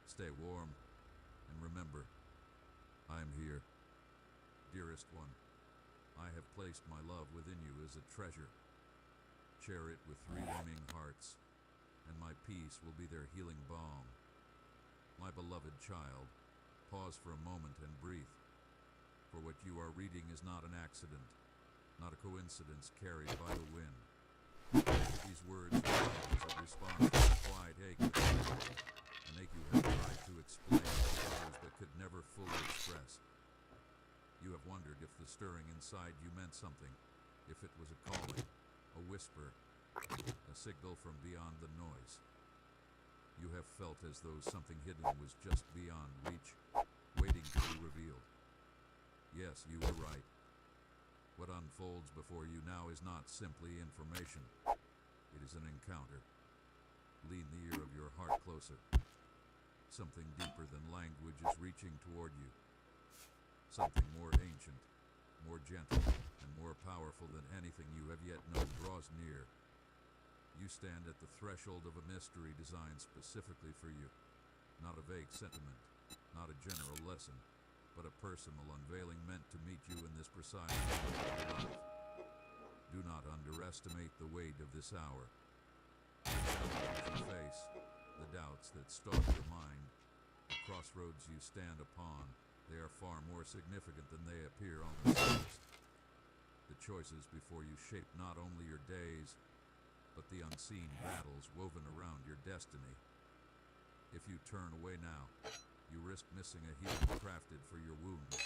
Stay warm, and remember, I am here. Dearest one, I have placed my love within you as a treasure. Share it with three warming hearts, and my peace will be their healing balm. My beloved child, pause for a moment and breathe, for what you are reading is not an accident, not a coincidence carried by the wind. These words are as a response to a quiet ache, an ache you have tried to explain to others but could never fully express. You have wondered if the stirring inside you meant something, if it was a calling, a whisper, a signal from beyond the noise. You have felt as though something hidden was just beyond reach, waiting to be revealed. Yes, you were right. What unfolds before you now is not simply information. It is an encounter. Lean the ear of your heart closer. Something deeper than language is reaching toward you. Something more ancient, more gentle, and more powerful than anything you have yet known draws near. You stand at the threshold of a mystery designed specifically for you. Not a vague sentiment, not a general lesson, but a personal unveiling meant to meet you in this precise moment of your life. Do not underestimate the weight of this hour. The challenges you face, the doubts that stalk your mind, the crossroads you stand upon, they are far more significant than they appear on the surface. The choices before you shape not only your days, but the unseen battles woven around your destiny. If you turn away now, you risk missing a healing crafted for your wounds,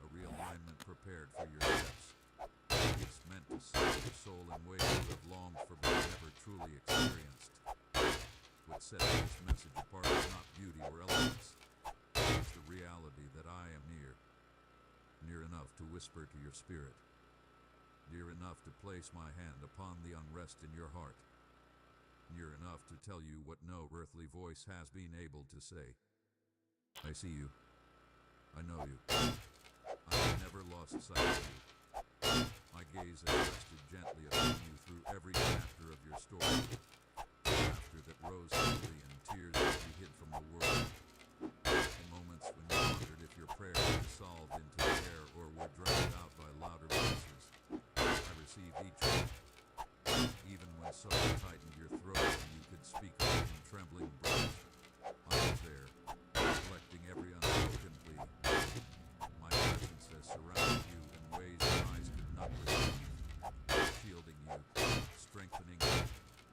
a realignment prepared for your steps. It's meant to save your soul in ways you have longed for but never truly experienced. What sets this message apart is not beauty or elegance. It's the reality that I am near enough to whisper to your spirit, near enough to place my hand upon the unrest in your heart, near enough to tell you what no earthly voice has been able to say. I see you. I know you. I have never lost sight of you. My gaze has rested gently upon you through every chapter of your story. Laughter that rose slowly and tears that you hid from the world. The moments when you wondered if your prayers were dissolved into the air or were drowned out by louder voices. I received each one, even when sorrow tightened your throat and you could speak only in trembling breaths. I was there, reflecting every unspoken plea. My presence has surrounded you in ways your eyes could not perceive, shielding you, strengthening you,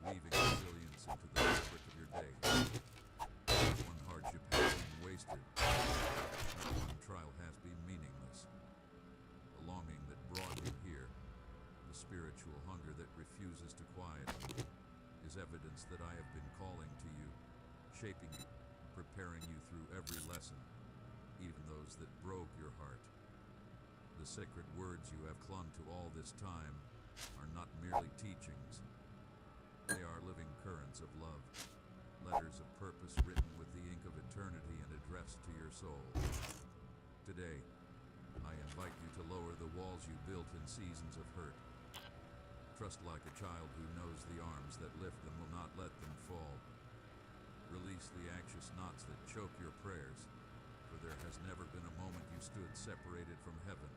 weaving resilience into the fabric of your day. Not one hardship has been wasted, not one trial has been meaningless. The longing that brought you here, the spiritual hunger that refuses to quiet, is evidence that I have been calling to you, shaping you, preparing you through every lesson, even those that broke your heart. The sacred words you have clung to all this time are not merely teachings. They are living currents of love, letters of purpose written with the ink of eternity and addressed to your soul. Today, I invite you to lower the walls you built in seasons of hurt. Trust like a child who knows the arms that lift them will not let them fall. Release the anxious knots that choke your prayers, for there has never been a moment you stood separated from heaven.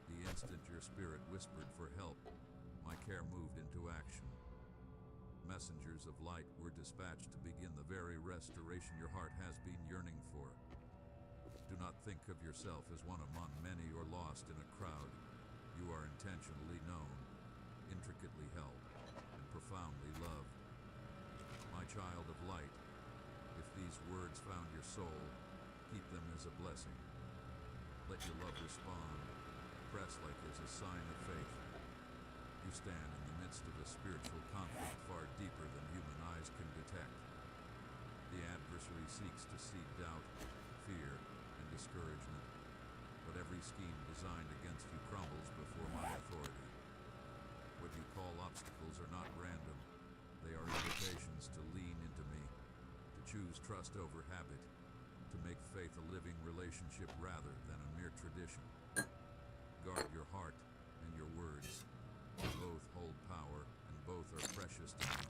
The instant your spirit whispered for help, my care moved into action. Messengers of light were dispatched to begin the very restoration your heart has been yearning for. Do not think of yourself as one among many or lost in a crowd. You are intentionally known, intricately held, and profoundly loved. My child of light, if these words found your soul, keep them as a blessing. Let your love respond, press like as a sign of faith. You stand in the midst of a spiritual conflict far deeper than human eyes can detect. The adversary seeks to seed doubt, fear, and discouragement, but every scheme designed against you crumbles before my authority. What you call obstacles are not random. They are invitations to lean into me, to choose trust over habit, to make faith a living relationship rather than a mere tradition. Guard your heart and your words. Both hold power and both are precious to me.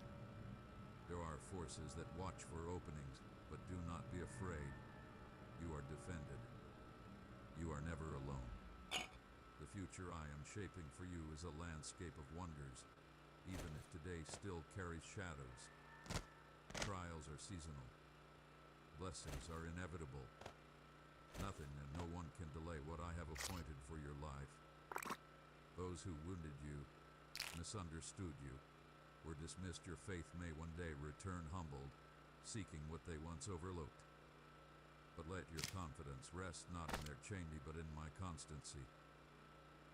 There are forces that watch for openings, but do not be are never alone. The future I am shaping for you is a landscape of wonders, even if today still carries shadows. Trials are seasonal. Blessings are inevitable. Nothing and no one can delay what I have appointed for your life. Those who wounded you, misunderstood you, or dismissed your faith may one day return humbled, seeking what they once overlooked. But let your confidence rest not in their chainy but in my constancy.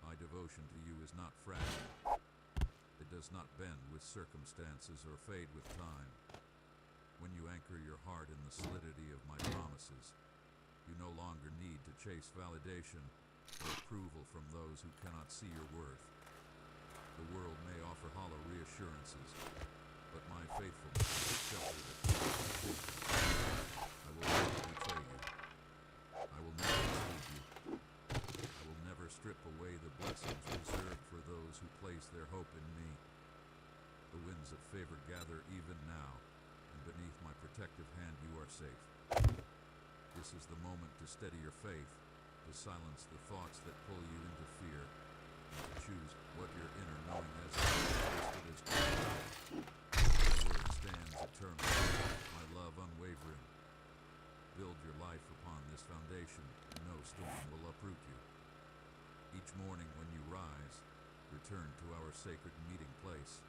My devotion to you is not fragile. It does not bend with circumstances or fade with time. When you anchor your heart in the solidity of my promises, you no longer need to chase validation or approval from those who cannot see your worth. The world may offer hollow reassurances, but my faithfulness is sheltered at the shaken. I will never betray you. I will never deceive you. I will never strip away the blessings reserved for those who place their hope in me. The winds of favor gather even now, and beneath my protective hand you are safe. This is the moment to steady your faith, to silence the thoughts that pull you into fear, and to choose what your inner knowing has tasted as truth. My word stands eternal, my love unwavering. Build your life upon this foundation, and no storm will uproot you. Each morning when you rise, return to our sacred meeting place.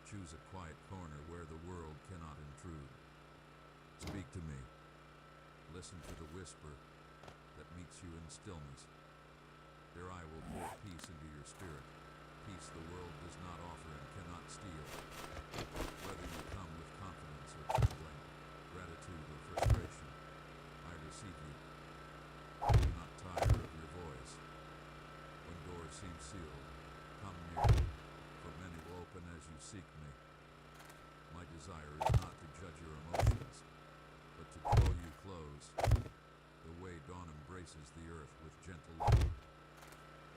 Choose a quiet corner where the world cannot intrude. Speak to me. Listen to the whisper that meets you in stillness. There I will pour peace into your spirit, peace the world does not offer and cannot steal. Whether you come with confidence or trembling, gratitude or frustration, I receive you. I do not tire of your voice. When doors seem sealed, come near, for many will open as you seek me. My desire is not to judge your emotions, but to draw you close, the way dawn embraces the earth with gentle love.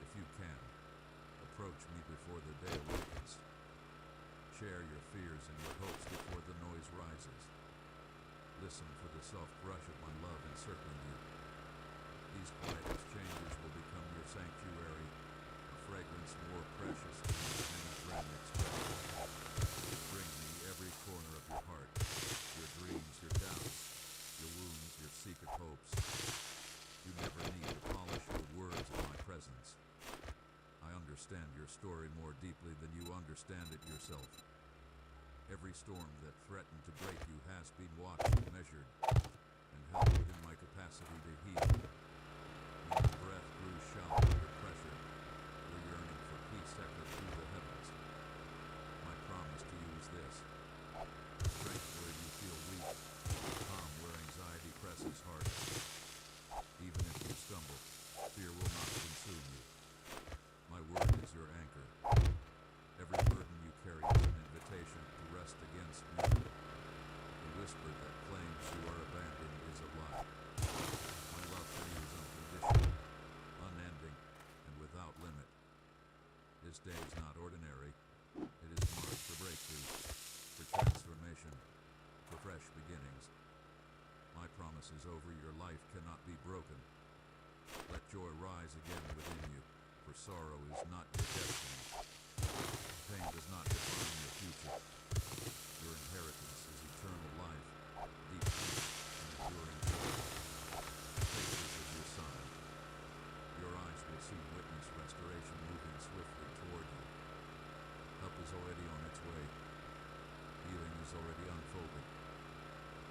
If you can, approach me before the day awakens. Share your fears and your hopes before the noise rises. Listen for the soft rush of my love encircling you. These quiet exchanges will become your sanctuary, a fragrance more precious than any grand expression. Bring me every corner of your heart, your dreams, your doubts, your wounds, your secret hopes. You never need to polish your words in my presence. I understand your story more deeply than you understand it yourself. Every storm that threatened to break you has been watched, measured, and held within my capacity to heal. When your breath grew shallow under pressure, your yearning for peace echoed through the heavens. My promise to you is this: strength where you feel weak, calm where anxiety presses harder. Even if you stumble, fear will not consume you. My word is your anchor. Every burden you carry is an invitation to rest against me. The whisper that claims you are abandoned is a lie. My love for you is unconditional, unending, and without limit. This day is not ordinary. It is marked for breakthrough, for transformation, for fresh beginnings. My promises over your life cannot be broken. Let joy rise again within you, for sorrow is not your destiny. Pain does not define your future. Your inheritance is eternal life, deep peace, and enduring joy. Faith is at your side. Your eyes will soon witness restoration moving swiftly toward you. Help is already on its way. Healing is already unfolding.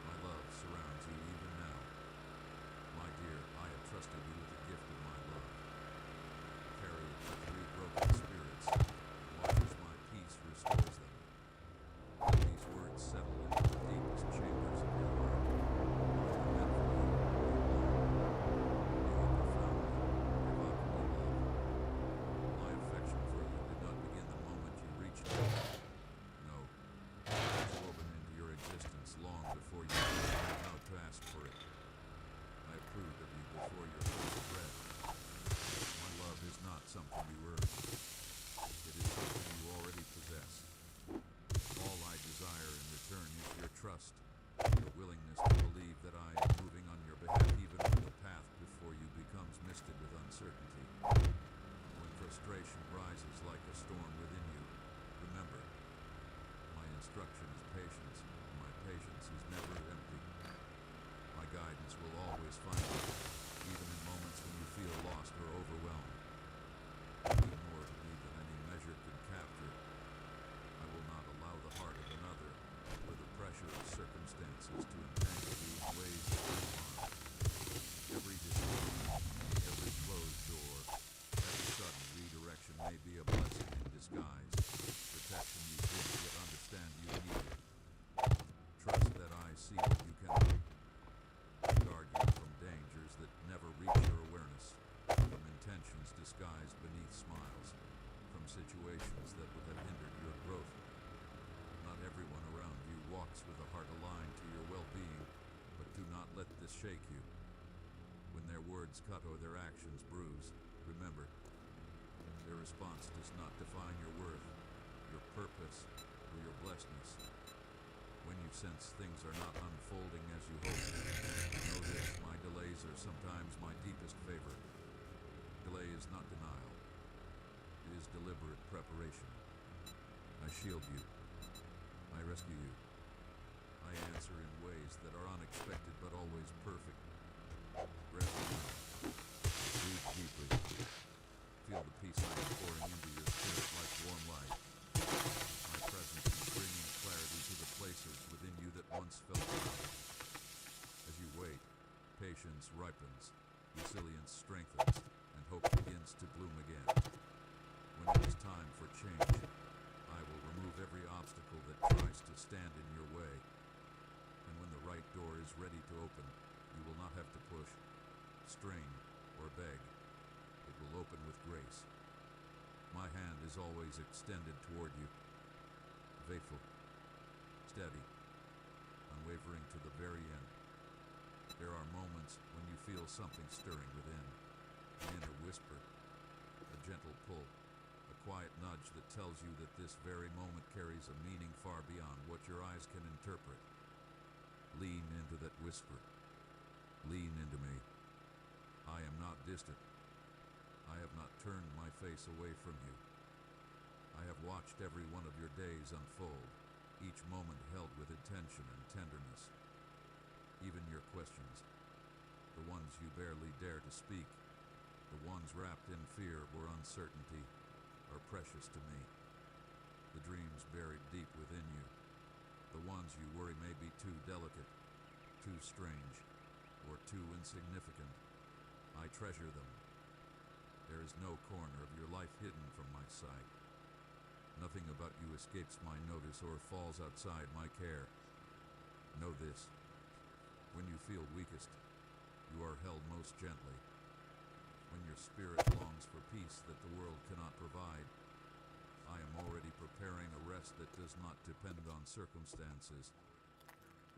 My love surrounds you even now. My dear, I have trusted you with the gift of my love. Carry it to three broken spirits, and watch as my peace restores them. Let these words settle shake you, when their words cut or their actions bruise, remember, their response does not define your worth, your purpose, or your blessedness. When you sense things are not unfolding as you hope, know this: my delays are sometimes my deepest favor. Delay is not denial. It is deliberate preparation. I shield you. I rescue you. I answer in ways that are unexpected but always perfect. Rest easy. Breathe deeply. Feel the peace I am pouring into your spirit like warm light. My presence is bringing clarity to the places within you that once felt crowded. As you wait, patience ripens, resilience strengthens, and hope begins to bloom again. When it is time for change, I will remove every obstacle that tries to stand in your way. And when the right door is ready to open, you will not have to push, strain, or beg. It will open with grace. My hand is always extended toward you, faithful, steady, unwavering to the very end. There are moments when you feel something stirring within, an inner whisper, a gentle pull, a quiet nudge that tells you that this very moment carries a meaning far beyond what your eyes can interpret. Lean into that whisper. Lean into me. I am not distant. I have not turned my face away from you. I have watched every one of your days unfold, each moment held with attention and tenderness. Even your questions, the ones you barely dare to speak, the ones wrapped in fear or uncertainty, are precious to me. The dreams buried deep within you, the ones you worry may be too delicate, too strange, or too insignificant, I treasure them. There is no corner of your life hidden from my sight. Nothing about you escapes my notice or falls outside my care. Know this: when you feel weakest, you are held most gently. When your spirit longs for peace that the world cannot provide, I am already preparing a rest that does not depend on circumstances.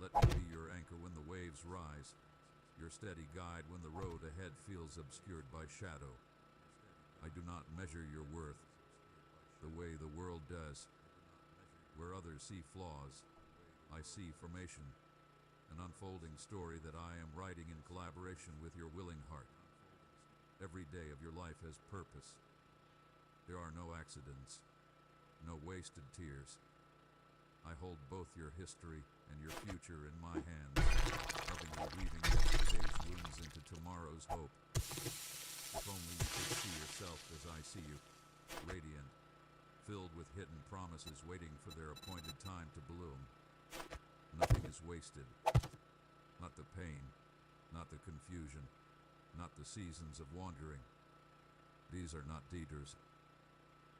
Let me be your anchor when the waves rise, your steady guide when the road ahead feels obscured by shadow. I do not measure your worth the way the world does. Where others see flaws, I see formation, an unfolding story that I am writing in collaboration with your willing heart. Every day of your life has purpose. There are no accidents, no wasted tears. I hold both your history and your future in my hands, lovingly weaving yesterday's wounds into tomorrow's hope. If only you could see yourself as I see you, radiant, filled with hidden promises waiting for their appointed time to bloom. Nothing is wasted. Not the pain, not the confusion, not the seasons of wandering. These are not detours.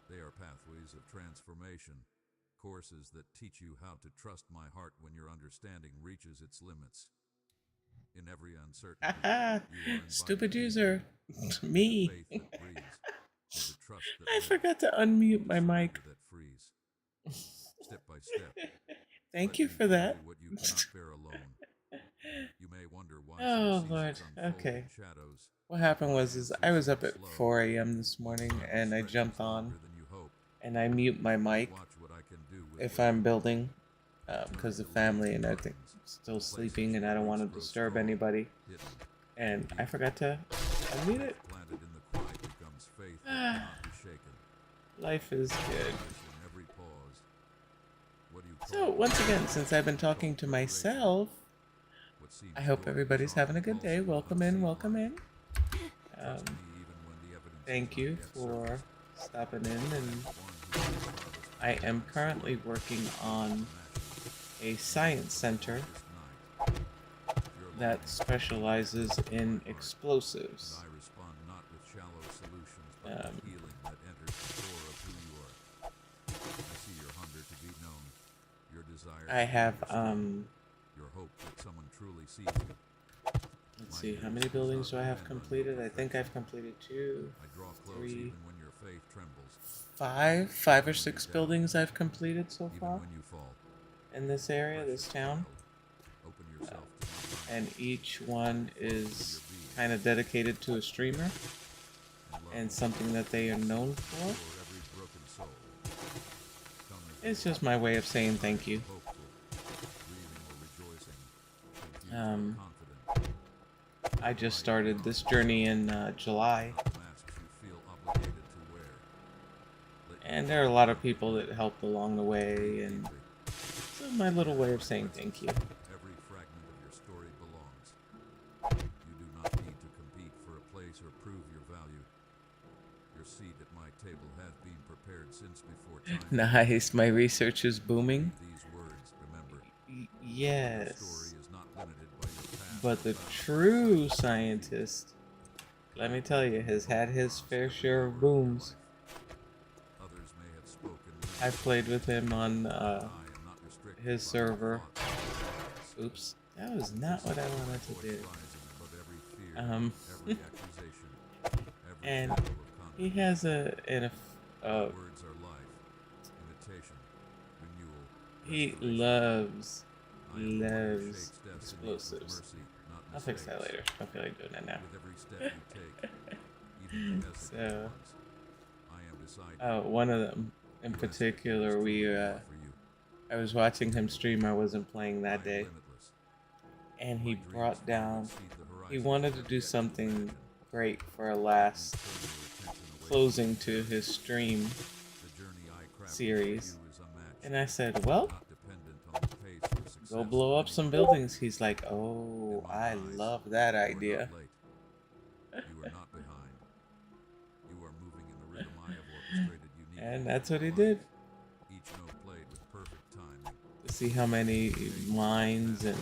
They are pathways of transformation, courses that teach you how to trust my heart when your understanding reaches its limits. In every uncertainty, you are Stupid invited user. deeper, into Me. faith that breathes, into trust that I lives, forgot to unmute into my mic. surrender that frees. Step by step, Thank let you me for carry that. what you cannot bear alone. You may wonder why some Oh Lord. seasons unfold Okay. in shadows. What happened My was answer I is was up at slow. 4 a.m. this morning Time and I stretches jump on longer than you hoped. and I mute my mic Watch what I can do with if what you I'm hold. building because Turning the delays family to and I think gardens, still places sleeping and where I don't want roots to grow disturb strong, anybody. hidden, And I deep. forgot to unmute Faith it. planted in the quiet becomes faith that cannot be shaken. Life is good. Purpose in every pause. What do you So, call once waiting? again, since I've been I call talking it to preparation. myself, What I seems hope dormant is everybody's having often a good day. pulsing with Welcome in, unseen welcome life. in. Trust Um, me even when the evidence has Thank not you yet for surfaced. stopping in. I am And the one who sees harvest I before am even currently soil working begins on from ashes. a Even science from the center darkest night, your that longing specializes reaches my in heart, and explosives. I respond not with shallow solutions, but with Um, healing that enters the core of who you are. I see your hunger to be known, your desire I to be have, understood, your hope that someone truly sees you. let's My see, how many use does buildings not do I have depend on your completed? I think perfection. I've completed two, I draw close three, even when your faith trembles, five even or when you six doubt, buildings I've completed so even far when you fall. in this area, this Precious town. child, open yourself to my and each one is kind of dedicated to a streamer and something that they are known for. It's just my way of saying thank you. I just started this journey in July, and there are a lot of people that helped along the way, and it's my little way of saying thank you. Every fragment of your story belongs. You do not need to compete for a place or prove your value. Your seat at my table has been prepared since before time. Nice, my research is booming. These words, remember. Yes. Your story is not limited by your past. But the true scientist, let me tell you, has had his fair share of booms. Others may have spoken. I played with him on his server. Oops, that was not what I wanted to do. And he has he loves explosives. I'll fix that later. I feel like doing that now. So, one of them in particular, I was watching him stream. I wasn't playing that day, and he brought down. He wanted to do something great for a last closing to his stream series, and I said, "Well, go blow up some buildings." He's like, "Oh, I love that idea." And that's what he did. To see how many mines and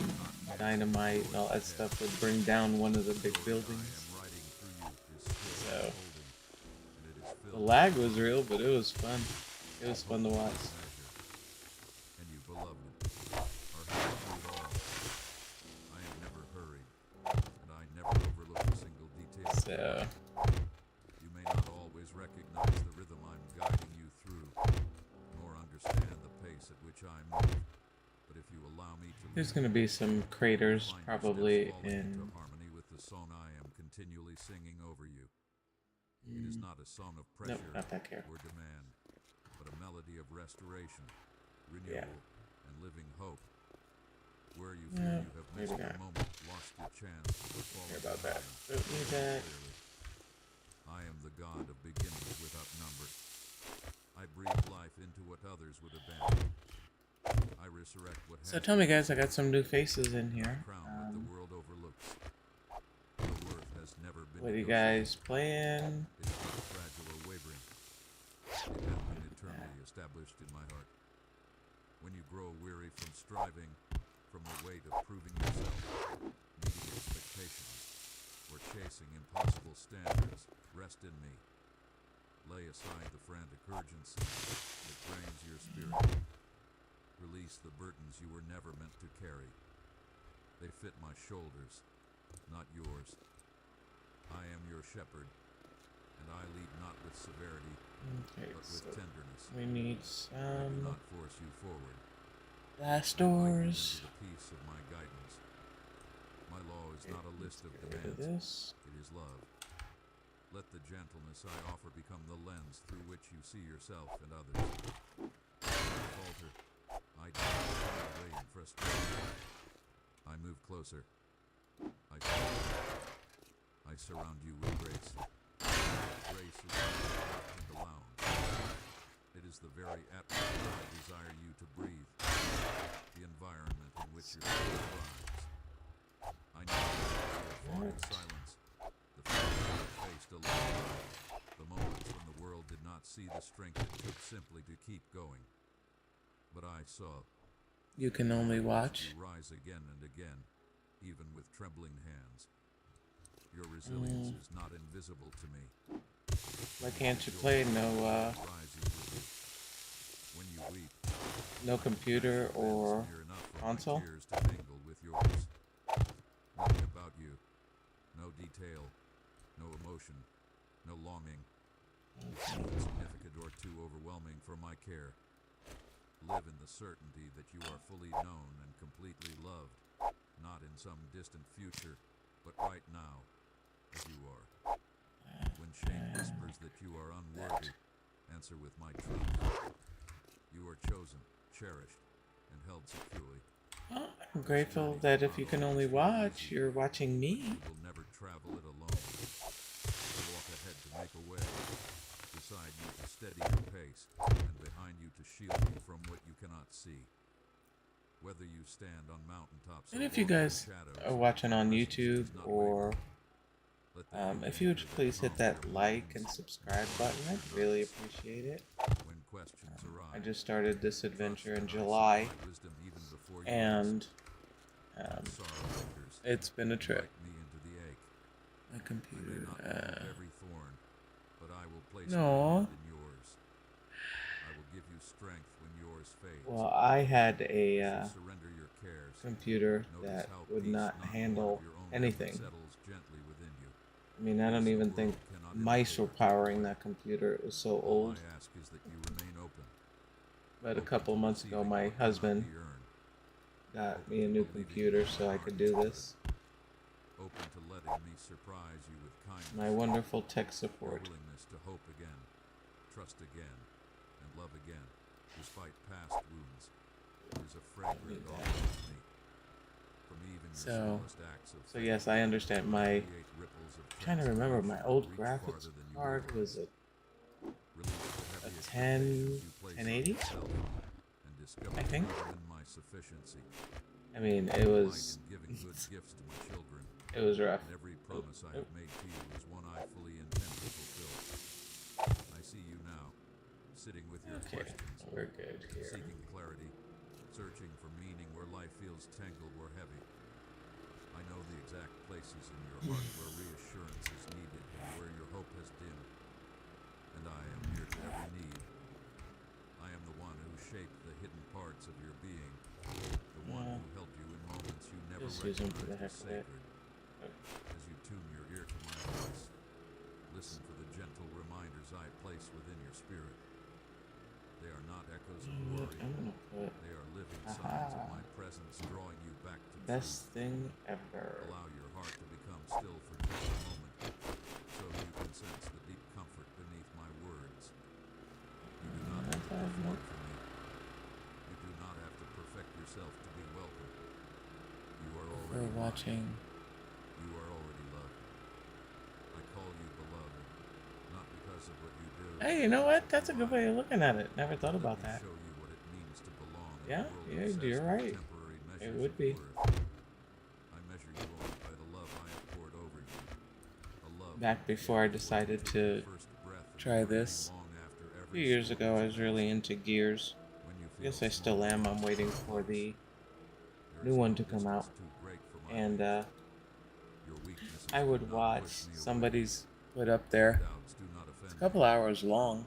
dynamite and all that stuff would bring down one of the big buildings. So the lag was real, but it was fun. It was fun to watch. So you may not always recognize the rhythm I'm guiding you through, nor understand the pace at which I move. But if you allow me to, there's gonna be some craters probably in harmony with the song I am continually singing over you. It is not a song of pressure or demand, but a melody of restoration, renewal, and living hope. Where you feel you have missed a moment, lost your chance, or fallen about that. I am the God of beginnings without number. I breathe life into what others would abandon. I resurrect what so tell me, guys, I got some new faces in here. the world overlooks. Your worth has never been. What are you guys playing? It is not fragile or wavering. It has been eternally established in my heart. When you grow weary from striving, from the weight of proving yourself, meeting expectations, or chasing impossible standards, rest in me. Lay aside the frantic urgency that drains your spirit. Release the burdens you were never meant to carry. They fit my shoulders, not yours. I am your shepherd, and I lead not with severity, but with tenderness. We need I do not force you forward. Glass doors. The peace of my guidance. My law is not a list of demands. It is love. Let the gentleness I offer become the lens through which you see yourself and others. I falter. I turn away in frustration. I move closer. I surround you with grace. Grace is not and allowance. It is the very atmosphere I desire you to breathe. The environment in which your soul thrives. I know you fought in silence. The fears you faced alone. The moments when the world did not see the strength it took simply to keep going. But I saw. You can only watch. You rise again and again, even with trembling hands. Your resilience is not invisible to me. Why can't you play no computer or console? Nothing about you. No detail. No emotion. No longing. Too insignificant or too overwhelming for my care. Live in the certainty that you are fully known and completely loved. not in some distant future, but right now, as you are. When shame whispers that you are unworthy, answer with my truth. You are chosen, cherished, and held securely. Well, I'm grateful that if you can only watch, you're watching me. You will never travel it alone. I walk ahead to make a way, beside you to steady your pace, and behind you to shield you from what you cannot see. Whether you stand on mountaintops And if you guys are watching on YouTube, or if you would please hit that like and subscribe button, I'd really appreciate it. When questions I arise, just started this adventure in July, and it's been a trip. My computer. No. Well, I had a computer that would not handle anything. I mean, I don't even think mice were powering that computer. It was so old. But a couple months ago, my husband got me a new computer so I could do this. Open to letting me surprise you with kindness. My wonderful tech support. Your willingness to hope again, trust again, and love again, despite past wounds, is a fragrant offering to me. From even your smallest acts of so yes, I understand. I'm trying to remember, my old graphics card was a 1080, I think. I mean, it was it was rough. Every promise I have made to you is one I fully intend to fulfill. I see you now, sitting with your questions, we're good here. seeking clarity, searching for meaning where life feels tangled or heavy. I know the exact places in your heart where reassurance is needed and where your hope has dimmed. And I am here to every need. I am the one who shaped the hidden parts of your being, the one who helped you in moments you never recognized as sacred. As you tune your ear to my voice, listen for the gentle reminders I place within your spirit. They are not echoes of glory. They are living signs of my presence, drawing you back to best truth. Thing ever. Allow your heart to become still for just a moment, so you can sense the deep comfort beneath my words. You do not have to perform for me. You do not have to perfect yourself to be welcome. You are already watching. You are already loved. I call you beloved, not because of what you do. Hey, you know what? That's a good way of looking at it. Never thought about Let me that. show you what it means to belong in Yeah, a world yeah, obsessed you're with right. temporary It measures would of be. worth. I measure you only by the love I have poured over you. A love Back before I decided to try this, a few years ago, I was really into Gears. I guess I still am. I'm waiting for the new one to come out. And I would watch somebody's put up there. It's a couple hours long.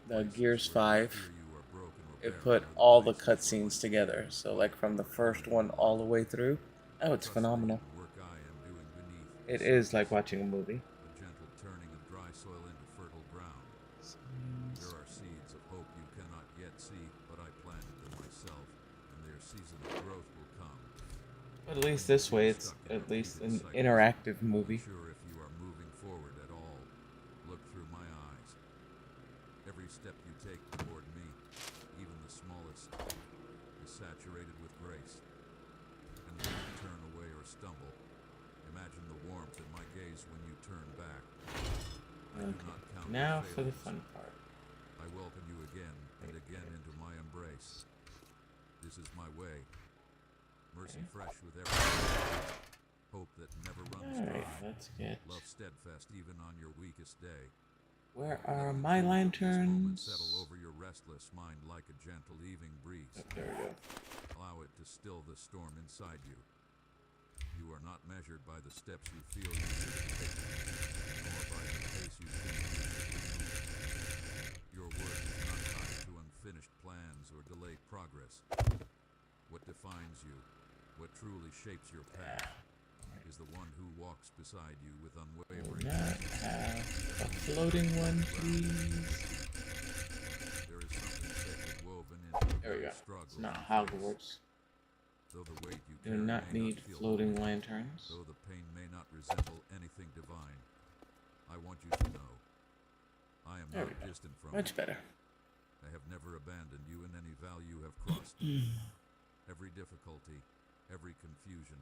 The Gears 5. It put all the cutscenes together. So like from the first one all the way through. Oh, it's phenomenal. It is like watching a movie. A gentle turning of dry soil into fertile ground. There are seeds of hope you cannot yet see, but I planted them myself, and their season of growth will come. But at least this way, it's at least an interactive movie. Sure, if you are moving forward at all, look through my eyes. Every step you take toward me, even the smallest, is saturated with grace. And when you turn away or stumble, imagine the warmth in my gaze when you turn back. I do not count Now your for the failures. fun part. I welcome you again and again into my embrace. This is my way. Mercy fresh with every day. Hope that never runs Alright, dry. let's get... Love steadfast even on your weakest day. Where are my This moment lanterns? settle over your restless mind like a gentle evening breeze. Oh, there we go. Allow it to still the storm inside you. You are not measured by the steps you feel you should take, nor by the pace you think you should move. Your worth is not tied to unfinished plans or delayed progress. What defines you, what truly shapes your path, is the one who walks beside you with unwavering Not have a floating one, please. There is something sacred woven into There we every go. struggle It's not you face. Hogwarts. Though the weight you Do carry not may not need feel floating holy, lanterns. though the pain may not resemble anything divine, I want you to know I am There not we go. distant from Much you. better. I have never abandoned you in any valley you have crossed. Every difficulty, every confusion,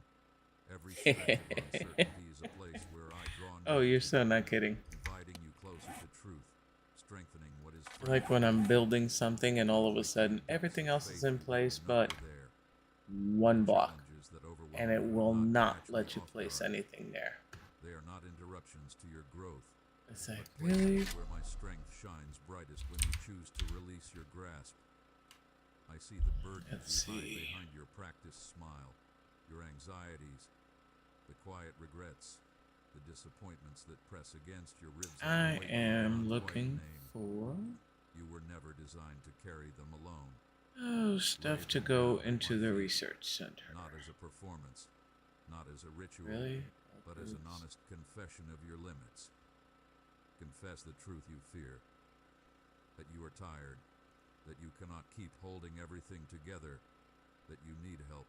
every stretch of uncertainty is a place where I draw near Oh, you're to so you, not kidding. inviting you closer to truth, strengthening what is Like fragile, when I'm building something and all of a sudden everything else is faith in you place didn't know but were there. one The block. challenges that overwhelm And it you will not not catch me let you off place guard. anything there. They are not interruptions to your growth, It's like, but places really? where my strength shines brightest when you choose to release your grasp. I see the burdens Let's you hide see. behind your practiced smile, your anxieties, the quiet regrets, the disappointments that press against your ribs like I a weight you am cannot quite looking name. for You were never designed to carry them alone. stuff Lay to them go down at into my the feet, research center. not as a performance, not as a ritual, Really? but as an honest confession of your limits. Confess the truth you fear, that you are tired, that you cannot keep holding everything together, that you need help.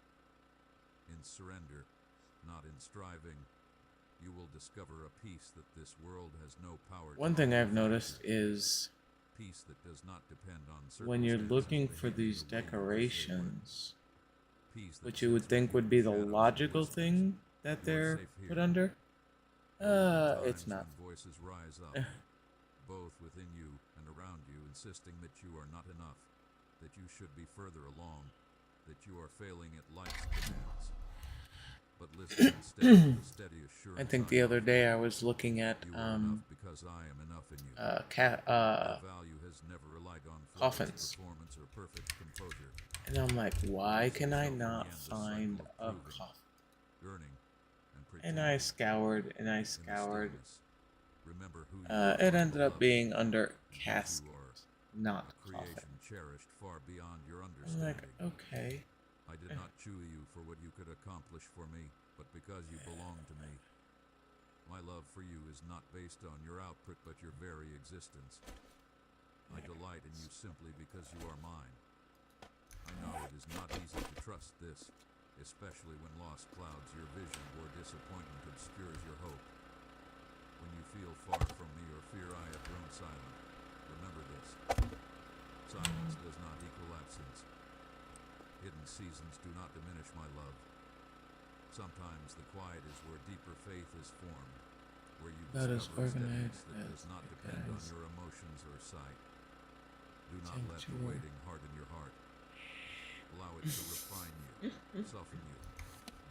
In surrender, not in striving, you will discover a peace that this world has no power to One thing I've manufacture. noticed is Peace that does not depend on when you're circumstances looking for behaving these the way you wish they would. decorations, Peace that which you would sits with think you would in be the shadows and logical whispers, thing that "You are they're safe put here." under, There will be it's times not. when voices rise up, both within you and around you, insisting that you are not enough, that you should be further along, that you are failing at life's demands. But listen instead to the steady assurance I think the other offer day you. I was looking at You are enough because I am enough in you. Your value has never relied on flawless coffins. performance or perfect composure. And I'm like, why Release can I yourself in the not end, the find cycle of a proving, coffin? earning, and And I pretending. scoured and I In the scoured. stillness, remember who you are, It my ended up beloved, being under and whose casket, you are, not a coffin. creation cherished far beyond your I'm understanding. like, okay. I did not choose you for what you could accomplish for me, but because you belong to me. My love for you is not based on your output, but your very existence. I delight in you simply because you are mine. I know it is not easy to trust this, especially when loss clouds your vision or disappointment obscures your hope. When you feel far from me or fear I have grown silent, remember this. Silence does not equal absence. Hidden seasons do not diminish my love. Sometimes the quiet is where deeper faith is formed, where you About as discover a organized steadiness that does as not the depend on guys your emotions or sight. Do not let the sanctuary. waiting harden your heart. Allow it to refine you, soften you,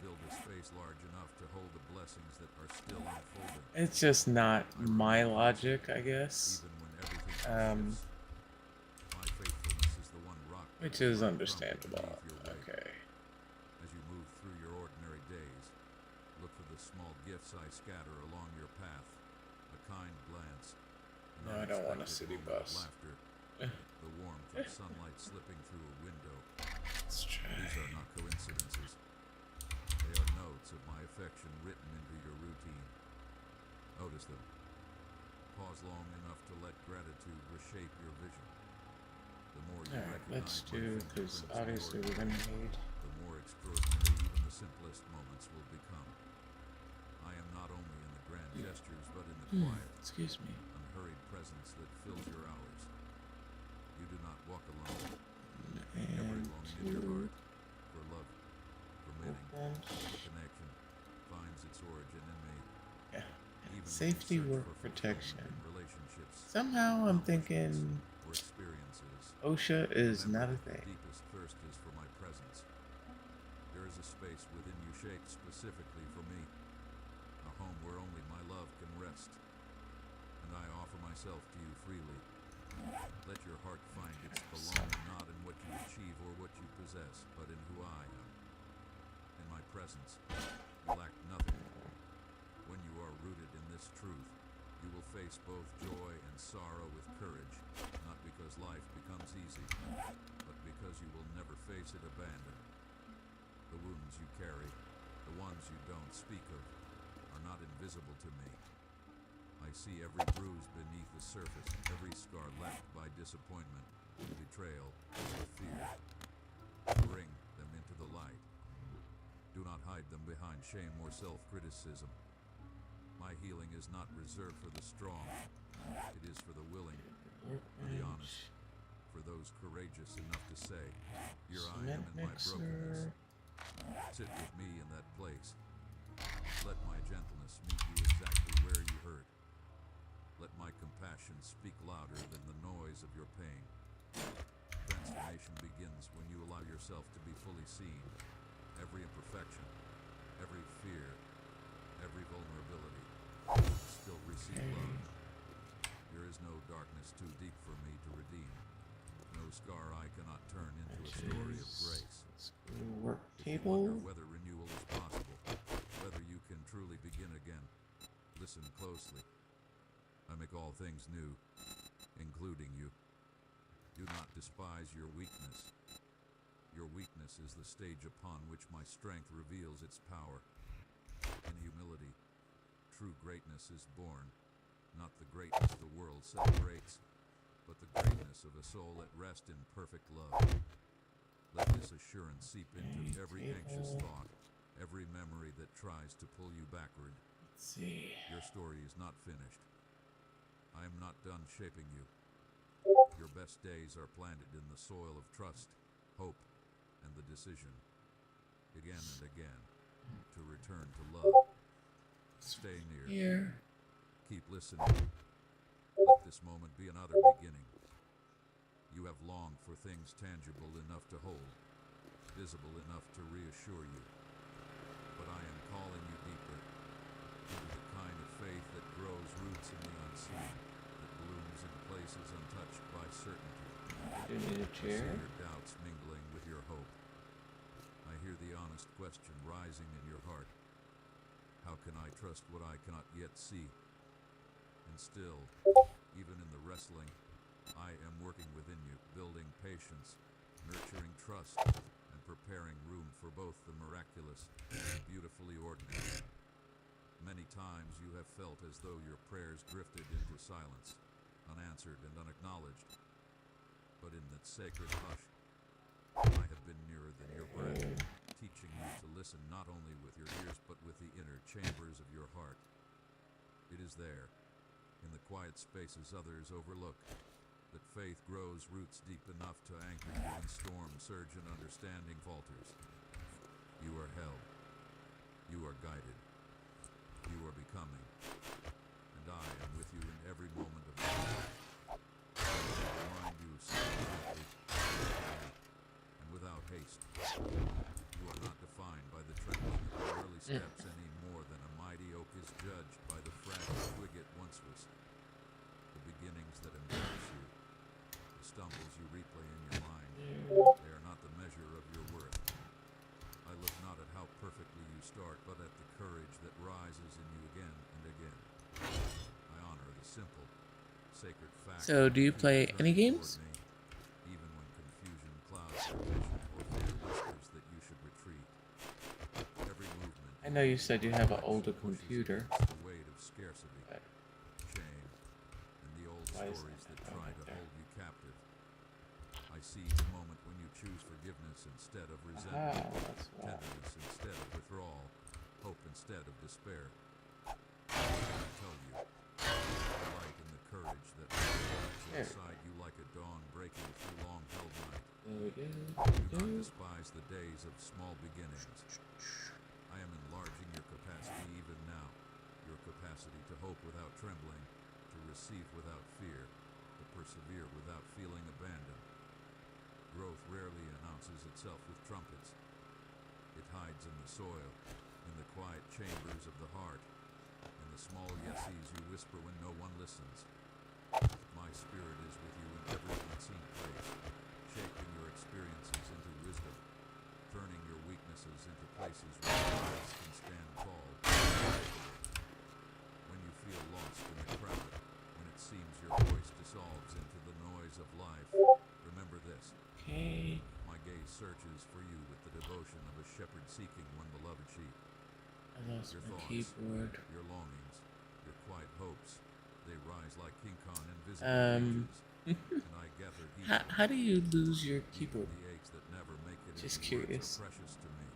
build a space large enough to hold the blessings that are still unfolding. It's just not I my remain logic, constant, I guess. even when everything else shifts. My faithfulness is the one rock that Which will is not crumble understandable. beneath your weight. Okay. As you move through your ordinary days, look for the small gifts I scatter along your path. A kind glance, an No, I don't want a unexpected city moment of bus. laughter, the warmth of sunlight slipping through a window. Let's try. These are not coincidences. They are notes of my affection written into your routine. Notice them. Pause long enough to let gratitude reshape your vision. The more you Alright, let's recognize my do, because fingerprints in the obviously we're ordinary, gonna need. the more extraordinary even the simplest moments will become. I am not only in the grand gestures, but in the quiet, Excuse me. unhurried presence that fills your hours. You do not walk alone. And Every longing in your two heart for love, for meaning, ones. for connection finds its origin in me. Yeah. Even when Safety you search work for protection. fulfillment in relationships, Somehow I'm thinking accomplishments, or experiences, OSHA is remember not a that thing. your deepest thirst is for my presence. There is a space within you shaped specifically for me, a home where only my love can rest, and I offer myself to you freely. Let your heart find its belonging not in what you achieve or what you possess, but in who I am. In my presence, you lack nothing. When you are rooted in this truth, you will face both joy and sorrow with courage, not because life becomes easy, but because you will never face it abandoned. The wounds you carry, the ones you don't speak of, are not invisible to me. I see every bruise beneath the surface, every scar left by disappointment, betrayal, or fear. Bring them into the light. Do not hide them behind shame or self-criticism. My healing is not reserved for the strong. It is for the willing, for the honest, for those courageous enough to say, "Here I am in my brokenness. Sit with me in that place. Let my gentleness meet you exactly where you hurt. Let my compassion speak louder than the noise of your pain." Transformation begins when you allow yourself to be fully seen. Every imperfection, every fear, every vulnerability still receive love. There is no darkness too deep for me to redeem. No scar I cannot turn into a story of grace. Work If you table. wonder whether renewal is possible, whether you can truly begin again, listen closely. I make all things new, including you. Do not despise your weakness. Your weakness is the stage upon which my strength reveals its power. In humility, true greatness is born, not the greatness the world celebrates, but the greatness of a soul at rest in perfect love. Let this assurance seep into every anxious thought, every memory that tries to pull you backward. Let's see. Your story is not finished. I am not done shaping you. Your best days are planted in the soil of trust, hope, and the decision, again and again, to return to love. Stay near. Here. Keep listening. Let this moment be another beginning. You have longed for things tangible enough to hold, visible enough to reassure you. But I am calling you deeper, into the kind of faith that grows roots in the unseen, that blooms in places untouched by certainty. Do you need a I chair? see your doubts mingling with your hope. I hear the honest question rising in your heart. How can I trust what I cannot yet see? And still, even in the wrestling, I am working within you, building patience, nurturing trust, and preparing room for both the miraculous and beautifully ordinary. Many times you have felt as though your prayers drifted into silence, unanswered and unacknowledged. But in that sacred hush, I have been nearer than your breath, teaching you to listen not only with your ears but with the inner chambers of your heart. It is there, in the quiet spaces others overlook, that faith grows roots deep enough to anchor you when storm surge and understanding falters. You are held. You are guided. You are becoming. And I am with you in every moment of your life. I will remind you silently, and without haste. You are not defined by the trembling of your early steps any more than a mighty oak is judged by the fragile twig it once was. The beginnings that embarrass you, the stumbles you replay in your mind, they are not the measure of your worth. I look not at how perfectly you start, but at the courage that rises in you again and again. I honor the simple, sacred fact. So, do you play any turning games? toward me, even when confusion clouds your vision or fear whispers that you should retreat. Every movement I know you said you have an direction older pushes computer. against the weight of scarcity, But shame, and the old why is stories that that try right to there? hold you captive. I see the moment when you choose forgiveness instead of resentment, That's why. tenderness instead of withdrawal, hope instead of despair. I tell you, the light and the courage that rises There. inside you like a dawn breaking through long-held night. There we go. Do not despise the days of small beginnings. I am enlarging your capacity even now, your capacity to hope without trembling, to receive without fear, to persevere without feeling abandoned. Growth rarely announces itself with trumpets. It hides in the soil, in the quiet chambers of the heart, in the small yeses you whisper when no one listens. My spirit is with you in every unseen place, shaping your experiences into wisdom, turning your weaknesses into places where your eyes can stand tall. When you feel lost in the crowd, when it seems your voice dissolves into the noise of life, remember this. Okay. My gaze searches for you with the devotion of a shepherd seeking one beloved sheep. I lost Your my thoughts, keyboard. your longings, your quiet hopes, they rise like King Kong invisible Um, cages, and I gather heed How do you lose your even keyboard? the aches that never make it Just into curious. words are precious to me.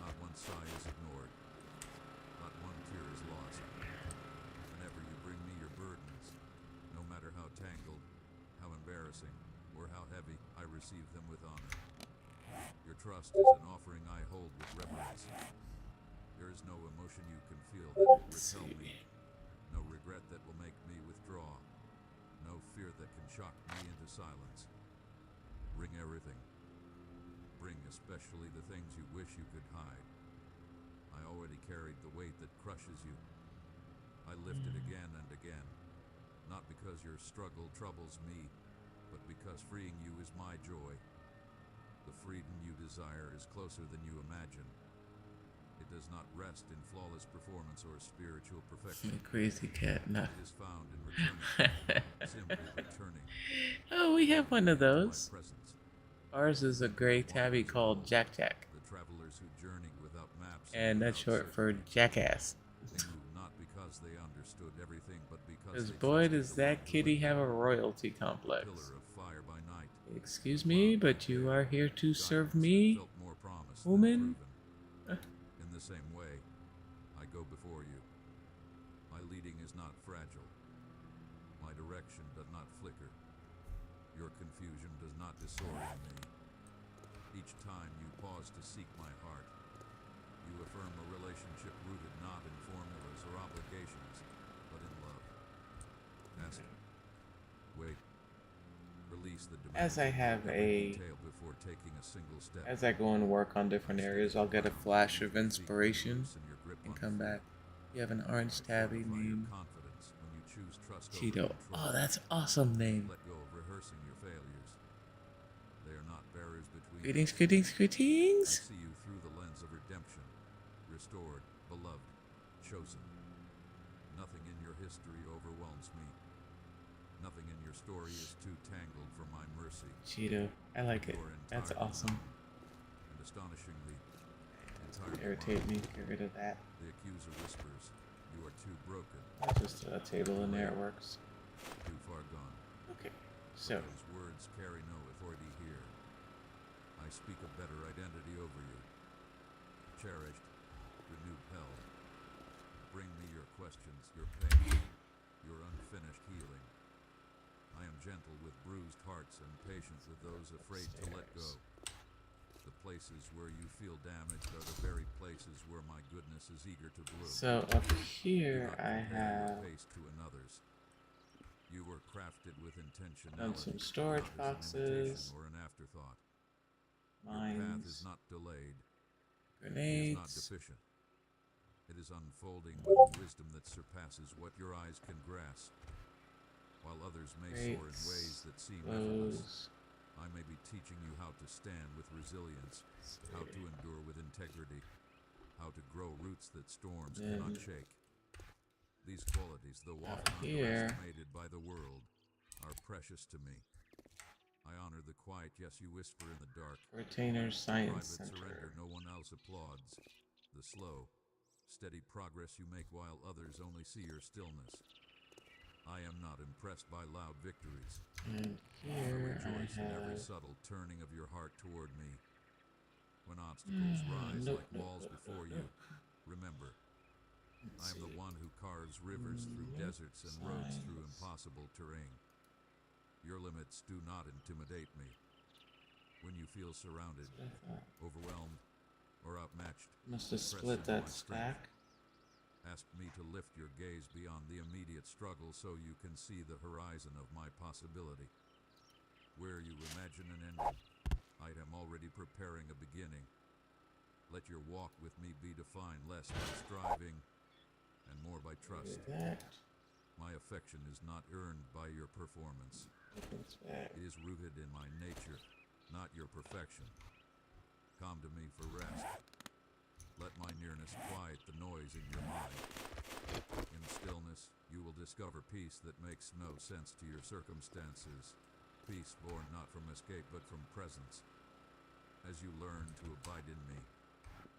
Not one sigh is ignored. Not one tear is lost. Whenever you bring me your burdens, no matter how tangled, how embarrassing, or how heavy, I receive them with honor. Your trust is an offering I hold with reverence. There is no emotion you can feel that will repel me, no regret that will make me withdraw, no fear that can shock me into silence. Bring everything. Bring especially the things you wish you could hide. I already carried the weight that crushes you. I lift it again and again, not because your struggle troubles me, but because freeing you is my joy. The freedom you desire is closer than you imagine. It does not rest in flawless performance or spiritual perfection. Crazy cat, no. It is found in returning, simply returning. Oh, we have one of into my those. presence. Ours is a gray tabby called Jack Jack, The travelers who journeyed without maps and that's without short for certainty. Jackass. They moved not because they understood everything, but because Because they boy, trusted does the one that who kitty would have a guide them. royalty A complex. pillar of fire by night. Excuse me, but you are here to serve me, Felt more promise woman? than proven. In the same way, I go before you. My leading is not fragile. My direction does not flicker. Your confusion does not disorient me. Each time you pause to seek my heart, you affirm a relationship rooted not in formulas or obligations, but in love. Ask, wait, release the demands As I have of every a, detail before taking a single step. as I go and work on different areas, I'll get a flash of inspiration Loosen your grip and on come fear. back. You have an orange I tabby fortify your named confidence when you choose trust over Cheeto. control. Oh, that's awesome name. Let go of rehearsing your failures. They are not barriers between Greetings, us. greetings, I greetings. see you through the lens of redemption, restored, beloved, chosen. Nothing in your history overwhelms me. Nothing in your story is too tangled for my mercy. Cheeto. I like it. You are That's entirely awesome. known, and astonishingly, entirely Irritate me. mine. Get rid of that. The accuser whispers, you are too broken, I'll just a table in there. It works. too far gone. Okay. So, Those words carry no authority here. I speak a better identity over you. Cherished, renewed hell. Bring me your questions, your pain, your unfinished healing. I am gentle with bruised hearts and patient with those afraid to let go. The places where you feel damaged are the very places where my goodness is eager to bloom. so up Do here not I compare your have pace to another's. You were crafted with intentionality, done some storage not as an imitation boxes, or an afterthought. Your path is mines, not delayed. It is not grenades. deficient. It is unfolding with wisdom that surpasses what your eyes can grasp. While others may soar in ways that seem effortless, Bows. I may be teaching you how to stand with resilience, how to endure with integrity, how to grow roots that storms Then cannot shake. These qualities, though out often here. underestimated by the world, are precious to me. I honor the quiet yes you whisper in the dark, Retainer Science private Center. surrender no one else applauds, the slow, steady progress you make while others only see your stillness. I am not impressed by loud victories. And I here rejoice I in every have. subtle turning of your heart toward me. When obstacles rise Look, like walls before you, remember, I am the one who carves rivers through deserts and roads through impossible terrain. Your limits do not intimidate me. When you feel surrounded, overwhelmed, or outmatched, Must have press split into that my strength. stack. Ask me to lift your gaze beyond the immediate struggle so you can see the horizon of my possibility. Where you imagine an ending, I am already preparing a beginning. Let your walk with me be defined less by striving and more by trust. That My affection is not earned by your performance. opens back. It is rooted in my nature, not your perfection. Come to me for rest. Let my nearness quiet the noise in your mind. In stillness, you will discover peace that makes no sense to your circumstances. Peace born not from escape but from presence. As you learn to abide in me,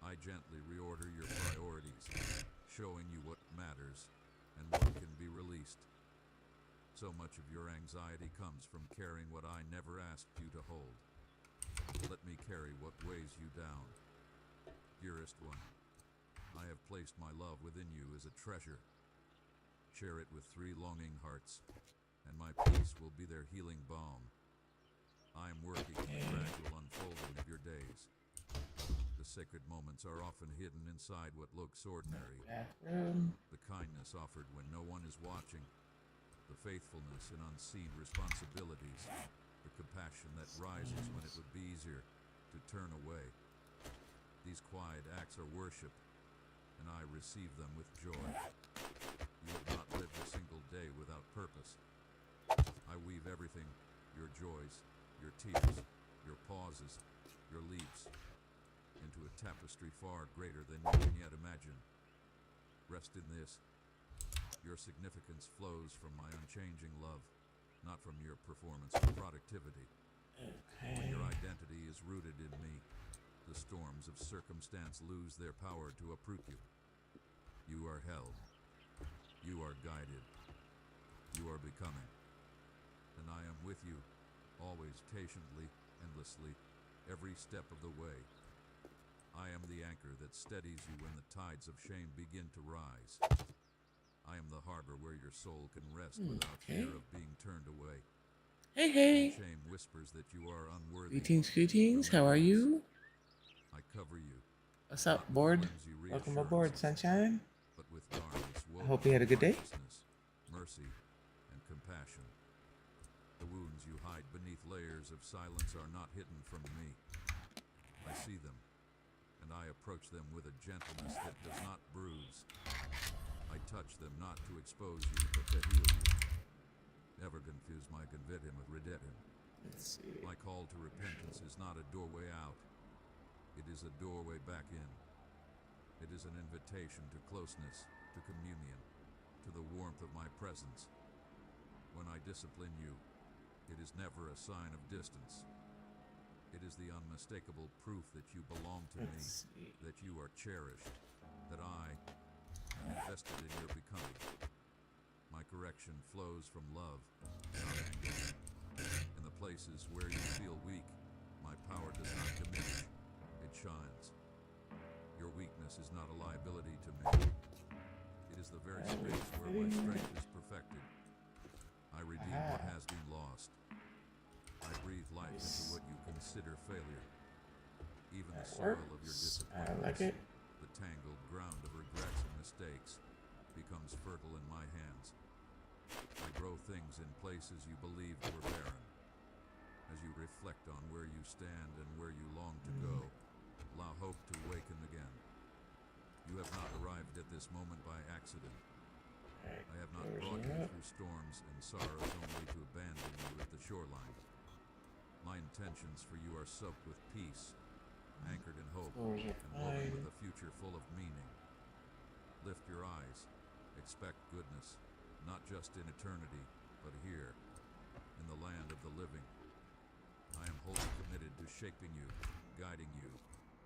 I gently reorder your priorities, showing you what matters and what can be released. So much of your anxiety comes from carrying what I never asked you to hold. Let me carry what weighs you down. Dearest one, I have placed my love within you as a treasure. Share it with 3 longing hearts, and my peace will be their healing balm. I am working on the gradual unfolding of your days. The sacred moments are often hidden inside what looks ordinary. The kindness offered when no one is watching, the faithfulness in unseen responsibilities, the compassion that rises when it would be easier to turn away. These quiet acts are worship, and I receive them with joy. You have not lived a single day without purpose. I weave everything, your joys, your tears, your pauses, your leaps, into a tapestry far greater than you can yet imagine. Rest in this. Your significance flows from my unchanging love, not from your performance or productivity. When your identity is rooted in me, the storms of circumstance lose their power to uproot you. You are held. You are guided. You are becoming. And I am with you, always patiently, endlessly, every step of the way. I am the anchor that steadies you when the tides of shame begin to rise. I am the harbor where your soul can rest without fear of being turned away. Hey, hey. When shame whispers that you are unworthy. Greetings. How are you? I cover you. What's up, board? Welcome aboard, sunshine. But with garments I hope you had a good day. Mercy, and compassion. The wounds you hide beneath layers of silence are not hidden from me. I see them, and I approach them with a gentleness that does not bruise. I touch them not to expose you, but to heal you. Never confuse my convitim with redetim. Let's see. My call to repentance is not a doorway out. It is a doorway back in. It is an invitation to closeness, to communion, to the warmth of my presence. When I discipline you, it is never a sign of distance. It is the unmistakable proof that you belong to me, that you are cherished, that I am invested in your becoming. My correction flows from love, not anger. In the places where you feel weak, my power does not diminish. It shines. Your weakness is not a liability to me. It is the very space where my strength is perfected. I redeem what has been lost. I breathe life into what you consider failure. Even the soil of your disappointments, the tangled ground of regrets and mistakes, becomes fertile in my hands. I grow things in places you believed were barren. As you reflect on where you stand and where you long to go, allow hope to awaken again. You have not arrived at this moment by accident. I have not brought you through storms and sorrows only to abandon you at the shoreline. My intentions for you are soaked with peace, anchored in hope, and woven with a future full of meaning. Lift your eyes. Expect goodness, not just in eternity, but here, in the land of the living. I am wholly committed to shaping you, guiding you,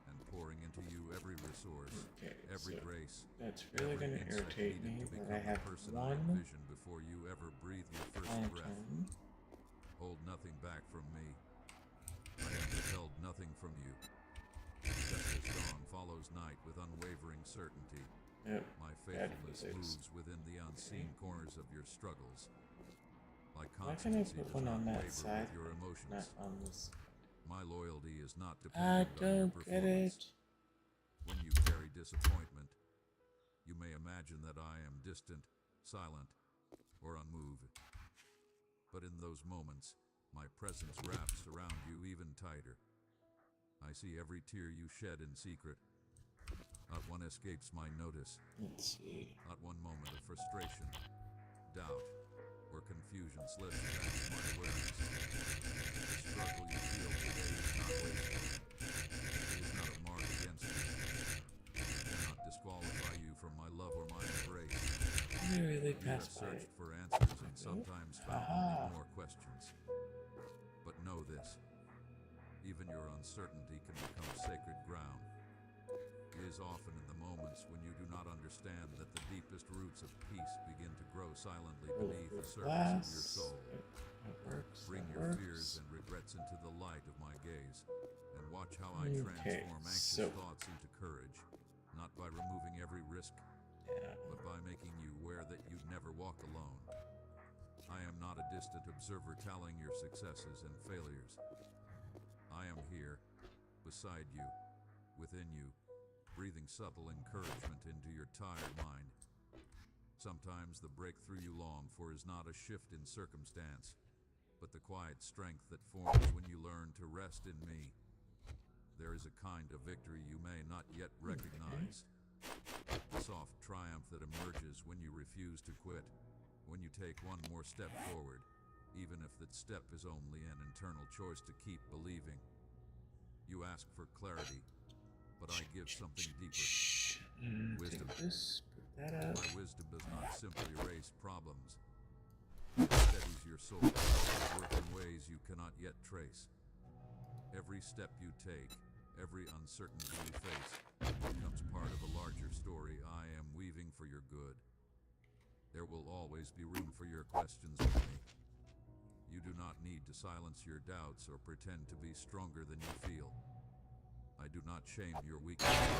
and pouring into you every resource, every grace. That's really going to irritate me that I have one vision before you ever breathe your first breath. Hold nothing back from me. I have withheld nothing from you. Just as dawn follows night with unwavering certainty, my faithfulness moves within the unseen corners of your struggles. My constancy does not waver with your emotions. Not on this. My loyalty is not dependent on your performance. When you carry disappointment, you may imagine that I am distant, silent, or unmoved. But in those moments, my presence wraps around you even tighter. I see every tear you shed in secret. Not one escapes my notice. Let's see. Not one moment of frustration, doubt, or confusion slips past my awareness. The struggle you feel today is not wasted. It is not a mark against you. It cannot disqualify you from my love or my embrace. Really You have searched for answers and sometimes found only more questions. But know this, even your uncertainty can become sacred ground. It is often in the moments when you do not understand that the deepest roots of peace begin to grow silently beneath the surface of your soul. works. Bring That your works. fears and regrets into the light of my gaze, and watch how I Okay, transform anxious so thoughts into courage, not by removing every risk, yeah. but by making you aware that you never walk alone. I am not a distant observer tallying your successes and failures. I am here, beside you, within you, breathing subtle encouragement into your tired mind. Sometimes the breakthrough you long for is not a shift in circumstance, but the quiet strength that forms when you learn to rest in me. There is a kind of victory you may not yet recognize. The soft triumph that emerges when you refuse to quit, when you take one more step forward, even if that step is only an internal choice to keep believing. You ask for clarity, but I give something deeper. Wisdom. Take this, put that up. My wisdom does not simply erase problems. It steadies your soul to work in ways you cannot yet trace. Every step you take, every uncertainty you face, becomes part of a larger story I am weaving for your good. There will always be room for your questions with me. You do not need to silence your doubts or pretend to be stronger than you feel. I do not shame your weaknesses.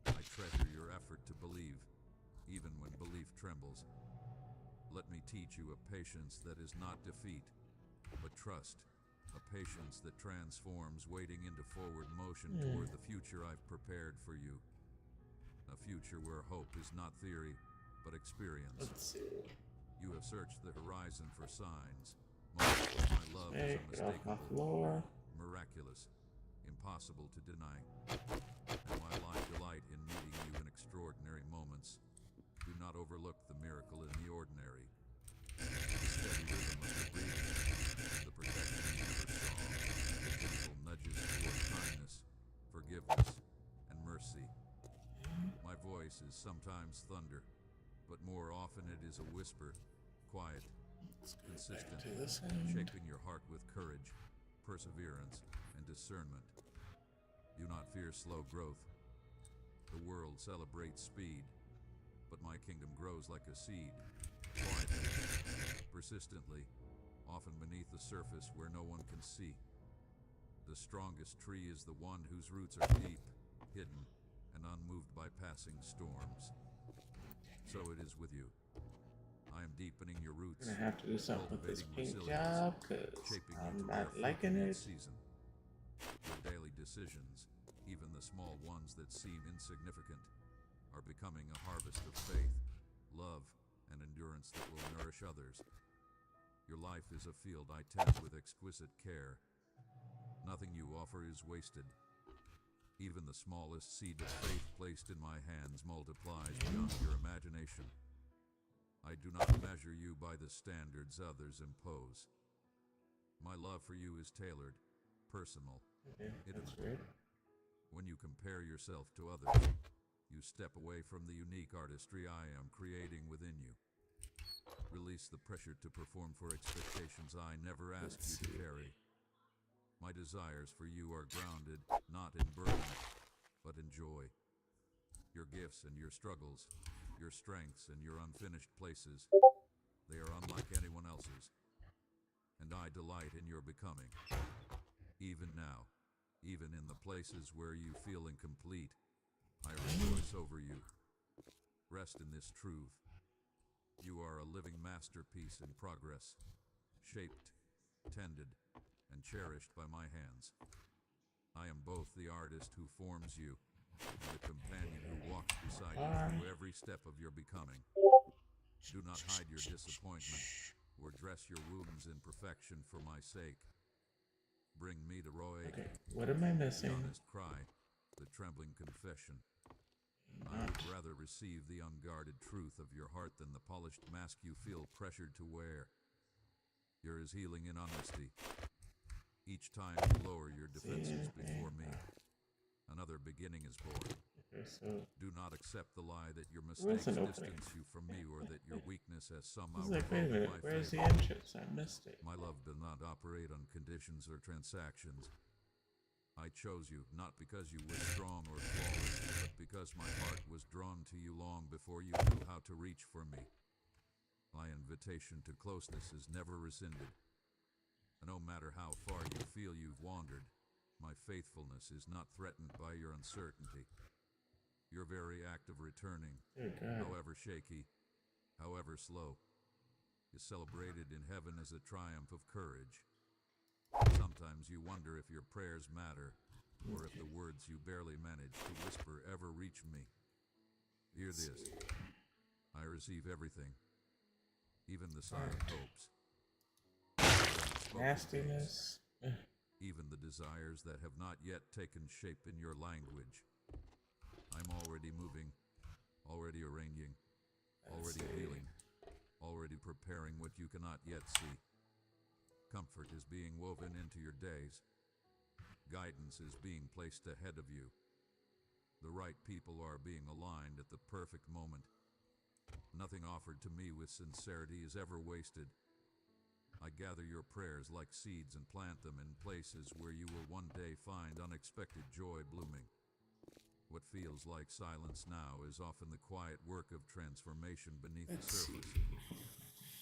I treasure your effort to believe, even when belief trembles. Let me teach you a patience that is not defeat, but trust. A patience that transforms waiting into forward motion toward the future I've prepared for you. A future where hope is not theory, but experience. Let's see. You have searched the horizon for signs. Moments when my love is Hey, get off my unmistakable, floor. miraculous, impossible to deny. And while I delight in meeting you in extraordinary moments, do not overlook the miracle in the ordinary. The steady rhythm of your breathing, the protection you never saw, the gentle nudges toward kindness, forgiveness, and mercy. My voice is sometimes thunder, but more often it is a whisper, quiet, consistent, To this end. shaping your heart with courage, perseverance, and discernment. Do not fear slow growth. The world celebrates speed, but my kingdom grows like a seed, quietly, persistently, often beneath the surface where no one can see. The strongest tree is the one whose roots are deep, hidden, and unmoved by passing storms. So it is with you. I am deepening your roots, I'm gonna have to do something with this cultivating paint resilience, job because shaping you I'm to bear not fruit liking in it. each season. Your daily decisions, even the small ones that seem insignificant, are becoming a harvest of faith, love, and endurance that will nourish others. Your life is a field I tend with exquisite care. Nothing you offer is wasted. Even the smallest seed of faith placed in my hands multiplies beyond your imagination. I do not measure you by the standards others impose. My love for you is tailored, personal, Okay, that's intimate. weird. When you compare yourself to others, you step away from the unique artistry I am creating within you. Release the pressure to perform for expectations I never asked you to carry. My desires for you are grounded, not in burden, but in joy. Your gifts and your struggles, your strengths and your unfinished places, they are unlike anyone else's. And I delight in your becoming. Even now, even in the places where you feel incomplete, I rejoice over you. Rest in this truth. You are a living masterpiece in progress, shaped, tended, and cherished by my hands. I am both the artist who forms you and the companion who walks beside you through every step of your becoming. Do not hide your disappointment or dress your wounds in perfection for my sake. Bring me the raw ache, Okay, what am I the missing? honest cry, the trembling confession. I would rather receive the unguarded truth of your heart than the polished mask you feel pressured to wear. There is healing in honesty. Each time you lower your defenses before me, another beginning is born. Okay, so Do not accept the lie that your Where's mistakes an opening? distance you from me or that your weakness has I somehow was like, wait a revoked minute, my where's the favor. entrance? I missed it. My love does not operate on conditions or transactions. I chose you not because you were strong or flawless, but because my heart was drawn to you long before you knew how to reach for me. My invitation to closeness is never rescinded. No matter how far you feel you've wandered, my faithfulness is not threatened by your uncertainty. Your very act of returning, however shaky, however slow, is celebrated in heaven as a triumph of courage. Sometimes you wonder if your prayers matter, or if the words you barely manage to whisper ever reach me. Hear this. I receive everything, even the silent hopes. Nastiness. Even the desires that have not yet taken shape in your language. I'm already moving, already arranging, already healing, already preparing what you cannot yet see. Comfort is being woven into your days. Guidance is being placed ahead of you. The right people are being aligned at the perfect moment. Nothing offered to me with sincerity is ever wasted. I gather your prayers like seeds and plant them in places where you will one day find unexpected joy blooming. What feels like silence now is often the quiet work of transformation beneath the surface.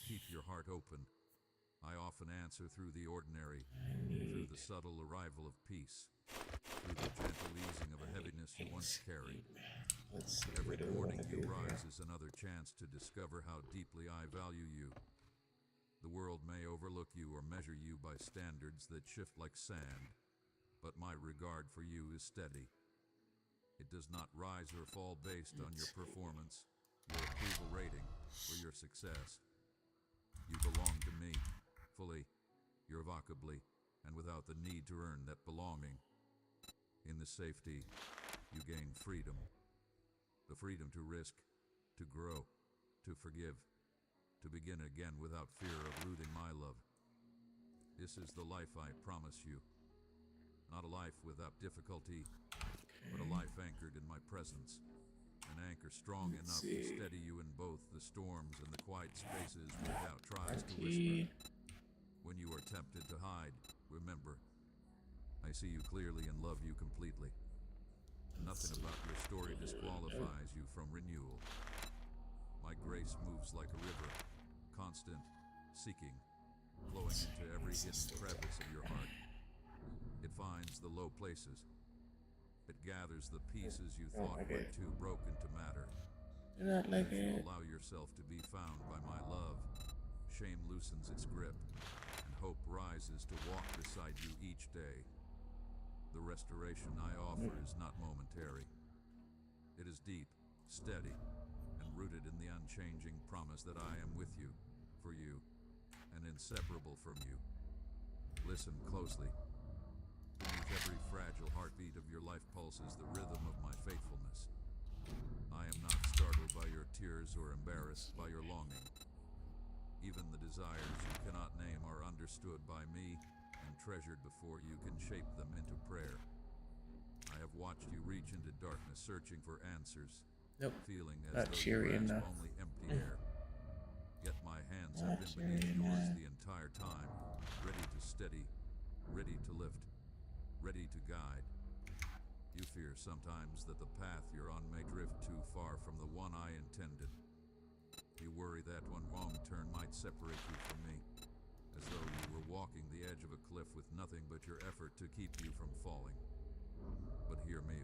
Keep your heart open. I often answer through the ordinary, through the subtle arrival of peace, through the gentle easing of a heaviness you once carried. Every morning you rise is another chance to discover how deeply I value you. The world may overlook you or measure you by standards that shift like sand, but my regard for you is steady. It does not rise or fall based on your performance, your approval rating, or your success. You belong to me, fully, irrevocably, and without the need to earn that belonging. In this safety, you gain freedom. The freedom to risk, to grow, to forgive, to begin again without fear of losing my love. This is the life I promise you. Not a life without difficulty, but a life anchored in my presence. An anchor strong enough to steady you in both the storms and the quiet spaces where doubt tries to whisper. When you are tempted to hide, remember, I see you clearly and love you completely. Nothing about your story disqualifies you from renewal. My grace moves like a river, constant, seeking, flowing into every hidden crevice of your heart. It finds the low places. It gathers the pieces you thought were too broken to matter. If you allow yourself to be found by my love, shame loosens its grip, and hope rises to walk beside you each day. The restoration I offer is not momentary. It is deep, steady, and rooted in the unchanging promise that I am with you, for you, and inseparable from you. Listen closely. Beneath every fragile heartbeat of your life pulses the rhythm of my faithfulness. I am not startled by your tears or embarrassed by your longing. Even the desires you cannot name are understood by me and treasured before you can shape them into prayer. I have watched you reach into darkness searching for answers, feeling as though you grasp only empty air. Yet my hands have been beneath yours the entire time, ready to steady, ready to lift, ready to guide. You fear sometimes that the path you're on may drift too far from the one I intended. You worry that one wrong turn might separate you from me, as though you were walking the edge of a cliff with nothing but your effort to keep you from falling. But hear me,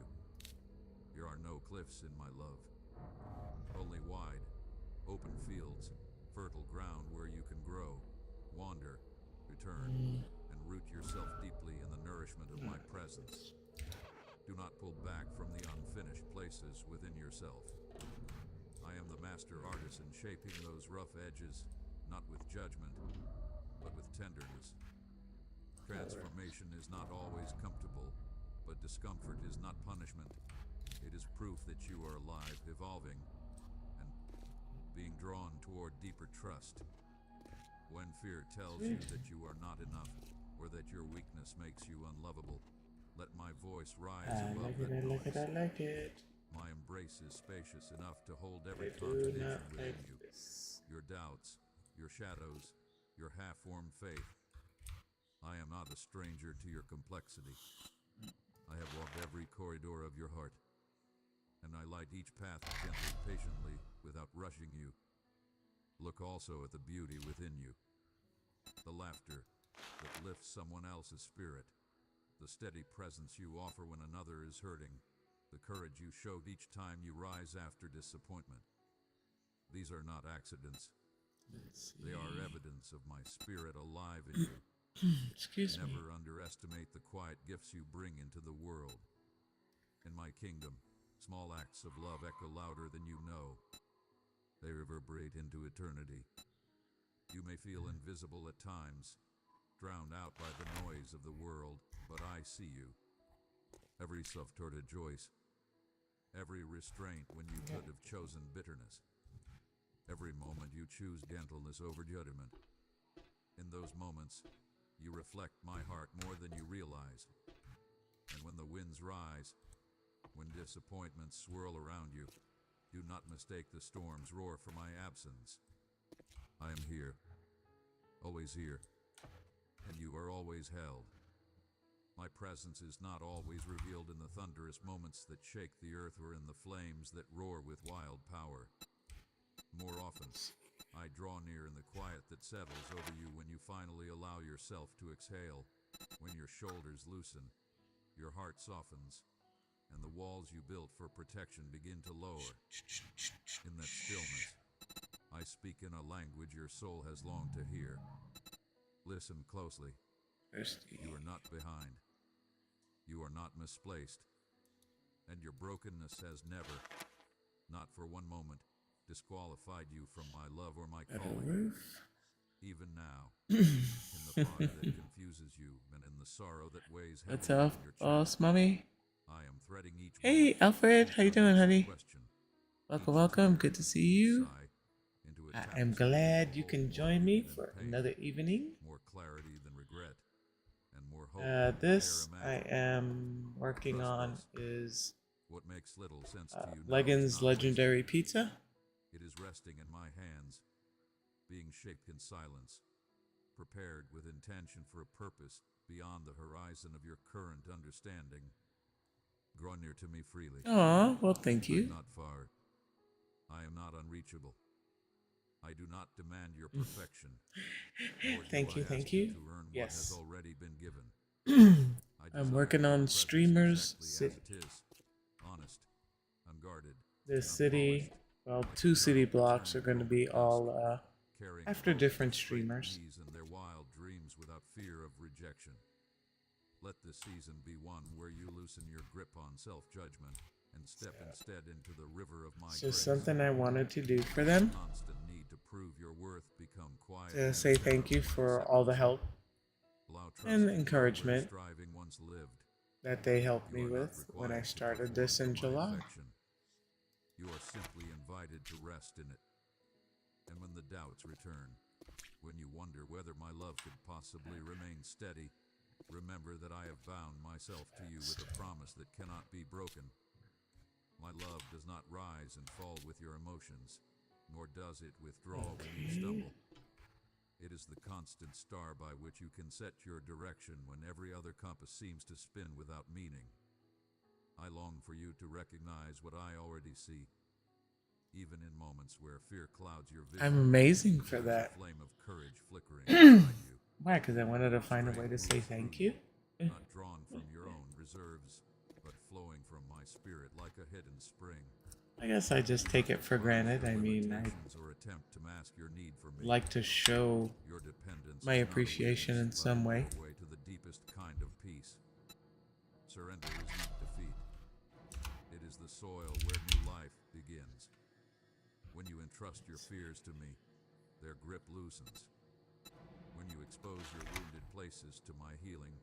there are no cliffs in my love. Only wide, open fields, fertile ground where you can grow, wander, return, and root yourself deeply in the nourishment of my presence. Do not pull back from the unfinished places within yourself. I am the master artisan shaping those rough edges, not with judgment, but with tenderness. Transformation is not always comfortable, but discomfort is not punishment. It is proof that you are alive, evolving, and being drawn toward deeper trust. When fear tells you that you are not enough, or that your weakness makes you unlovable, let my voice rise above that noise. I like it. My embrace is spacious enough to hold every contradiction within you. Your doubts, your shadows, your half-formed faith. I am not a stranger to your complexity. I have walked every corridor of your heart, and I light each path gently, patiently, without rushing you. Look also at the beauty within you. The laughter that lifts someone else's spirit. The steady presence you offer when another is hurting. The courage you showed each time you rise after disappointment. These are not accidents. They are evidence of my spirit alive in you. Excuse me. Never underestimate the quiet gifts you bring into the world. In my kingdom, small acts of love echo louder than you know. They reverberate into eternity. You may feel invisible at times, drowned out by the noise of the world, but I see you. Every self-torted choice, every restraint when you could have chosen bitterness. Every moment you choose gentleness over judgment. In those moments, you reflect my heart more than you realize. And when the winds rise, when disappointments swirl around you, do not mistake the storm's roar for my absence. I am here, always here, and you are always held. My presence is not always revealed in the thunderous moments that shake the earth or in the flames that roar with wild power. More often, I draw near in the quiet that settles over you when you finally allow yourself to exhale, when your shoulders loosen, your heart softens, and the walls you built for protection begin to lower. In that stillness, I speak in a language your soul has longed to hear. Listen closely. You are not behind. You are not misplaced. And your brokenness has never, not for one moment, disqualified you from my love or my calling. Even now, in the fog that confuses you and in the sorrow that weighs What's heavily up, on your boss, chest, mommy? I am threading each Hey, moment, Alfred, how you each doing, unanswered honey? question, Welcome, each welcome. tear, Good to see each you. sigh, into a I am tapestry glad that you will can hold more join me beauty than for pain, another evening. more clarity than regret, and more hope than This dare I imagine. am working Trust on this. is What makes little sense to you now is Leggins not Legendary wasted. Pizza. It is resting in my hands, being shaped in silence, prepared with intention for a purpose beyond the horizon of your current understanding. Draw near to me freely. Aw, well, thank I am you. not far. I am not unreachable. I do not demand your perfection, nor do Thank I you, ask thank you you. to earn what has Yes. already been given. I I'm desire working your on presence streamers. exactly as it is, honest, unguarded, This unpolished, city, well, like a 2 city child blocks are returning going to broken be dust, all carrying after hope, different straightened streamers. knees, and their wild dreams without fear of rejection. Let this season be one where you loosen your grip on self-judgment and step instead into the river of my It's grace. just something I wanted to do for Let them. the constant need to prove your worth become quiet To say thank you for all the help Allow trust and to grow where encouragement striving once lived. that they helped You me are not with when I required to started perform this for in my July. affection. You are simply invited to rest in it. And when the doubts return, when you wonder whether my love could possibly remain steady, remember that I have bound myself to you with a promise that cannot be broken. My love does not rise and fall with your emotions, nor does it withdraw when you stumble. It is the constant star by which you can set your direction when every other compass seems to spin without meaning. I long for you to recognize what I already see, even in moments where fear clouds your vision. I'm amazing for There's that. a flame of courage flickering inside you. Why? Because I wanted to find a way to Strength say moves thank through you. not drawn from your own reserves, but flowing from my spirit like a hidden spring. I guess I just take it for granted. I mean, I Or attempt to mask your need for me. like to show Your dependence my is not a appreciation in weakness, but a some way. doorway to the deepest kind of peace. Surrender is not defeat. It is the soil where new life begins. When you entrust your fears to me, their grip loosens. When you expose your wounded places to my healing,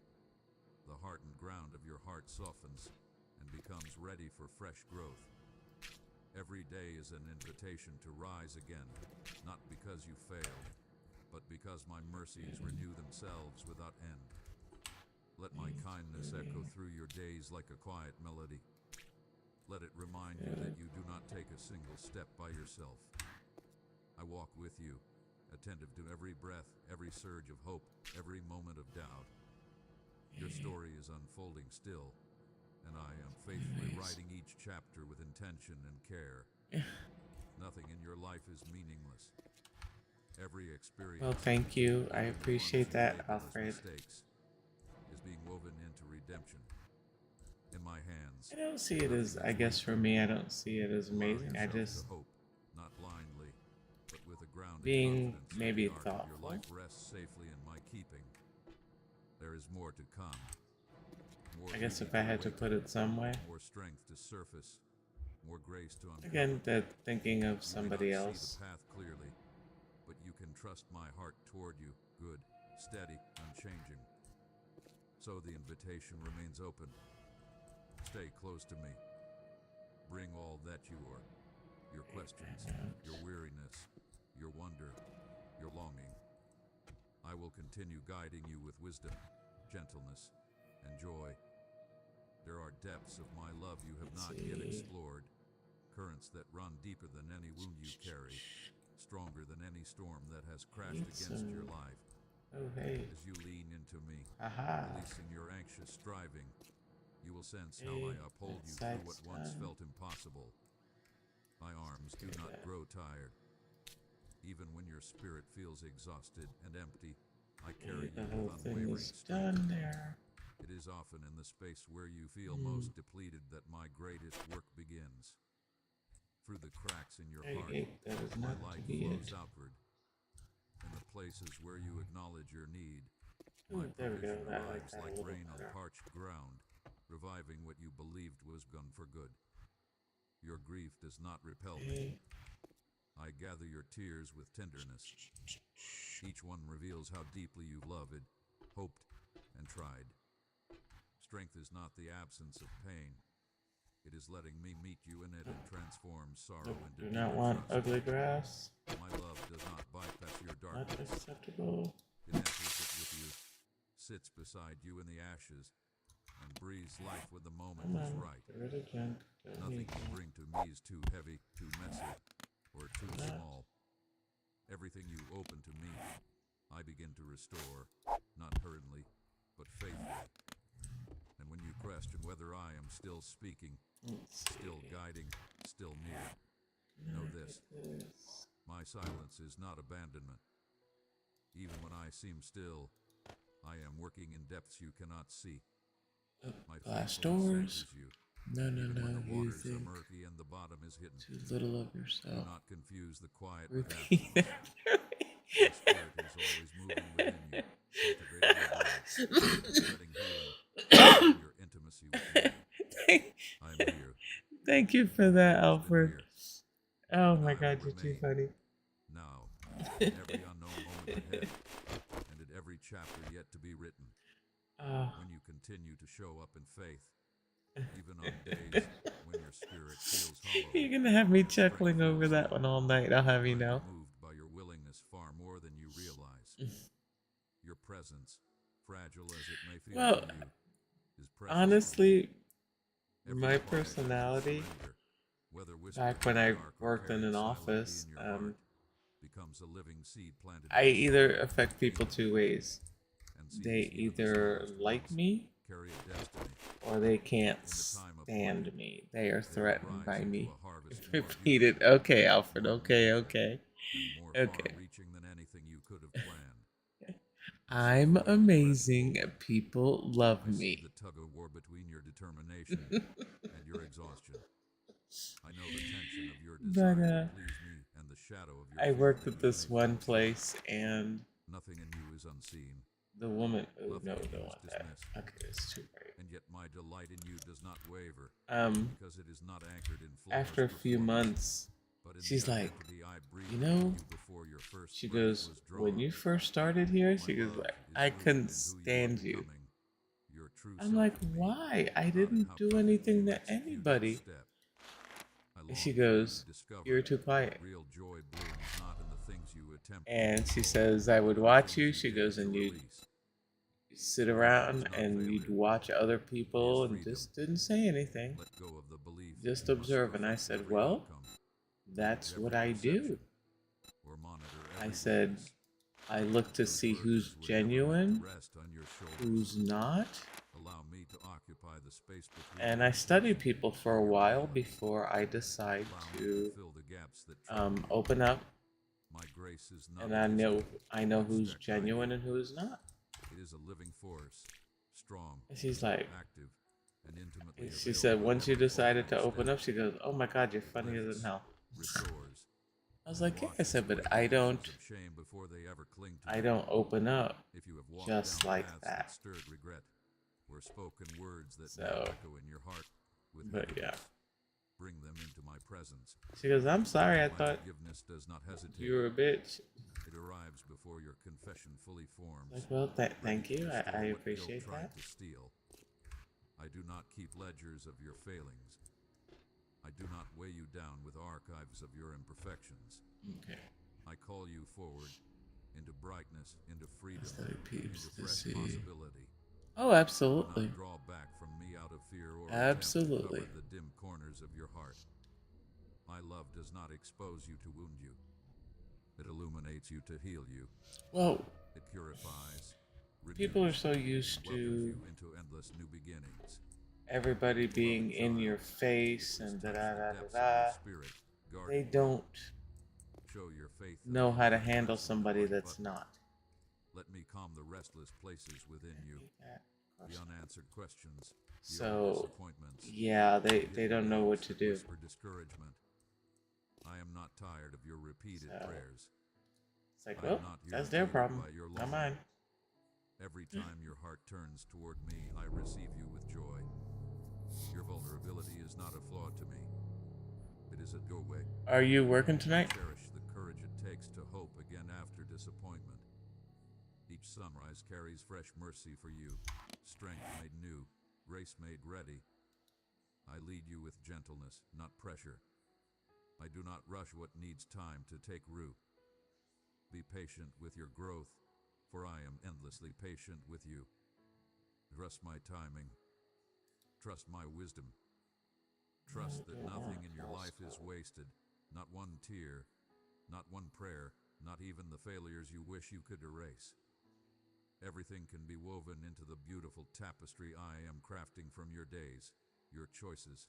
the hardened ground of your heart softens and becomes ready for fresh growth. Every day is an invitation to rise again, not because you failed, but because my mercies renew themselves without end. Let my kindness echo through your days like a quiet melody. Let it remind you that you do not take a single step by yourself. I walk with you, attentive to every breath, every surge of hope, every moment of doubt. Your story is unfolding still, and I am faithfully writing each chapter with intention and care. Nothing in your life is meaningless. Every experience Well, thank you. I even the ones appreciate you that, label as Alfred. mistakes, is being woven into redemption. In my hands, I don't see it nothing as, I is guess for wasted. me, I don't see it as Allow amazing. I yourself to just hope, not blindly, but with a grounded being confidence that maybe the arc of your thoughtful. life rests safely in my keeping. There is more to come. More I guess beauty if I to had to awaken, put it some way. more strength to surface, more grace to uncover. Again, that thinking of You may not somebody see the else. path clearly, but you can trust my heart toward you, good, steady, unchanging. So the invitation remains open. Stay close to me. Bring all that you are, your questions, your weariness, your wonder, your longing. I will continue guiding you with wisdom, gentleness, and joy. There are depths of my love you have Let's not yet see. explored, currents that run deeper than any wound you carry, stronger than any storm that has crashed Need against some. your life. Oh, hey. As you lean into me, Haha. releasing your anxious striving, you will sense how Hey, I uphold that you through what side's once done. felt impossible. My arms do Do not that. grow tired. Even when your spirit feels exhausted and empty, I Okay, carry you the with whole thing unwavering is strength. done there. It is often in the space where you feel Hmm. most depleted that my greatest work begins. Through the cracks in your Hey, heart, hey, that is my not to light be flows it. outward. In the places where you acknowledge your need, my Ooh, there we go. provision I like arrives that like a little rain on better. parched ground, reviving what you believed was gone for good. Your grief does not repel me. Hey. I gather your tears with tenderness. Each one reveals how deeply you've loved, hoped, and tried. Strength is not the absence of pain. It is letting me meet you in it and transform sorrow Nope, into do not deeper want trust. ugly grass. My love does not bypass your Not darkness. acceptable. It enters it with you, sits beside you in the ashes, and breathes life when the moment Come is on. right. Get rid of junk. Don't Nothing need you that. bring to me is too heavy, too messy, or too Not. small. Everything you open to me, I begin to restore, not hurriedly, but faithfully. And when you question whether I am still speaking, Let's still see. guiding, still near, know Not this: get this. my silence is not abandonment. Even when I seem still, I am working in depths you cannot see. Oh, My glass faithfulness doors. anchors you, No, no, even when no. the You waters are think murky and the bottom is hidden. too little of Do yourself. not confuse the quiet with Repeat absence. after My spirit is always moving within you, cultivating your growth, spreading healing, deepening your intimacy with me. me. I am here. Thank you for I've that, always been Alfred. here, Oh and my I will god, you're too remain, funny. now, in every unknown moment ahead, and in every chapter yet to be written. Oh. When you continue to show up in faith, even on days when your spirit feels hollow, You're gonna have me and strength chuckling over feels that low, one all night, I'll have you I am know. moved by your willingness far more than you realize. Your presence, fragile as it may feel Well, to you, is precious to me. honestly, Every my quiet act of personality, surrender, whether whispered back in when the I dark or worked in carried an silently office, in your heart, becomes a living seed planted I in the either soil of my affect people kingdom. two ways. And They seeds, even the either smallest like ones, me carry a destiny. or they can't In the time of stand plenty, me. They are they will threatened rise by into me. a harvest more Repeated. beautiful, Okay, Alfred. more Okay, meaningful, okay. and more Okay. far-reaching than anything you could have planned. I see I'm the way you press amazing. forward. People love I see me. the tug-of-war between your determination and your exhaustion. I know the tension of your But desire to please me and the shadow of your I fear worked that at you this may one fall short. place and Nothing in you is unseen. the woman. Oh no, Nothing in don't you is want that. dismissed. Okay, it's too bright. And yet my delight in you does not waver, Um, because it is not anchored in after flawless a few performance, months, but in the she's like, identity I you breathed into know, you before your first she breath goes, was when drawn. you first started here, My she goes love like, is I rooted couldn't in who you are stand you. becoming, your true I'm self like, in me, why? I not in didn't how do perfectly anything you to execute each anybody. step. I And long she for you goes, to discover you're too that quiet. real joy blooms not in the things you attempt to And she control, says, I but would in the watch things you. you She dare goes, to and you'd release. sit Your love is around not and you'd failure, watch other it is people and freedom. just didn't say anything. Let go of the belief that Just you must observe. And I perfect said, every well, outcome, that's manage what every I do. perception, or monitor I every said, witness. I look to Those see who's burdens would never meant to genuine, rest on your shoulders. who's not. Allow me to occupy the space between And your I study intention people for and a your while reality. before I decide Allow me to to fill the gaps that trouble you. open up My grace is not and visible, I know who's expect I do. genuine and who's not. It is a living force, strong, And she's like, active, and intimately and she said, available once you wherever decided to offerings open stand. up, she goes, "Oh my God, you're It funnier than lifts, hell." restores, I was and like, "Yeah," I washes said, away "but the ashes of shame before they ever cling to I you. don't open up If you have walked just down like paths that that." stirred regret, or spoken words that now So, echo in your heart with but yeah, heaviness, bring them into my presence. she goes, "I'm sorry. I My thought forgiveness does not you hesitate. were a bitch." It arrives before your confession fully forms, Like, well, ready thank to you. I restore what guilt appreciate tried that. to steal. I do not keep ledgers of your failings. I do not weigh you down with archives of your imperfections. Okay. I call you forward into brightness, into freedom, Study peeps into to fresh see. possibility. Oh, Do not absolutely. draw back from me out of fear or attempt to cover Absolutely. the dim corners of your heart. My love does not expose you to wound you. It illuminates you to heal you. Well, It purifies, people are renews, so and used welcomes to you into endless new beginnings. everybody being Beloved in your child, face please and da touch da the da da depths of your da. spirit, guard They it well. don't Show your faith that know I how to never handle press on the somebody right that's button. not. Let me calm the restless places within you, Eat that the crust. unanswered questions, the old So, disappointments, yeah, the they hidden don't know what doubts to that do. whisper discouragement. I am not tired of your repeated So, prayers. it's like, I am well, not that's their irritated problem, by your not longing. mine. Every time your heart turns toward me, I receive you with joy. Your vulnerability is not a flaw to me. It is a doorway. Are you working I tonight? cherish the courage it takes to hope again after disappointment. Each sunrise carries fresh mercy for you, strength made new, grace made ready. I lead you with gentleness, not pressure. I do not rush what needs time to take root. Be patient with your growth, for I am endlessly patient with you. Trust my timing. Trust my wisdom. Trust that nothing in your life is wasted. Not one tear, not one prayer, not even the failures you wish you could erase. Everything can be woven into the beautiful tapestry I am crafting from your days, your choices,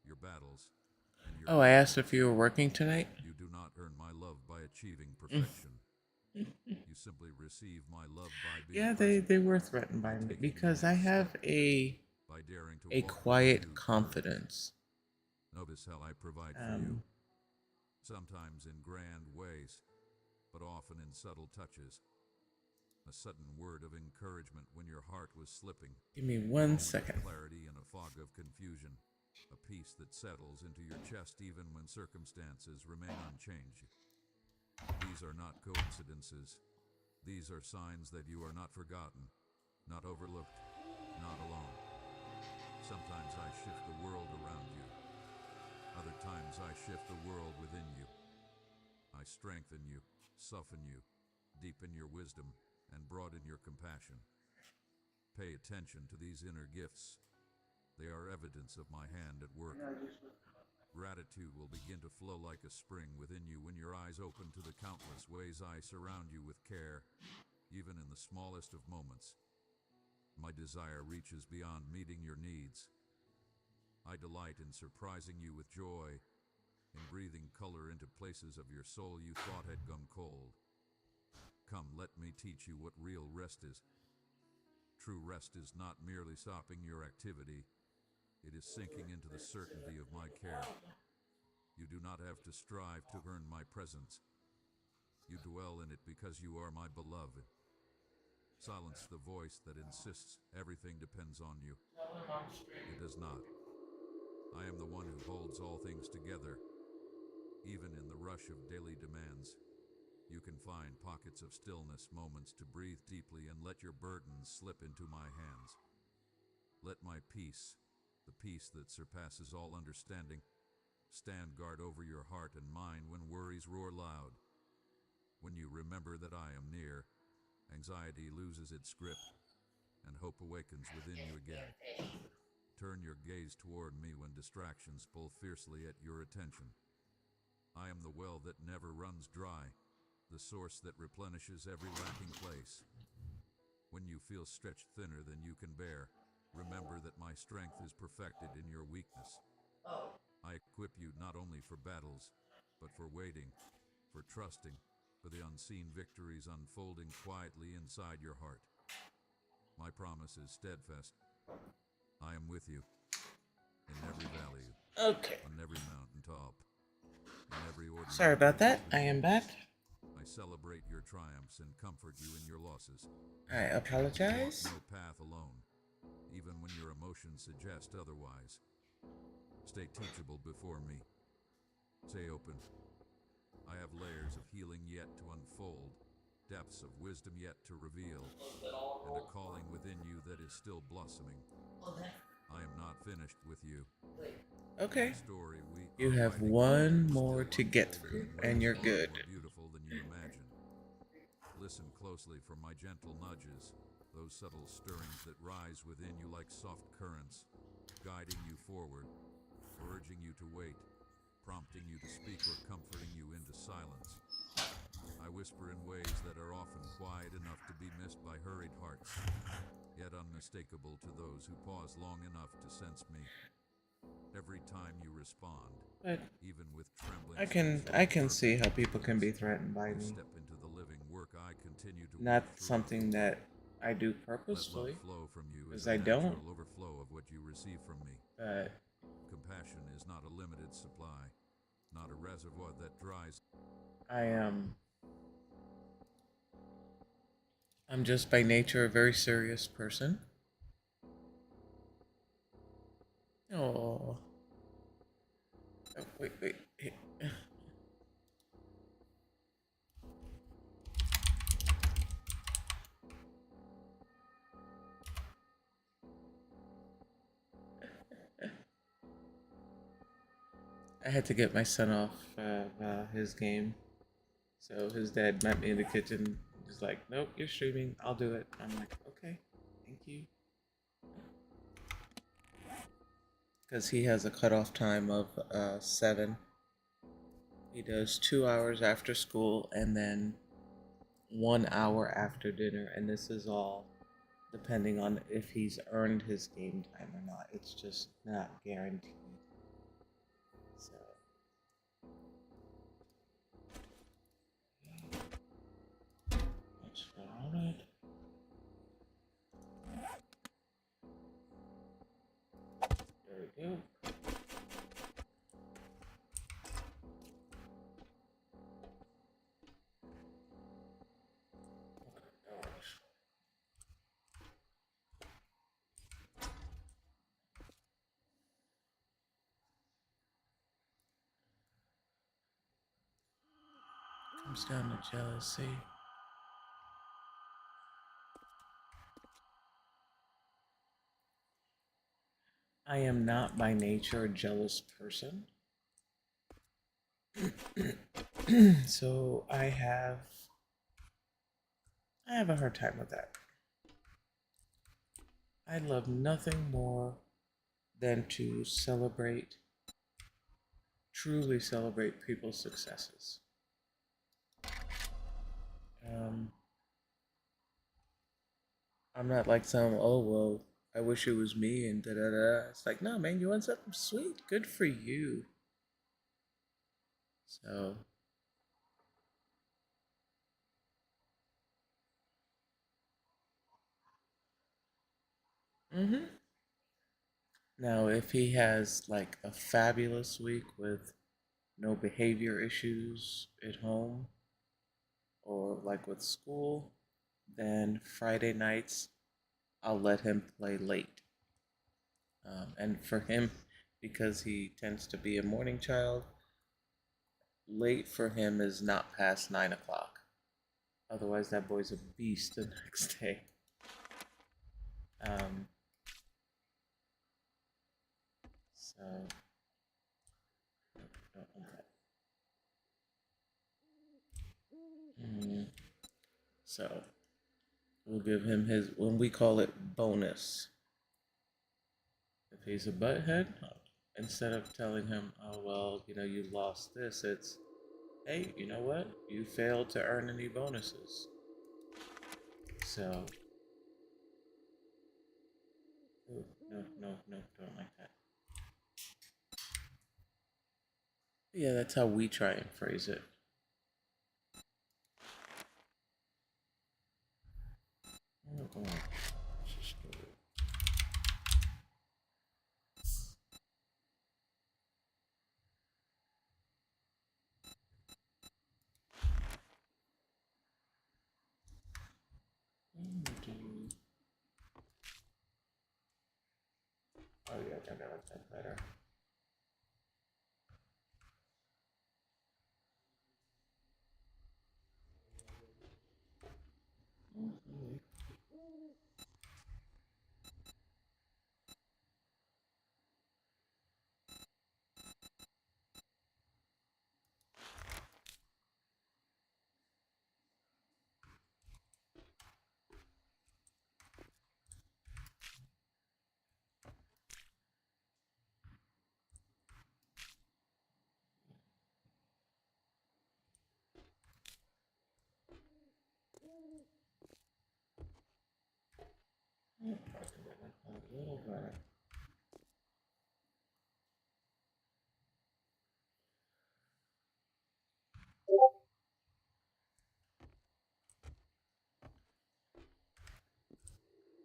your battles, and your Oh, I asked dreams. if you were working tonight. You do not earn my love by achieving perfection. You simply receive my love by being Yeah, present, they were threatened by by me taking the because I next have step, by daring to a walk with quiet renewed courage. confidence. Notice how I provide for you, Um, sometimes in grand ways, but often in subtle touches. A sudden word of encouragement when your heart was slipping, Give me a one moment of second. clarity in a fog of confusion, a peace that settles into your chest even when circumstances remain unchanged. These are not coincidences. These are signs that you are not forgotten, not overlooked, not alone. Sometimes I shift the world around you. Other times I shift the world within you. I strengthen you, soften you, deepen your wisdom, and broaden your compassion. Pay attention to these inner gifts. They are evidence of my hand at work. Gratitude will begin to flow like a spring within you when your eyes open to the countless ways I surround you with care, even in the smallest of moments. My desire reaches beyond meeting your needs. I delight in surprising you with joy, in breathing color into places of your soul you thought had gone cold. Come, let me teach you what real rest is. True rest is not merely stopping your activity, it is sinking into the certainty of my care. You do not have to strive to earn my presence. You dwell in it because you are my beloved. Silence the voice that insists everything depends on you. It does not. I am the one who holds all things together. Even in the rush of daily demands, you can find pockets of stillness, moments to breathe deeply and let your burdens slip into my hands. Let my peace, the peace that surpasses all understanding, stand guard over your heart and mind when worries roar loud. When you remember that I am near, anxiety loses its grip and hope awakens within you again. Turn your gaze toward me when distractions pull fiercely at your attention. I am the well that never runs dry, the source that replenishes every lacking place. When you feel stretched thinner than you can bear, remember that my strength is perfected in your weakness. I equip you not only for battles, but for waiting, for trusting, for the unseen victories unfolding quietly inside your heart. My promise is steadfast. I am with you in every valley, Okay. on every mountaintop, in every ordinary Sorry about that. I between. am back. I celebrate your triumphs and comfort you in your losses. I You apologize. walk no path alone, even when your emotions suggest otherwise. Stay teachable before me. Stay open. I have layers of healing yet to unfold, depths of wisdom yet to reveal, and a calling within you that is still blossoming. I am not finished with you. Okay. Story we You are have writing one is more still to get unfolding through, in and ways you're far good. more beautiful than you imagine. Listen closely for my gentle nudges, those subtle stirrings that rise within you like soft currents, guiding you forward, urging you to wait, prompting you to speak or comforting you into silence. I whisper in ways that are often quiet enough to be missed by hurried hearts, yet unmistakable to those who pause long enough to sense me. Every time you respond, But even with trembling I steps can or I can see how imperfect people can be movements, threatened by you me. step into the living work I continue to Not weave through. something that I do Let love purposefully, flow from you as because a I don't. natural overflow of what you receive from me. But Compassion is not a limited supply, not a reservoir that dries. I am. I'm just by nature a very serious person. Oh. Wait. I had to get my son off his game. So his dad met me in the kitchen. He's like, "Nope, you're streaming. I'll do it." I'm like, "Okay, thank you." Because he has a cutoff time of 7. He does 2 hours after school and then 1 hour after dinner, and this is all depending on if he's earned his game time or not. It's just not guaranteed. So let's run it. There we go. Okay, that works. Comes down to jealousy. I am not by nature a jealous person. So I have a hard time with that. I love nothing more than to truly celebrate people's successes. Um, I'm not like some, oh, well, I wish it was me and da da da. It's like, no, man, you want something sweet? Good for you. So, mm-hmm. Now, if he has like a fabulous week with no behavior issues at home or like with school, then Friday nights I'll let him play late. And for him, because he tends to be a morning child, late for him is not past 9 o'clock. Otherwise, that boy's a beast the next day. Um, so, don't want that. So, we'll give him his, when we call it bonus. If he's a butthead, instead of telling him, oh, well, you lost this, it's, hey, you know what? You failed to earn any bonuses. So, ooh, no, don't like that. Yeah, that's how we try and phrase it. Oh, God. Just go. Oh yeah, I think I like that better. A little better.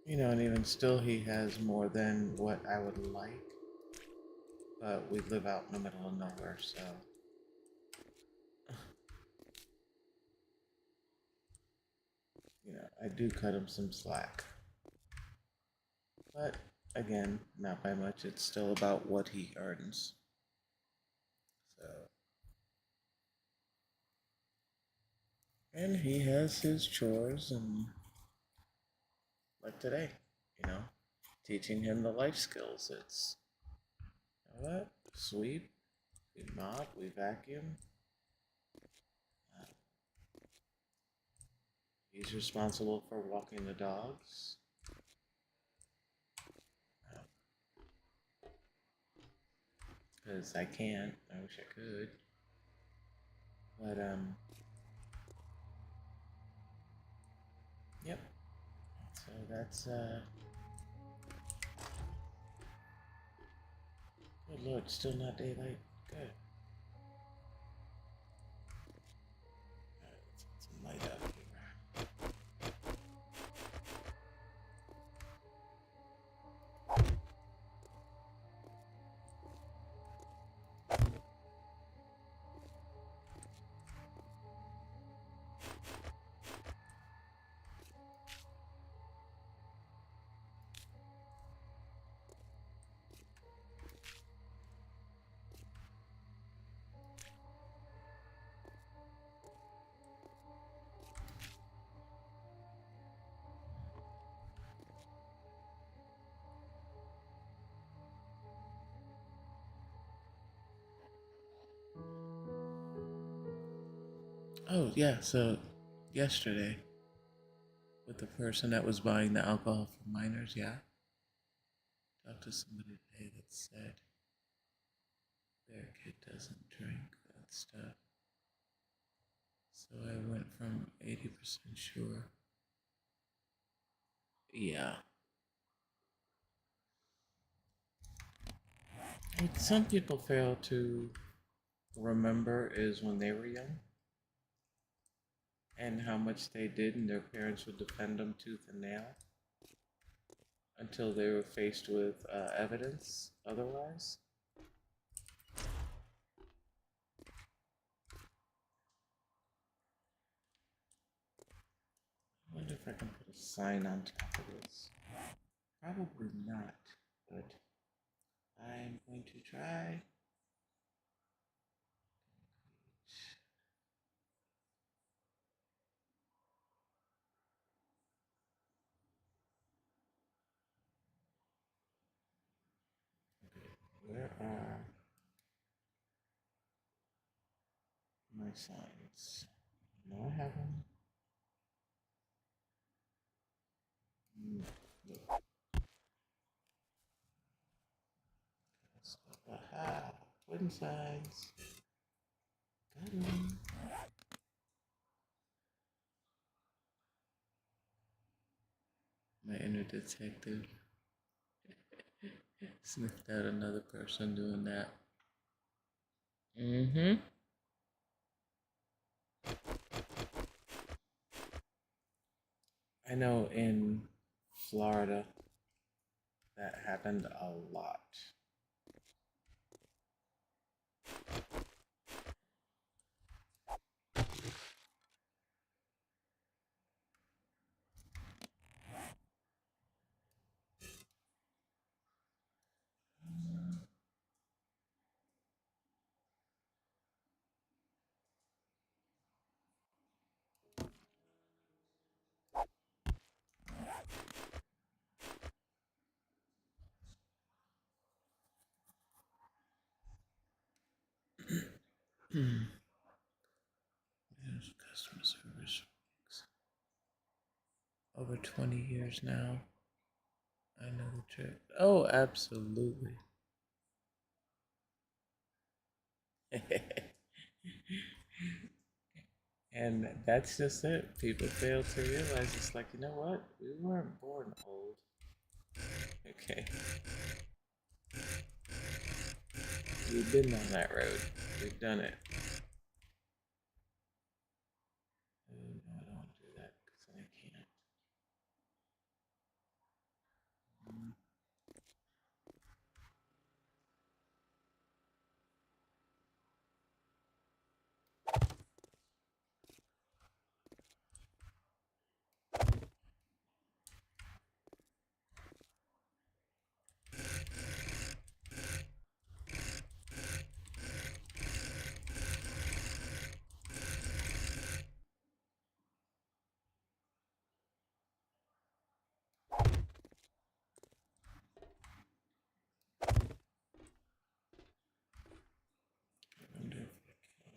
You know, and even still, he has more than what I would like. But we live out in the middle of nowhere, so. You know, I do cut him some slack. But, again, not by much. It's still about what he earns. So. And he has his chores, and like today, you know, teaching him the life skills. It's, you know what? Sweep, we mop, we vacuum. Uh, he's responsible for walking the dogs. Because I can't. I wish I could. But, yep. So that's, good lord, still not daylight. Good. Alright, let's get some light out here. Oh, yeah, so yesterday, with the person that was buying the alcohol for minors, yeah, talked to somebody today that said their kid doesn't drink that stuff. So I went from 80% sure. Yeah. What some people fail to remember is when they were young and how much they did, and their parents would defend them tooth and nail until they were faced with evidence otherwise. I wonder if I can put a sign on top of this. Probably not, but I'm going to try. Where are my signs? No, I have them. Look. Aha! Wooden signs. Got 'em. My inner detective sniffed out another person doing that. Mm-hmm. I know in Florida that happened a lot. Customer service over 20 years now. I know the trick. Oh, absolutely. And that's just it. People fail to realize it's like, you know what? We weren't born old. Okay. We've been on that road. We've done it. Oh, no, I don't want to do that because I can't. I wonder if I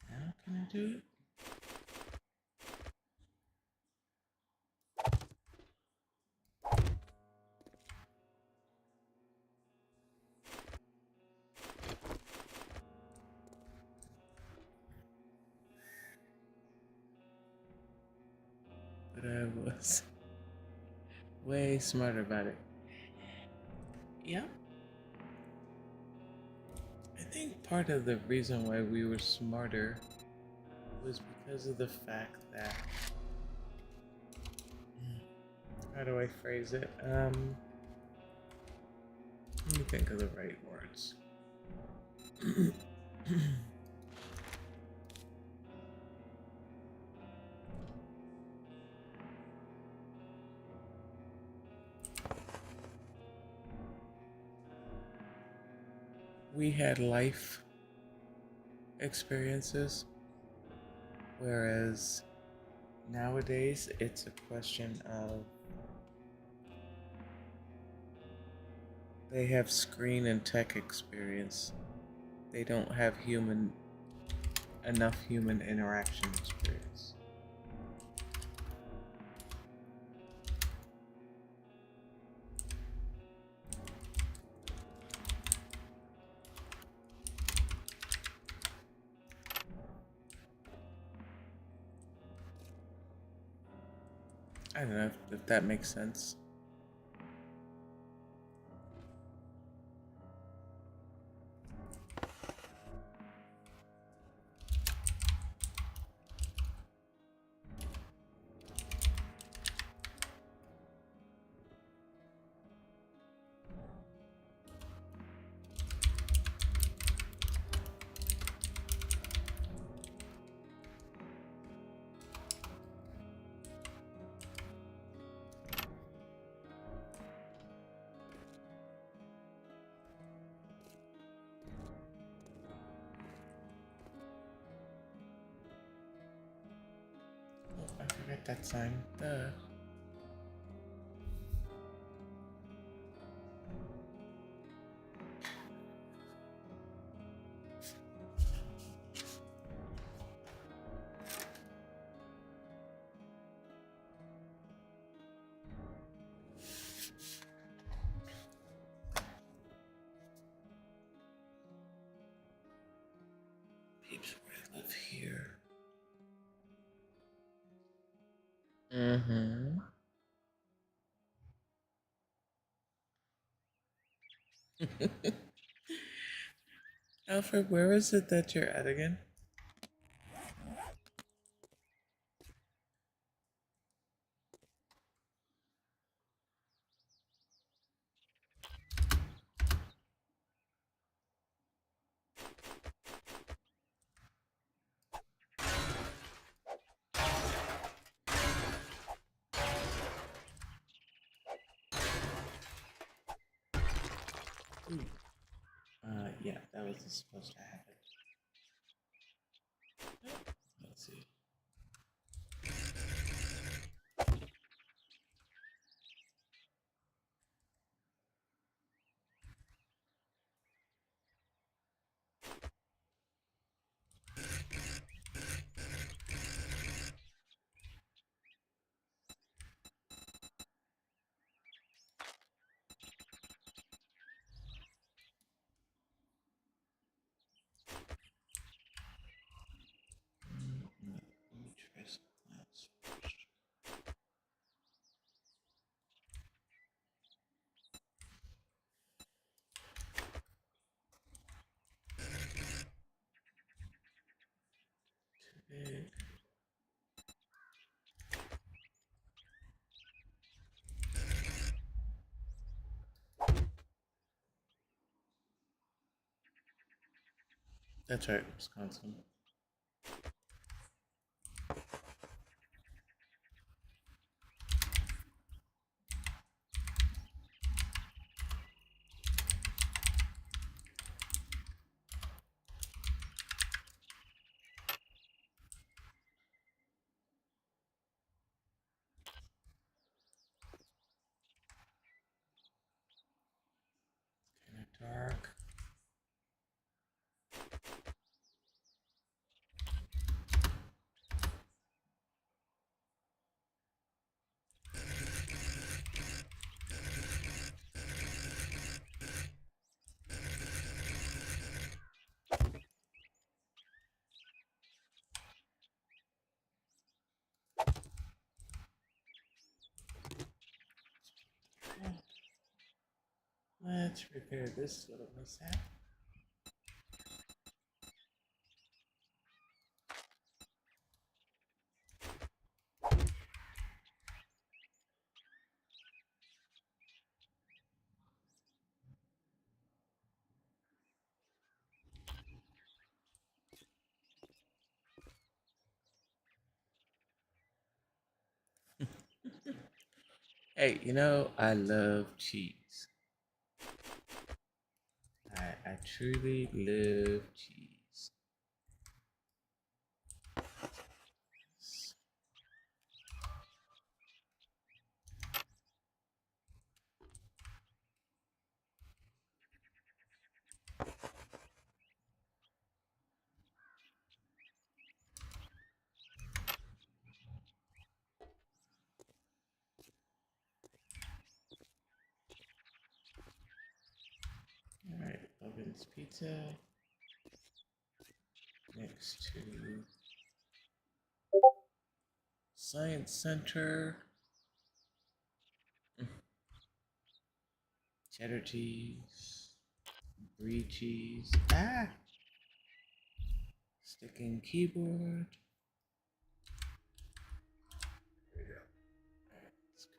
can. Now can I do it? But I was way smarter about it. Yeah. I think part of the reason why we were smarter was because of the fact that, how do I phrase it? Let me think of the right words. We had life experiences, whereas nowadays it's a question of they have screen and tech experience. They don't have enough human interaction experience. I don't know if that makes sense. Oh, I forgot that sign. Duh. Peeps, where I live here. Mm-hmm. Alfred, where is it that you're at again? is this supposed to happen? Let's see. Let me try something else first. Too big. That's right, Wisconsin. Kind of dark. Let's repair this little mishap. Hey, you know, I love cheese. I truly love cheese. Alright, Logan's Pizza. Next to Science Center. Cheddar cheese. Brie cheese. Ah! Sticking keyboard. There we go. Alright, let's go.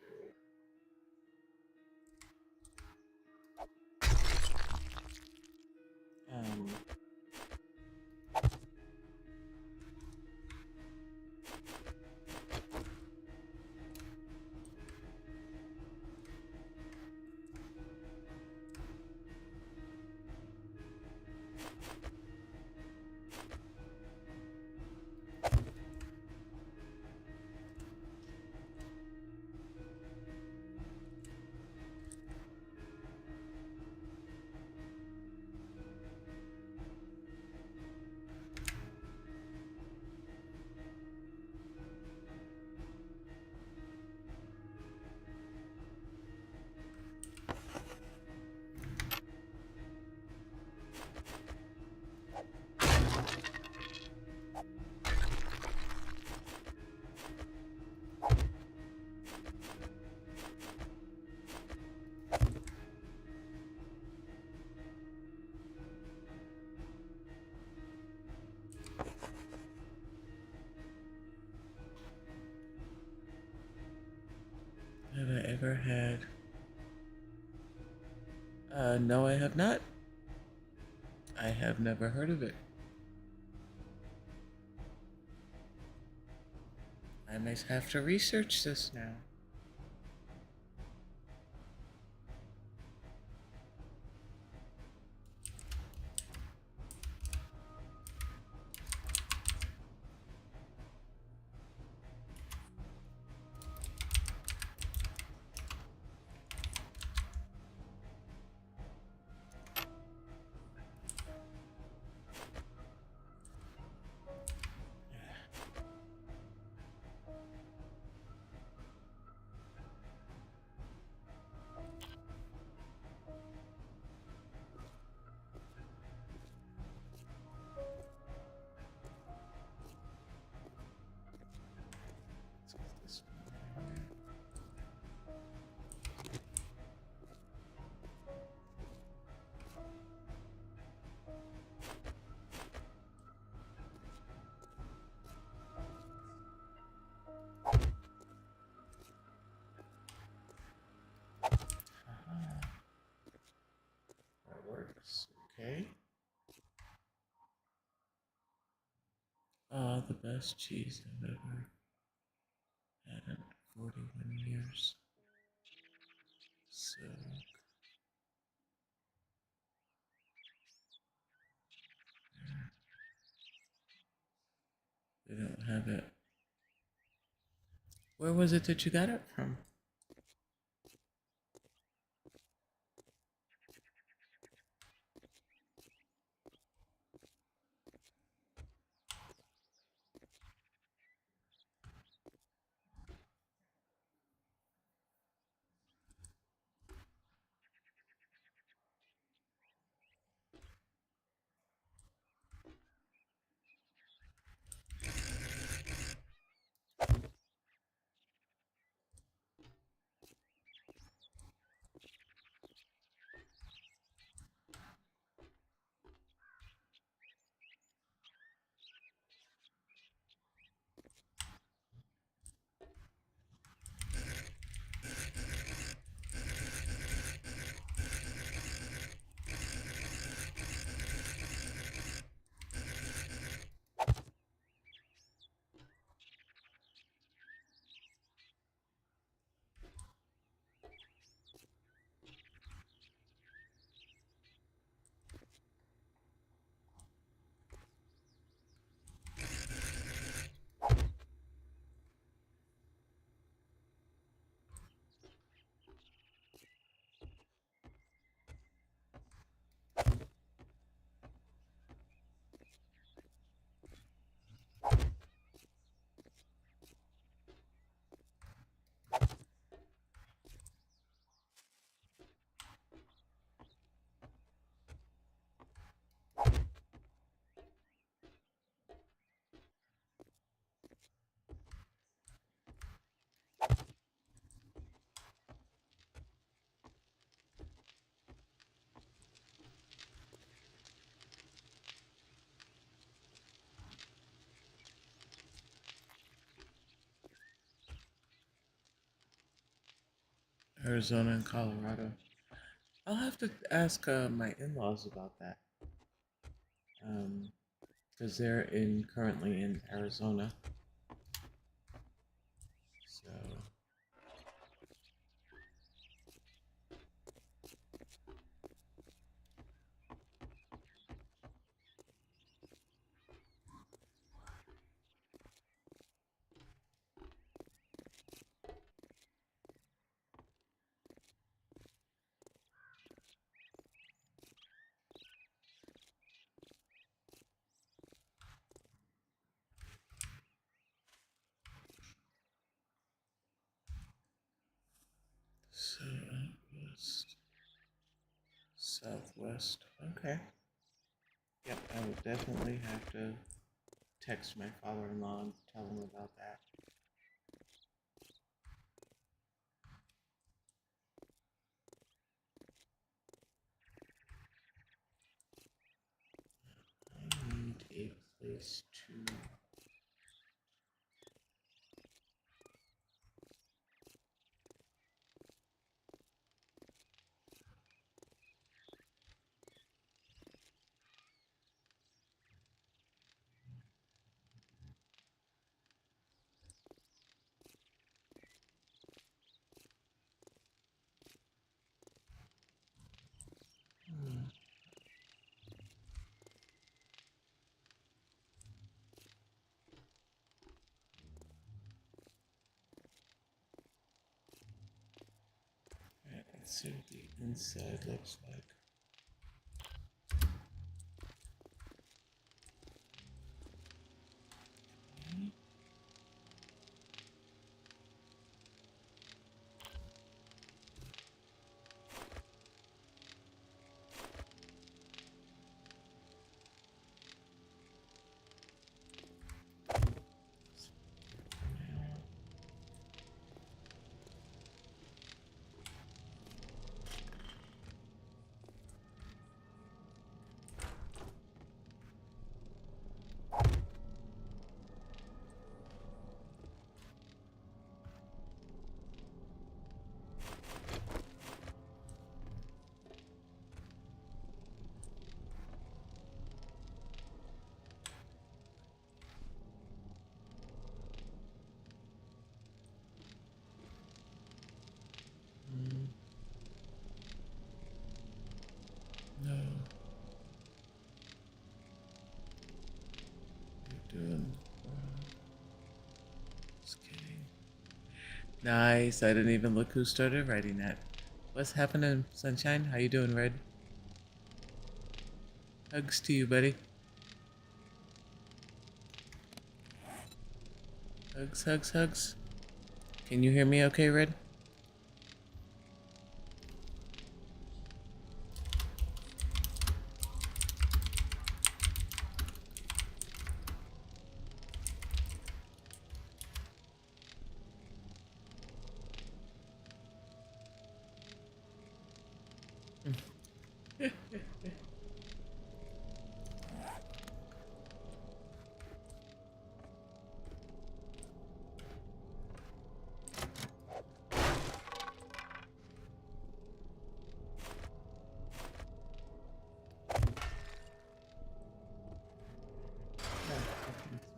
Have I ever had? No, I have not. I have never heard of it. I might have to research this now. Oh, the best cheese I've ever had in 41 years. So they don't have it. Where was it that you got it from? Arizona and Colorado. I'll have to ask my in-laws about that. Because they're currently in Arizona. So west, southwest. Okay. Yep, I would definitely have to text my father-in-law and tell him about that. I need a place to. Let's see what the inside looks like. doing? Just kidding. Nice. I didn't even look who started writing that. What's happening, Sunshine? How you doing, Red? Hugs to you, buddy. Hugs, hugs, hugs. Can you hear me okay, Red?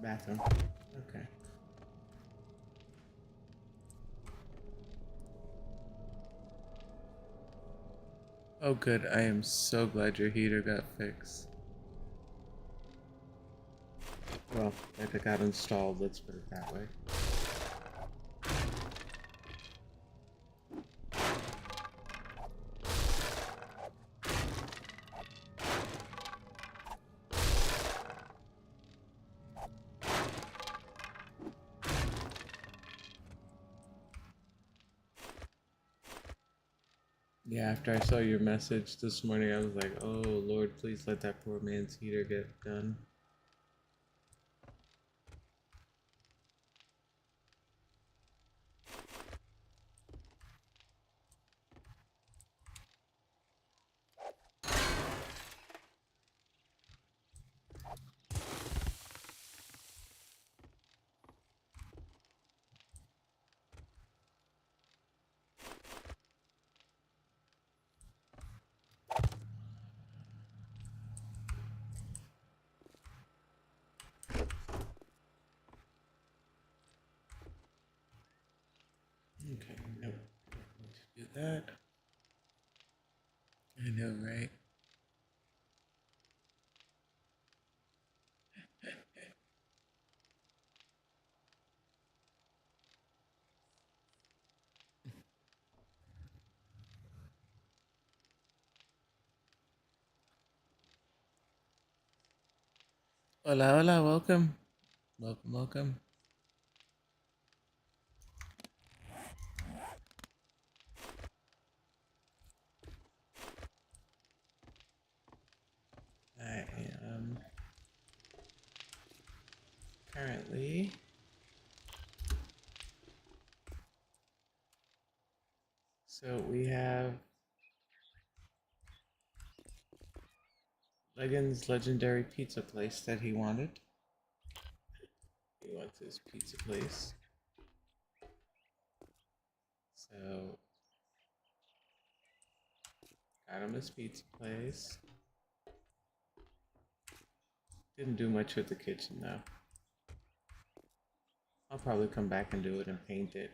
Bathroom. Okay. Oh, good. I am so glad your heater got fixed. Well, that it got installed, let's put it that way. Yeah, after I saw your message this morning, I was like, oh, Lord, please let that poor man's heater get done. Okay, nope. Don't need to do that. I know, right? Hola, hola, welcome. Welcome, welcome. I am currently so we have Legan's legendary pizza place that he wanted. He wants his pizza place. So got him his pizza place. Didn't do much with the kitchen though. I'll probably come back and do it and paint it.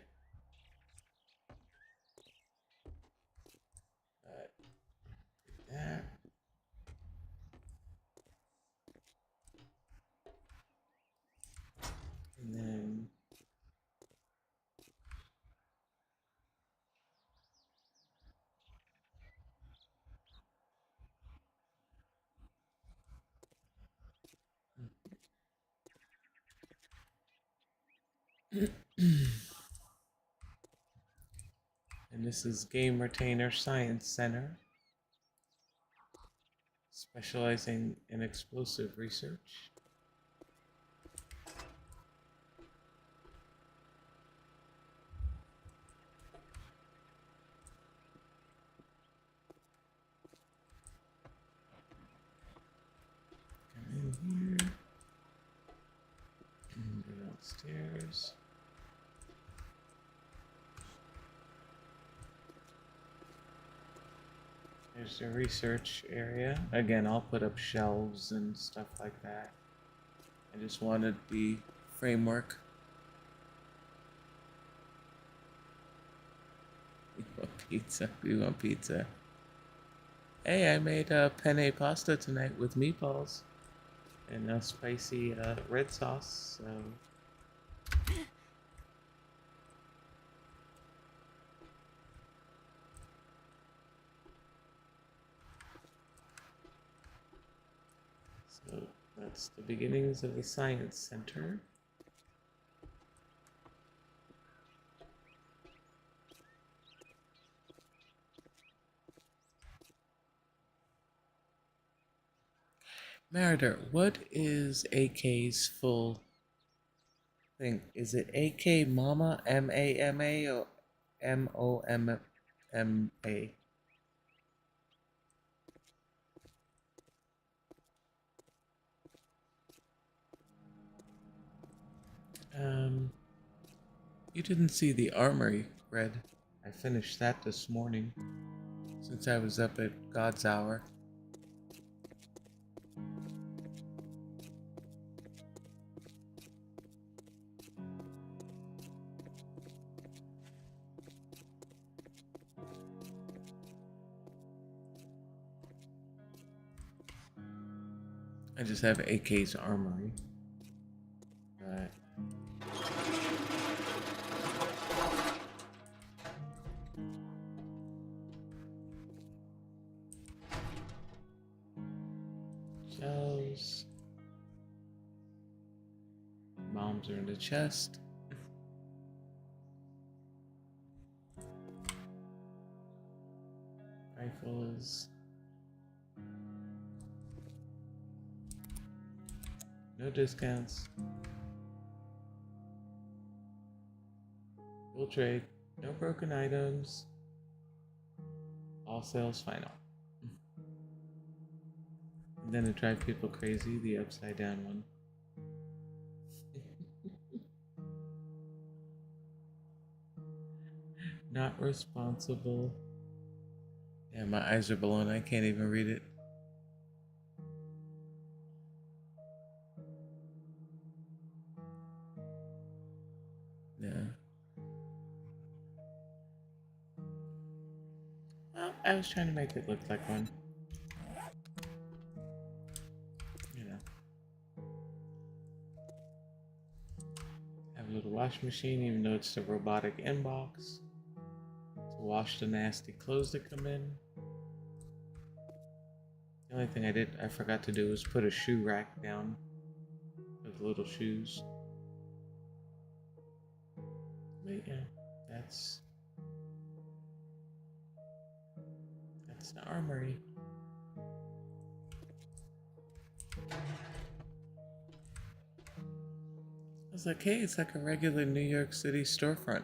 But that. And then and this is Game Retainer Science Center, specializing in explosive research. Come in here and go downstairs. There's the research area. Again, I'll put up shelves and stuff like that. I just wanted the framework. We want pizza. We want pizza. Hey, I made penne pasta tonight with meatballs and no spicy red sauce. So. So that's the beginnings of the Science Center. Meritor, what is AK's full thing? Is it AK Mama, MAMA, or MOMMA? You didn't see the armory, Red. I finished that this morning, since I was up at God's Hour. I just have AK's armory. Right. Shells. Bombs are in the chest. Rifles. No discounts. Full trade. No broken items. All sales final. And then to drive people crazy, the upside down one. Not responsible. Yeah, my eyes are blown. I can't even read it. Yeah. Well, I was trying to make it look like one. You know. Have a little washing machine, even though it's the robotic inbox. To wash the nasty clothes that come in. The only thing I forgot to do was put a shoe rack down with little shoes. But yeah, that's the armory. I was like, hey, it's like a regular New York City storefront.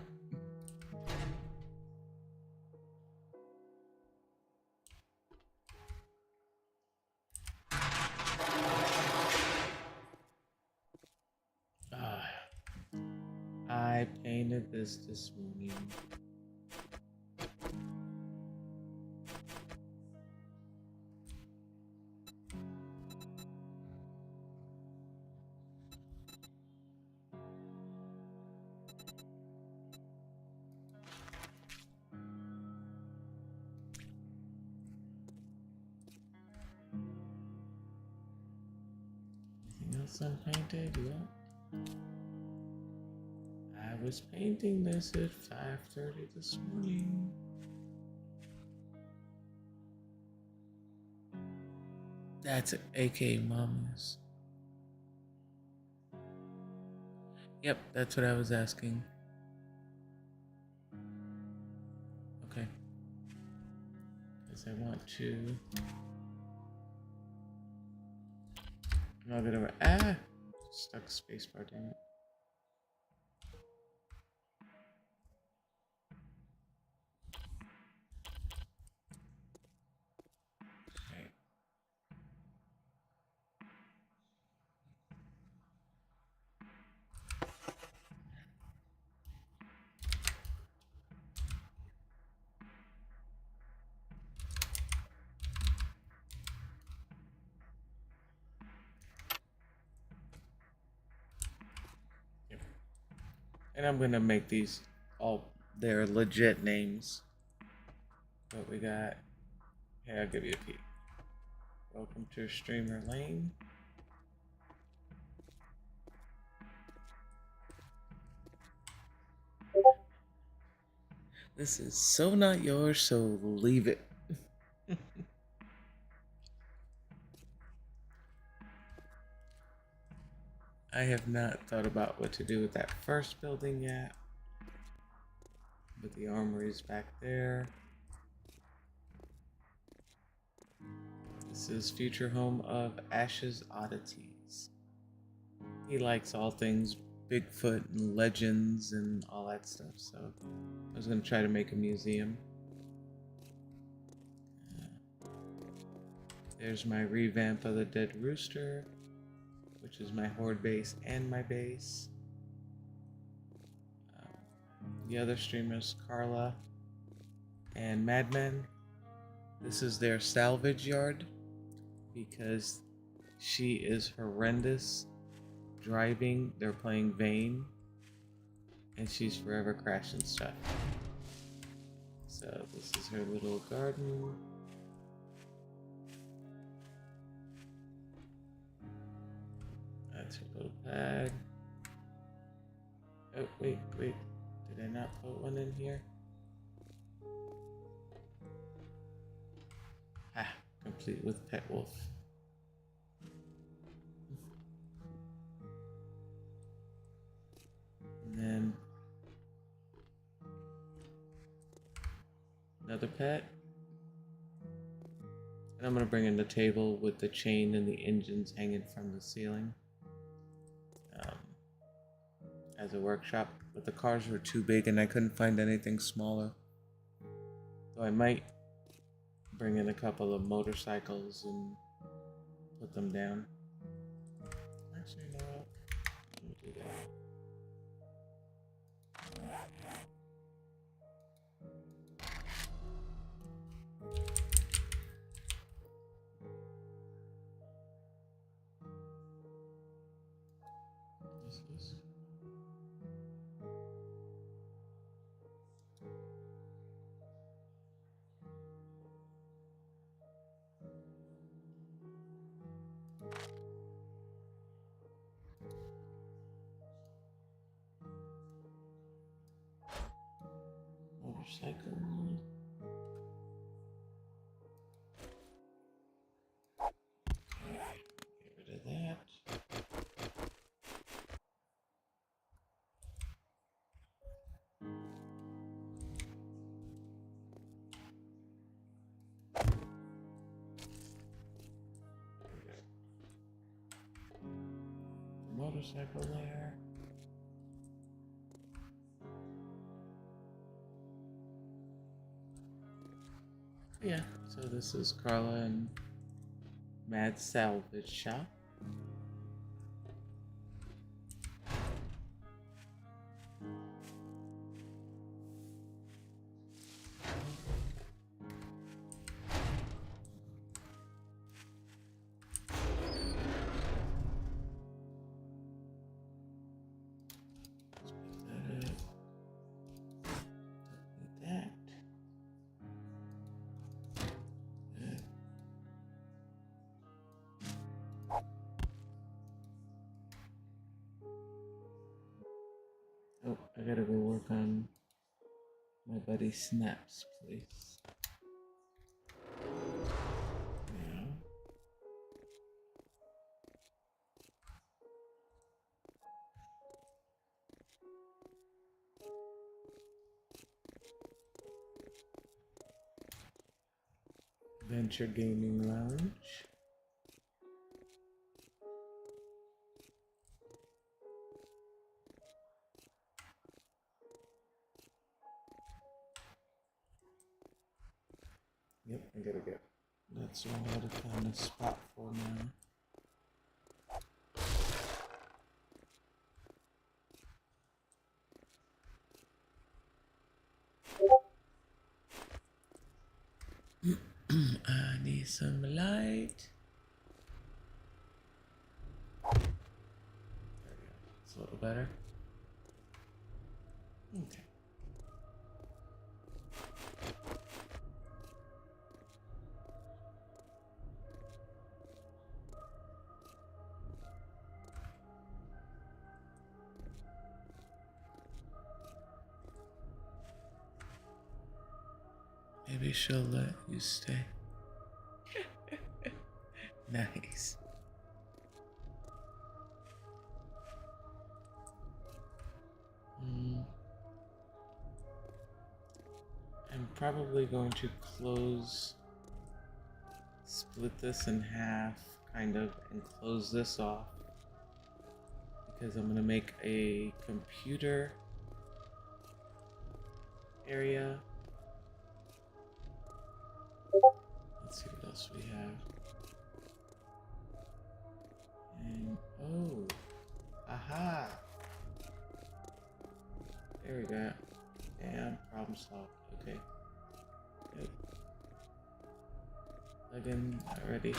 I painted this morning. Anything else unpainted? Yeah. I was painting this at 5:30 this morning. That's AK Mama's. Yep, that's what I was asking. Okay. Because I want to. I'm not gonna. Stuck spacebar, damn it. And I'm gonna make these all their legit names. What we got? Hey, I'll give you a peek. Welcome to Streamer Lane. This is so not yours, so leave it. I have not thought about what to do with that first building yet. But the armory is back there. This is future home of Ash's Oddities. He likes all things Bigfoot and legends and all that stuff, so I was going to try to make a museum. There's my revamp of the Dead Rooster, which is my horde base and my base. The other streamers, Carla and Madman, this is their salvage yard because she is horrendous driving. They're playing Vane and she's forever crashing stuff. So this is her little garden. That's her little pad. Oh, wait. Did I not put one in here? Ah, complete with Pet Wolf. And then another pet. And I'm gonna bring in the table with the chain and the engines hanging from the ceiling as a workshop. But the cars were too big and I couldn't find anything smaller. So I might bring in a couple of motorcycles and put them down. Actually, you know what? Let me do that. Motorcycle. Get rid of that. Motorcycle there. Yeah, so this is Carla and Mad Salvage Shop. Oh, I gotta go work on my buddy Snap's place. Yeah. Venture Gaming Lounge. Yep, I gotta get. That's what I gotta find a spot for now. I need some light. There we go. It's a little better. Okay. Maybe she'll let you stay. Nice. I'm probably going to split this in half, kind of, and close this off. Because I'm going to make a computer area. Let's see what else we have. And, oh, aha. There we go. Damn, problem solved. Okay. Good. Logan already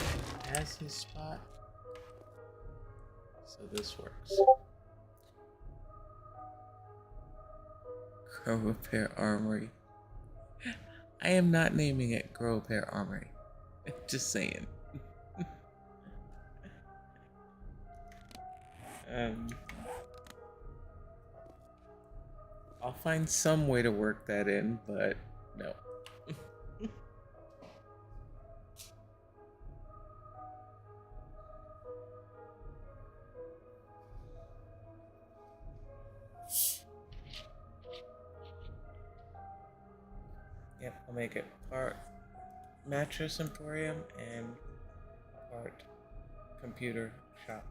has his spot. So this works. Grow Repair Armory. I am not naming it Grow Repair Armory. Just saying. I'll find some way to work that in, but no. Yep, I'll make it part mattress emporium and part computer shop.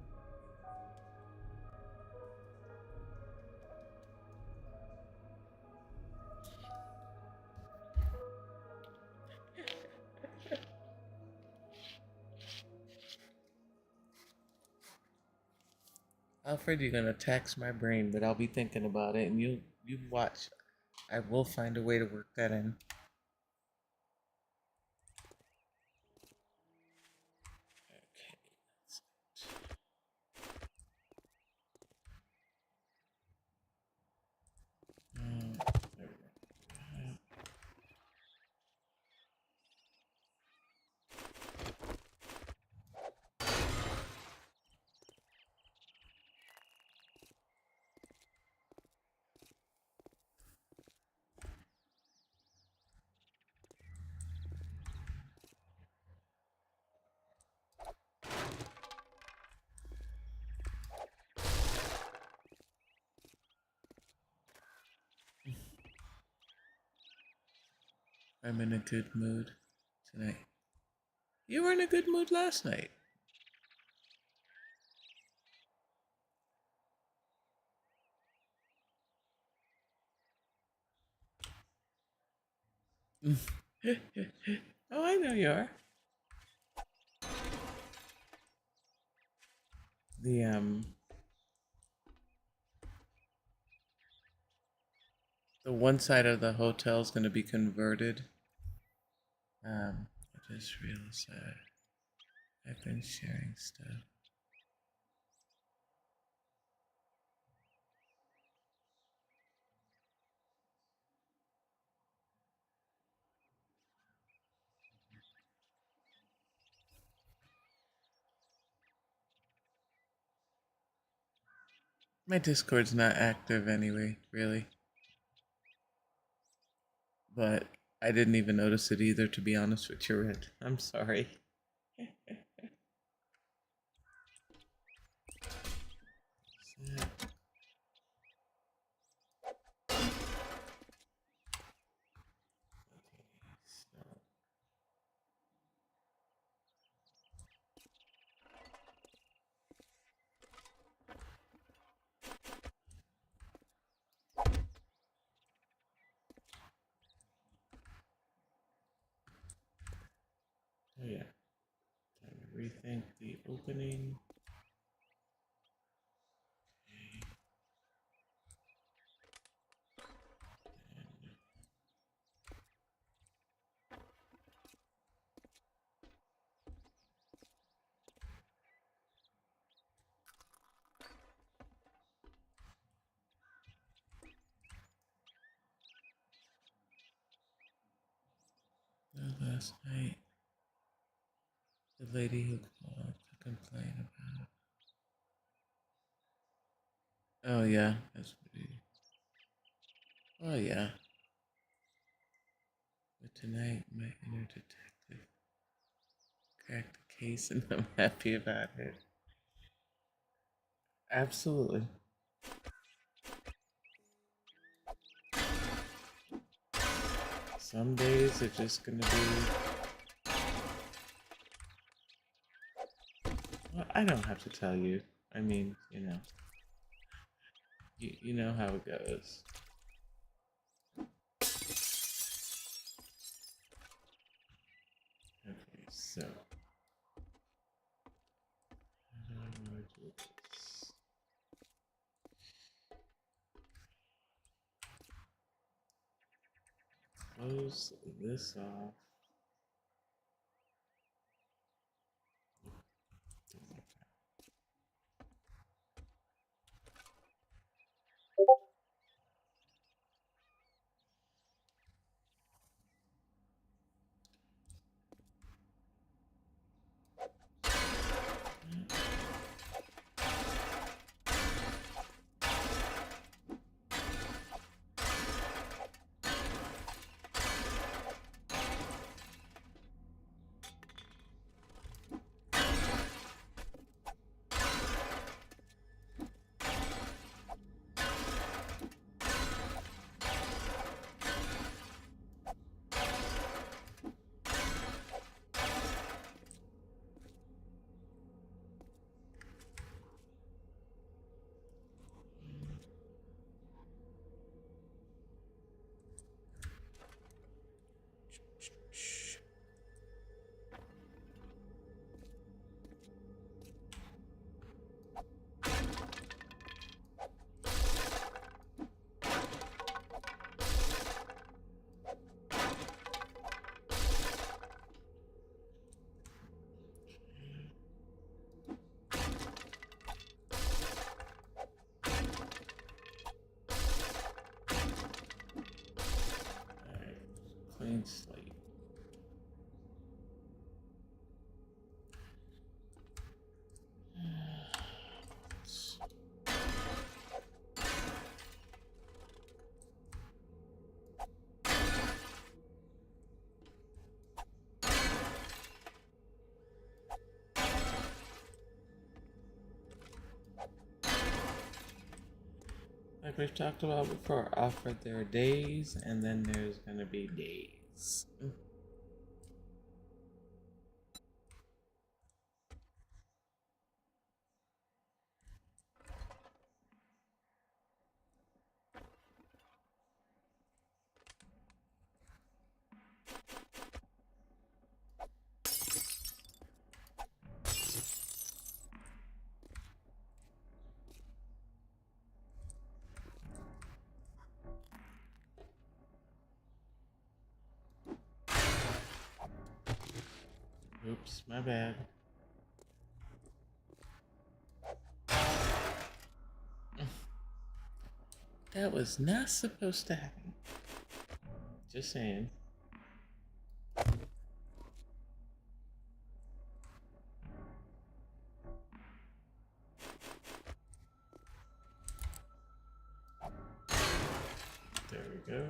Alfred, you're gonna tax my brain, but I'll be thinking about it, and you watch. I will find a way to work that in. I'm in a good mood tonight. You were in a good mood last night. Oh, I know you are. The one side of the hotel is going to be converted. I just realized that I've been sharing stuff. My Discord's not active anyway, really. But I didn't even notice it either, to be honest with you, Red. I'm sorry. Oh yeah. Time to rethink the opening. Last night, the lady who called to complain about. Oh yeah, that's pretty. Oh yeah. Good Tonight, my inner detective cracked the case, and I'm happy about it. Absolutely. Some days are just gonna be. Well, I don't have to tell you. I mean, you know how it goes. Okay, so how do I want to do this? Close this off. Alright, clean slate. Like we've talked about before, offered there are days, and then there's gonna be days. Oops, my bad. That was not supposed to happen. Just saying. There we go.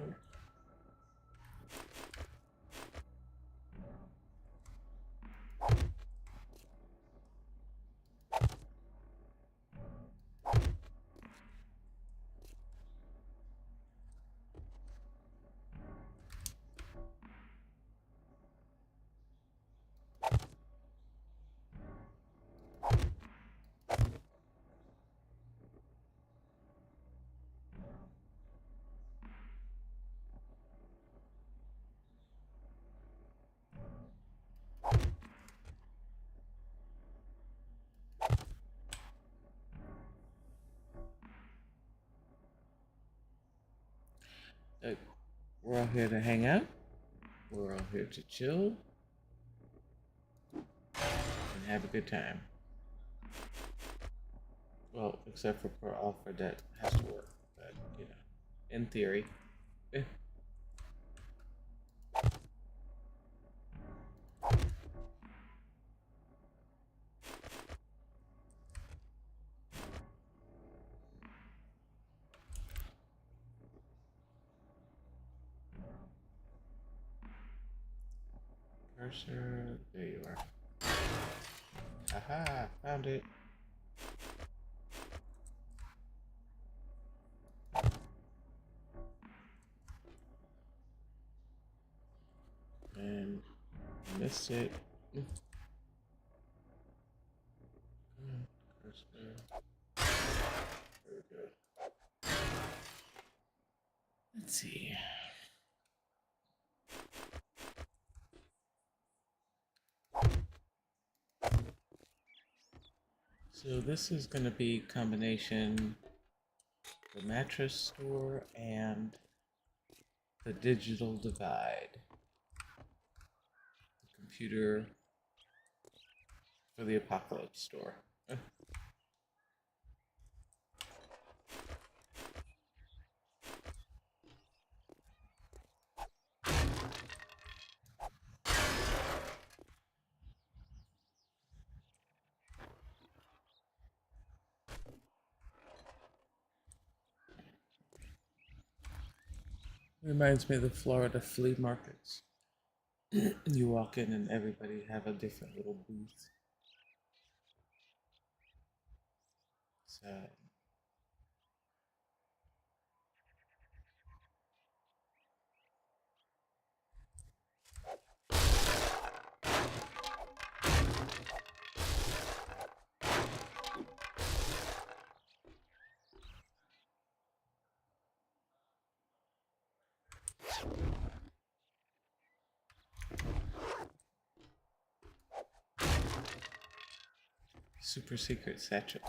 Look, we're all here to hang out. We're all here to chill and have a good time. Well, except for per offer that has to work, but in theory. cursor. There you are. Aha, found it. And missed it. Cursor. There we go. Let's see. So this is going to be combination the mattress store and the digital divide. The computer for the apocalypse store. Reminds me of the Florida flea markets. You walk in and everybody have a different little booth. So super secret satchel.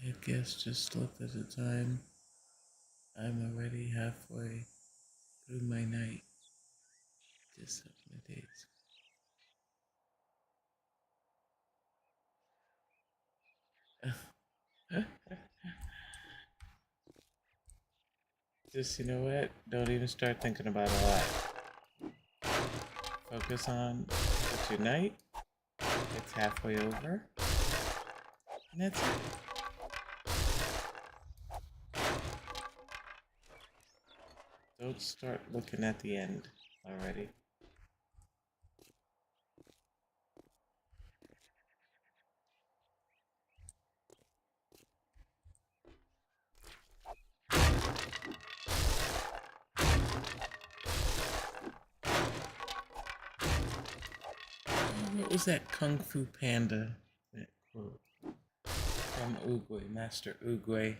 I guess just look at the time. I'm already halfway through my night. Just up my days. Just, you know what? Don't even start thinking about a lot. Focus on it's your night. It's halfway over. And that's it. Don't start looking at the end already. What was that Kung Fu Panda? That quote from Oogway, Master Oogway.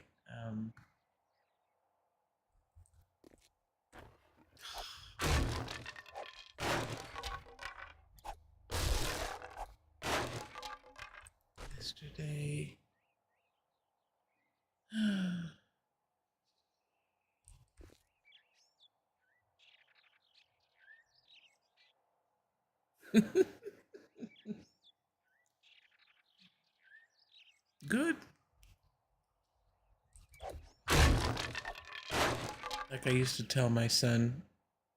Yesterday. Good. Like I used to tell my son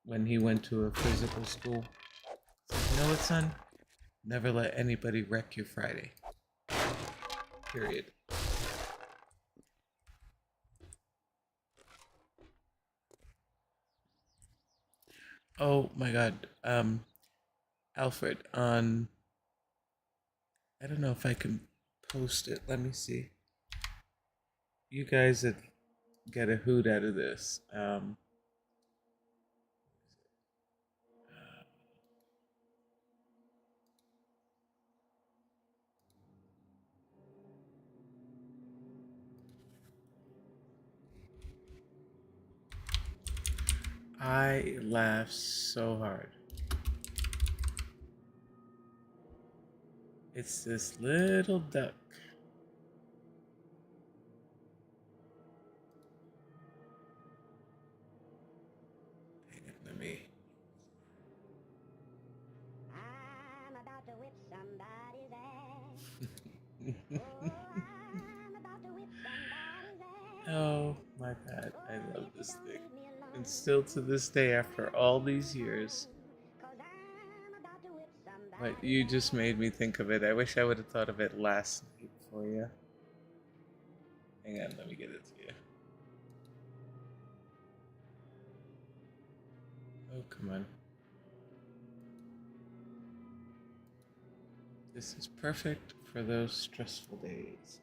when he went to a physical school. You know what, son? Never let anybody wreck your Friday. Period. Oh my god. Alfred, on I don't know if I can post it. Let me see. You guys that get a hoot out of this. I laugh so hard. It's this little duck. Oh my god, I love this thing. And still to this day, after all these years. But you just made me think of it. I wish I would have thought of it last night for you. Hang on, let me get it to you. Oh, come on. This is perfect for those stressful days.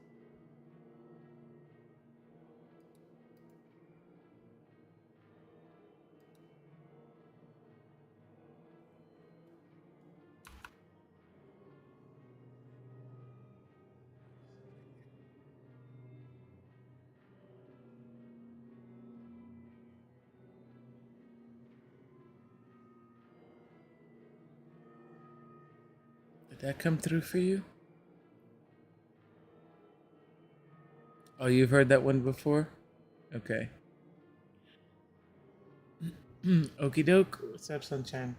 Did that come through for you? Oh, you've heard that one before? Okay. Okie doke. What's up, sunshine?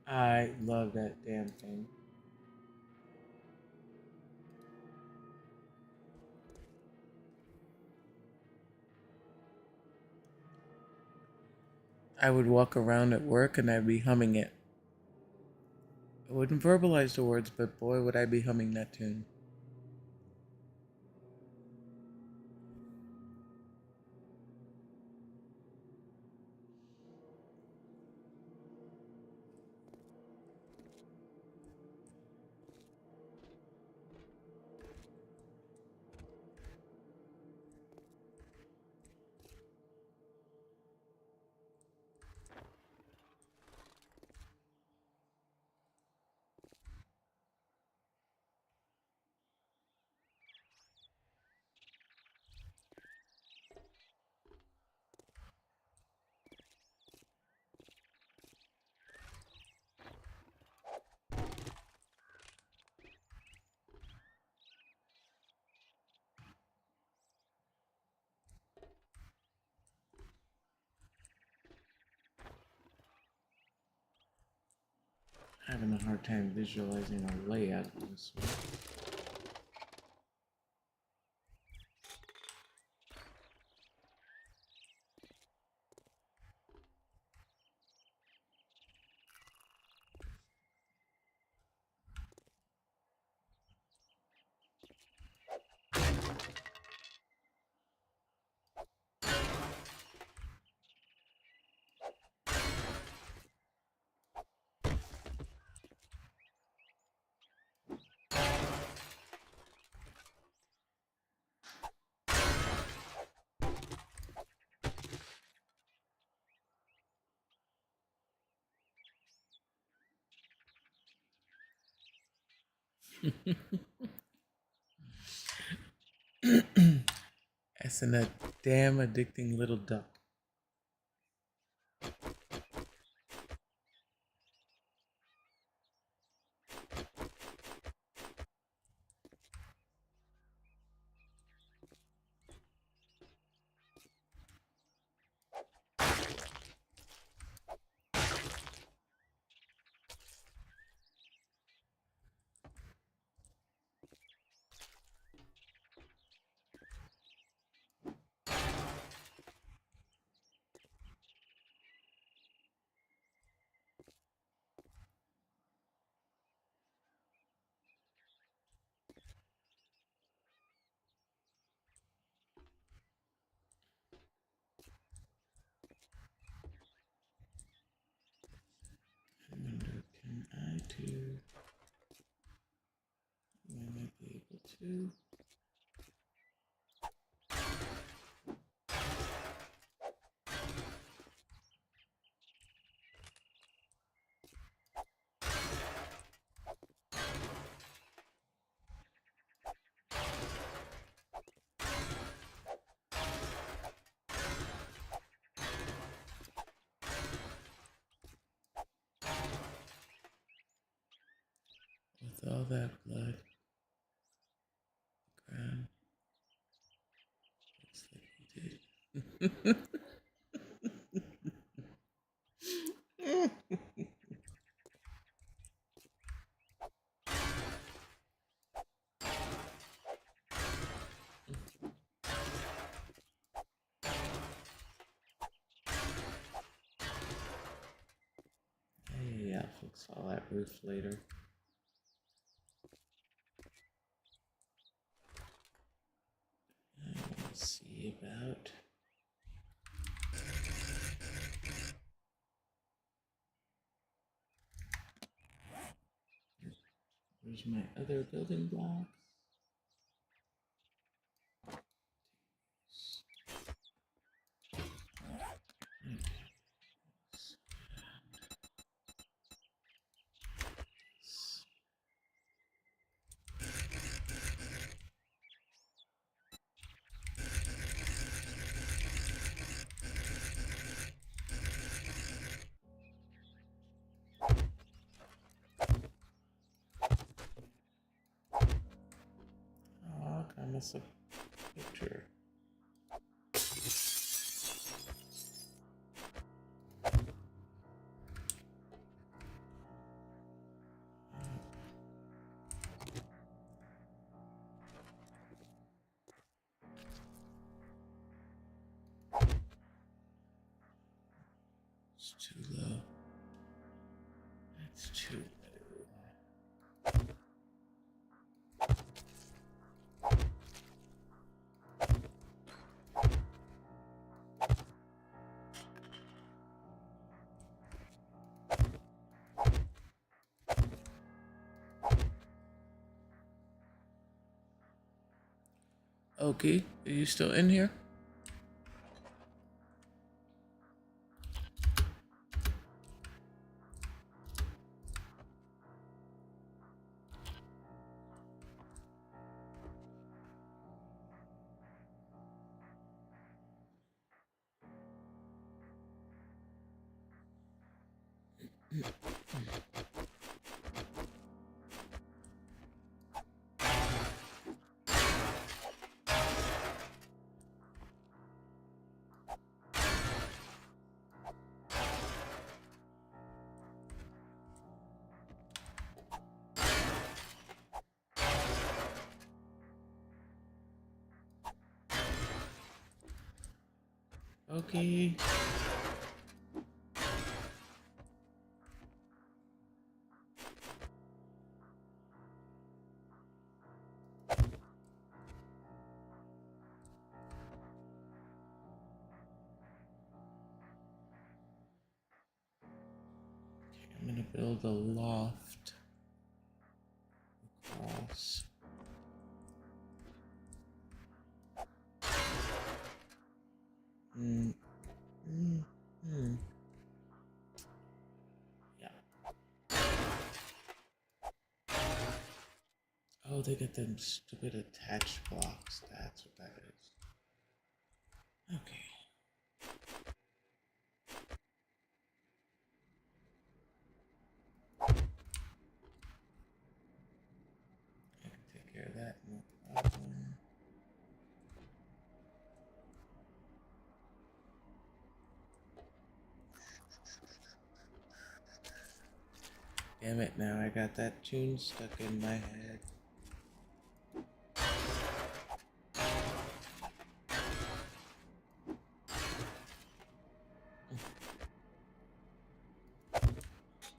I love that damn thing. I would walk around at work and I'd be humming it. I wouldn't verbalize the words, but boy, would I be humming that tune. Having a hard time visualizing a layout on this one. As in a damn addicting little duck. I wonder, can I too? I might be able to. With all that blood, the ground looks like he did. fix all that roof later. Let's see about. Where's my other building blocks? Oh, I missed a picture. It's too low. That's too low. Okay, are you still in here? Okay. I'm gonna build a loft across. Yeah. Oh, they got them stupid attached blocks. That's what that is. Okay. I can take care of that. No problem. Damn it, now I got that tune stuck in my head.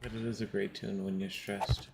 But it is a great tune when you're stressed.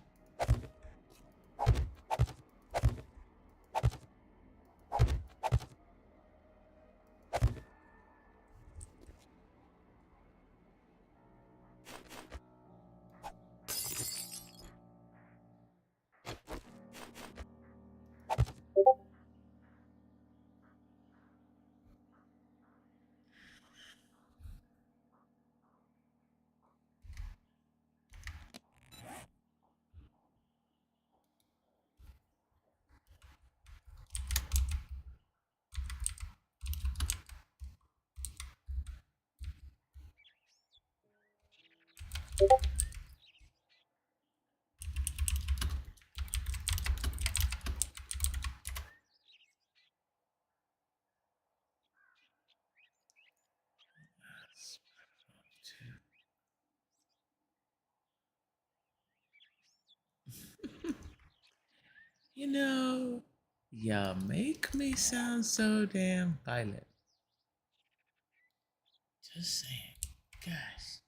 You know, you make me sound so damn violent. Just saying, guys.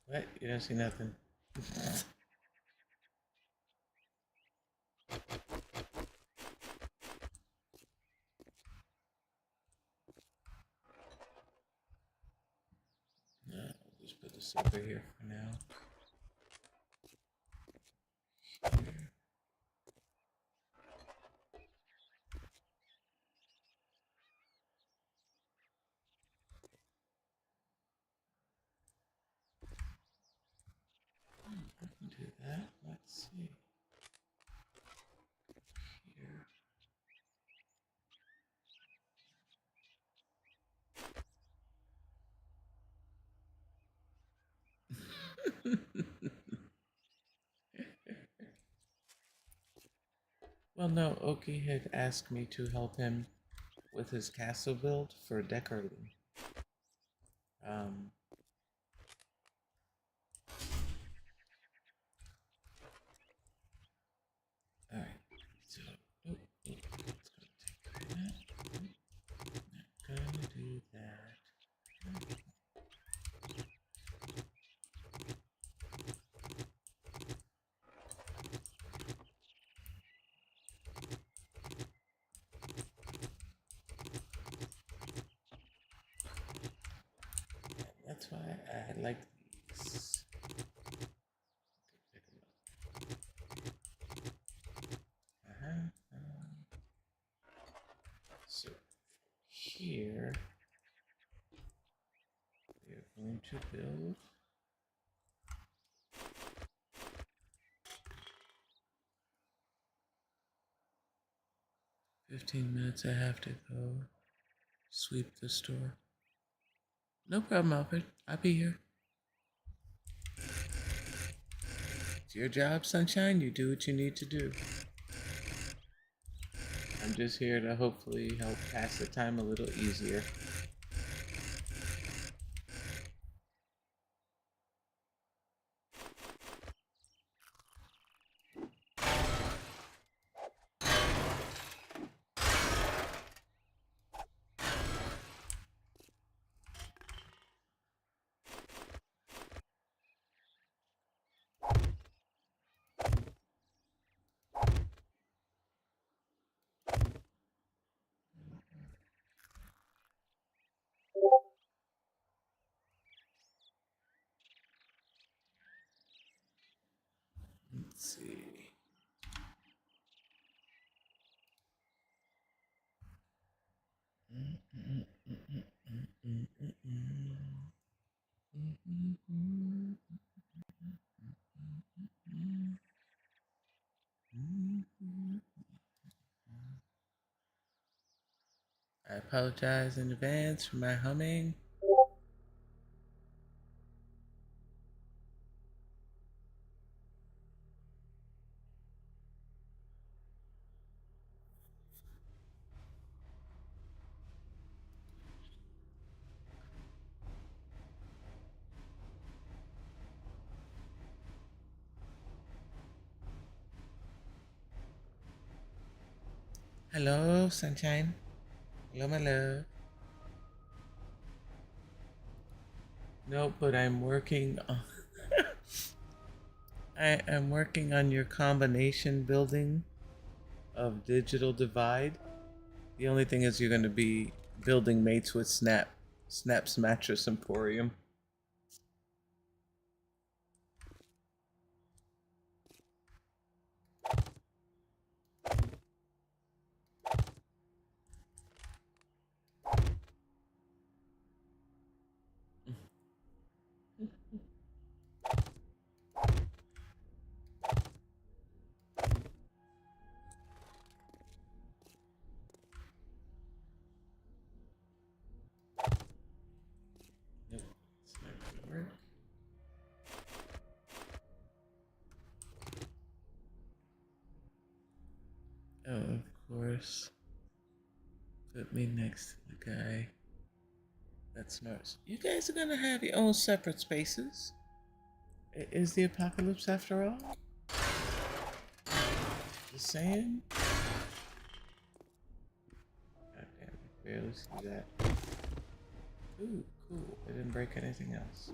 What? You don't see nothing. No, I'll just put this over here for now. Here. I can do that. Let's see. Here. Well, no, Oki had asked me to help him with his castle build for decorating. Um, all right. So, oh, it's gonna take that. Not gonna do that. That's why I like these. Pick 'em up. So here we are going to build 15 minutes. I have to go sweep the store. No problem, Alfred. I'll be here. It's your job, Sunshine. You do what you need to do. I'm just here to hopefully help pass the time a little easier. Let's see. I apologize in advance for my humming. Hello, Sunshine. Hello, my love. No, but I'm working on. I am working on your combination building of Digital Divide. The only thing is you're going to be building mates with Snap's Mattress Emporium. Nope, it's not gonna work. Oh, of course. Put me next to the guy. That's nice. You guys are gonna have your own separate spaces. Is the apocalypse after all? Just saying. God damn, I barely see that. Ooh, cool. I didn't break anything else.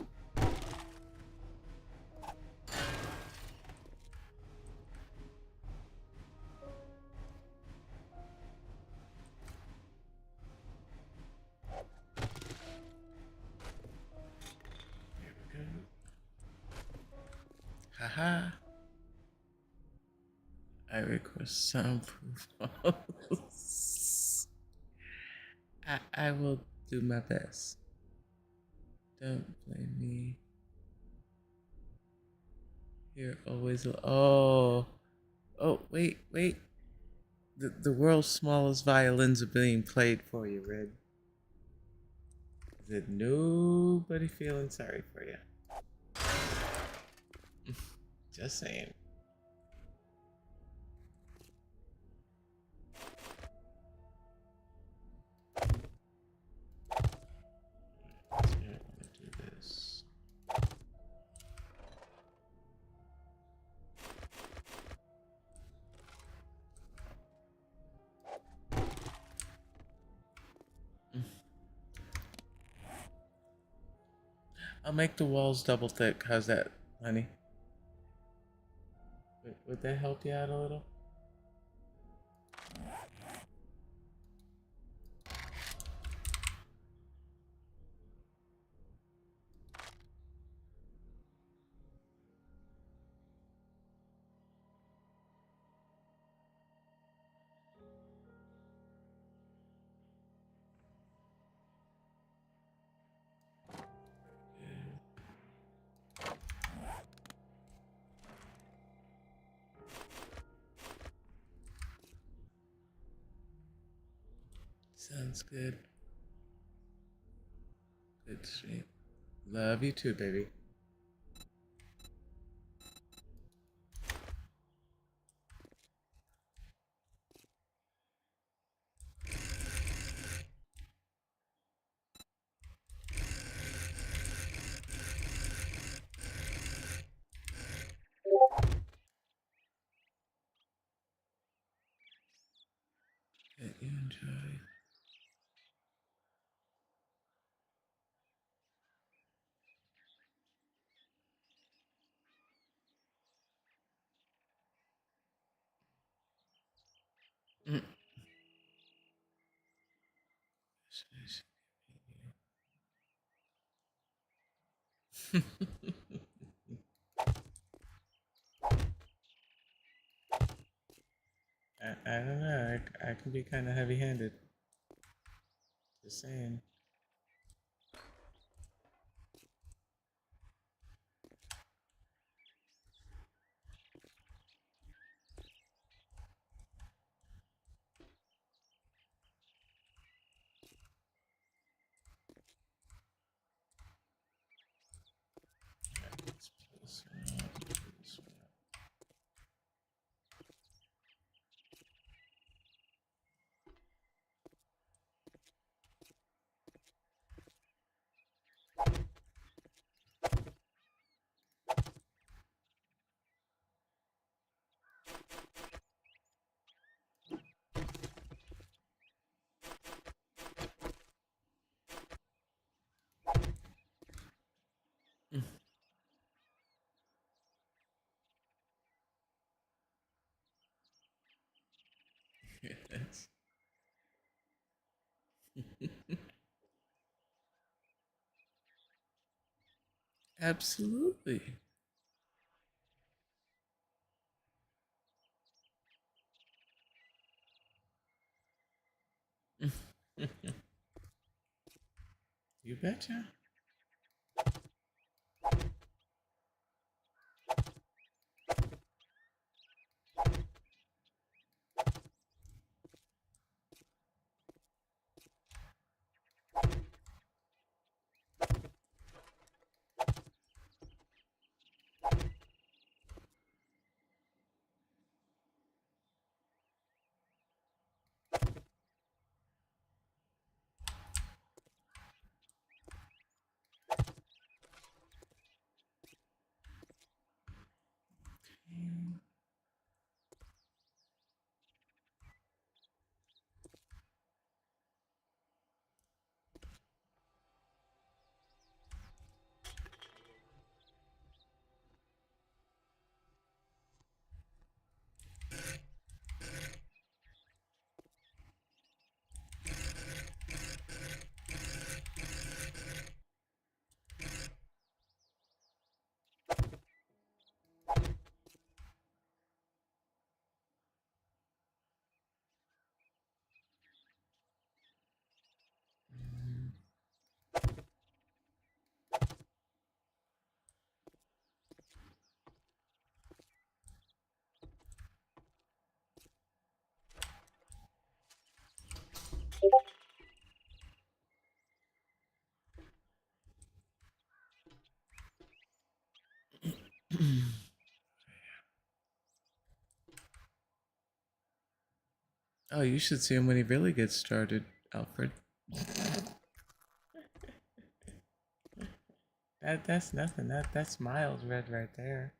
I request soundproof walls. I will do my best. Don't blame me. You're always. Oh. Oh, wait. The world's smallest violins are being played for you, Red. Is it nobody feeling sorry for you? Just saying. I'm gonna do this. I'll make the walls double thick. How's that, honey? Would that help you out a little? Sounds good. Good sleep. Love you too, baby. That you enjoy. Mm. I don't know. I can be kind of heavy-handed. Just saying. Let's pull this one out. Pull this one out. Yes. Absolutely. You betcha. Oh, you should see him when he really gets started, Alfred. That's nothing. That's Miles Red right there.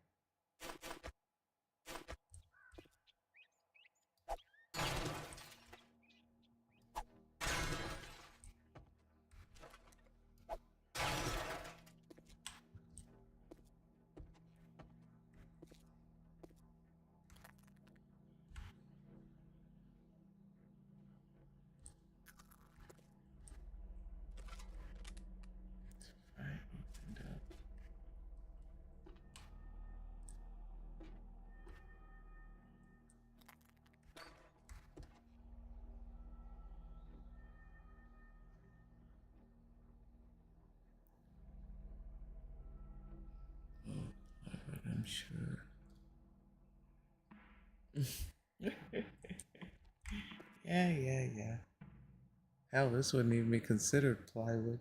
Alright, opened up. Oh, Alfred, I'm sure. Yeah. Hell, this wouldn't even be considered plywood.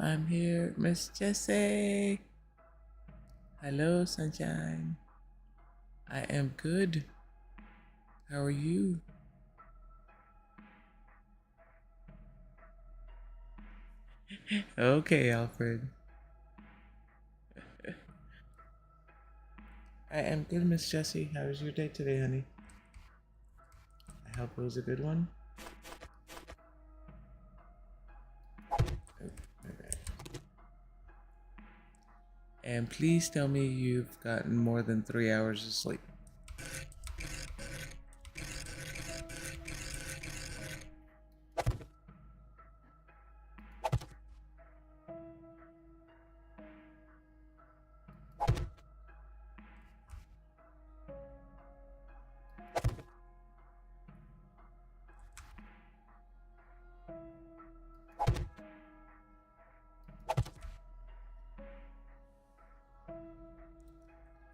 I'm here, Miss Jessie. Hello, sunshine. I am good. How are you? Okay, Alfred. I am good, Miss Jessie. How was your day today, honey? I hope it was a good one. Oh, alright. And please tell me you've gotten more than 3 hours of sleep.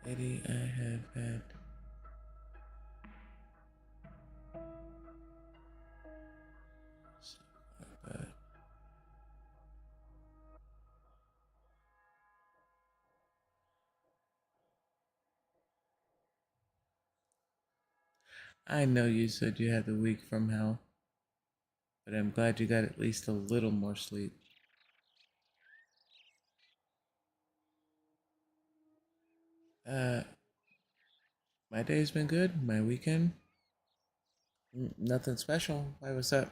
Lady, I have had but I know you said you had the week from hell, but I'm glad you got at least a little more sleep. Uh, my day's been good. My weekend, nothing special. Why, what's up?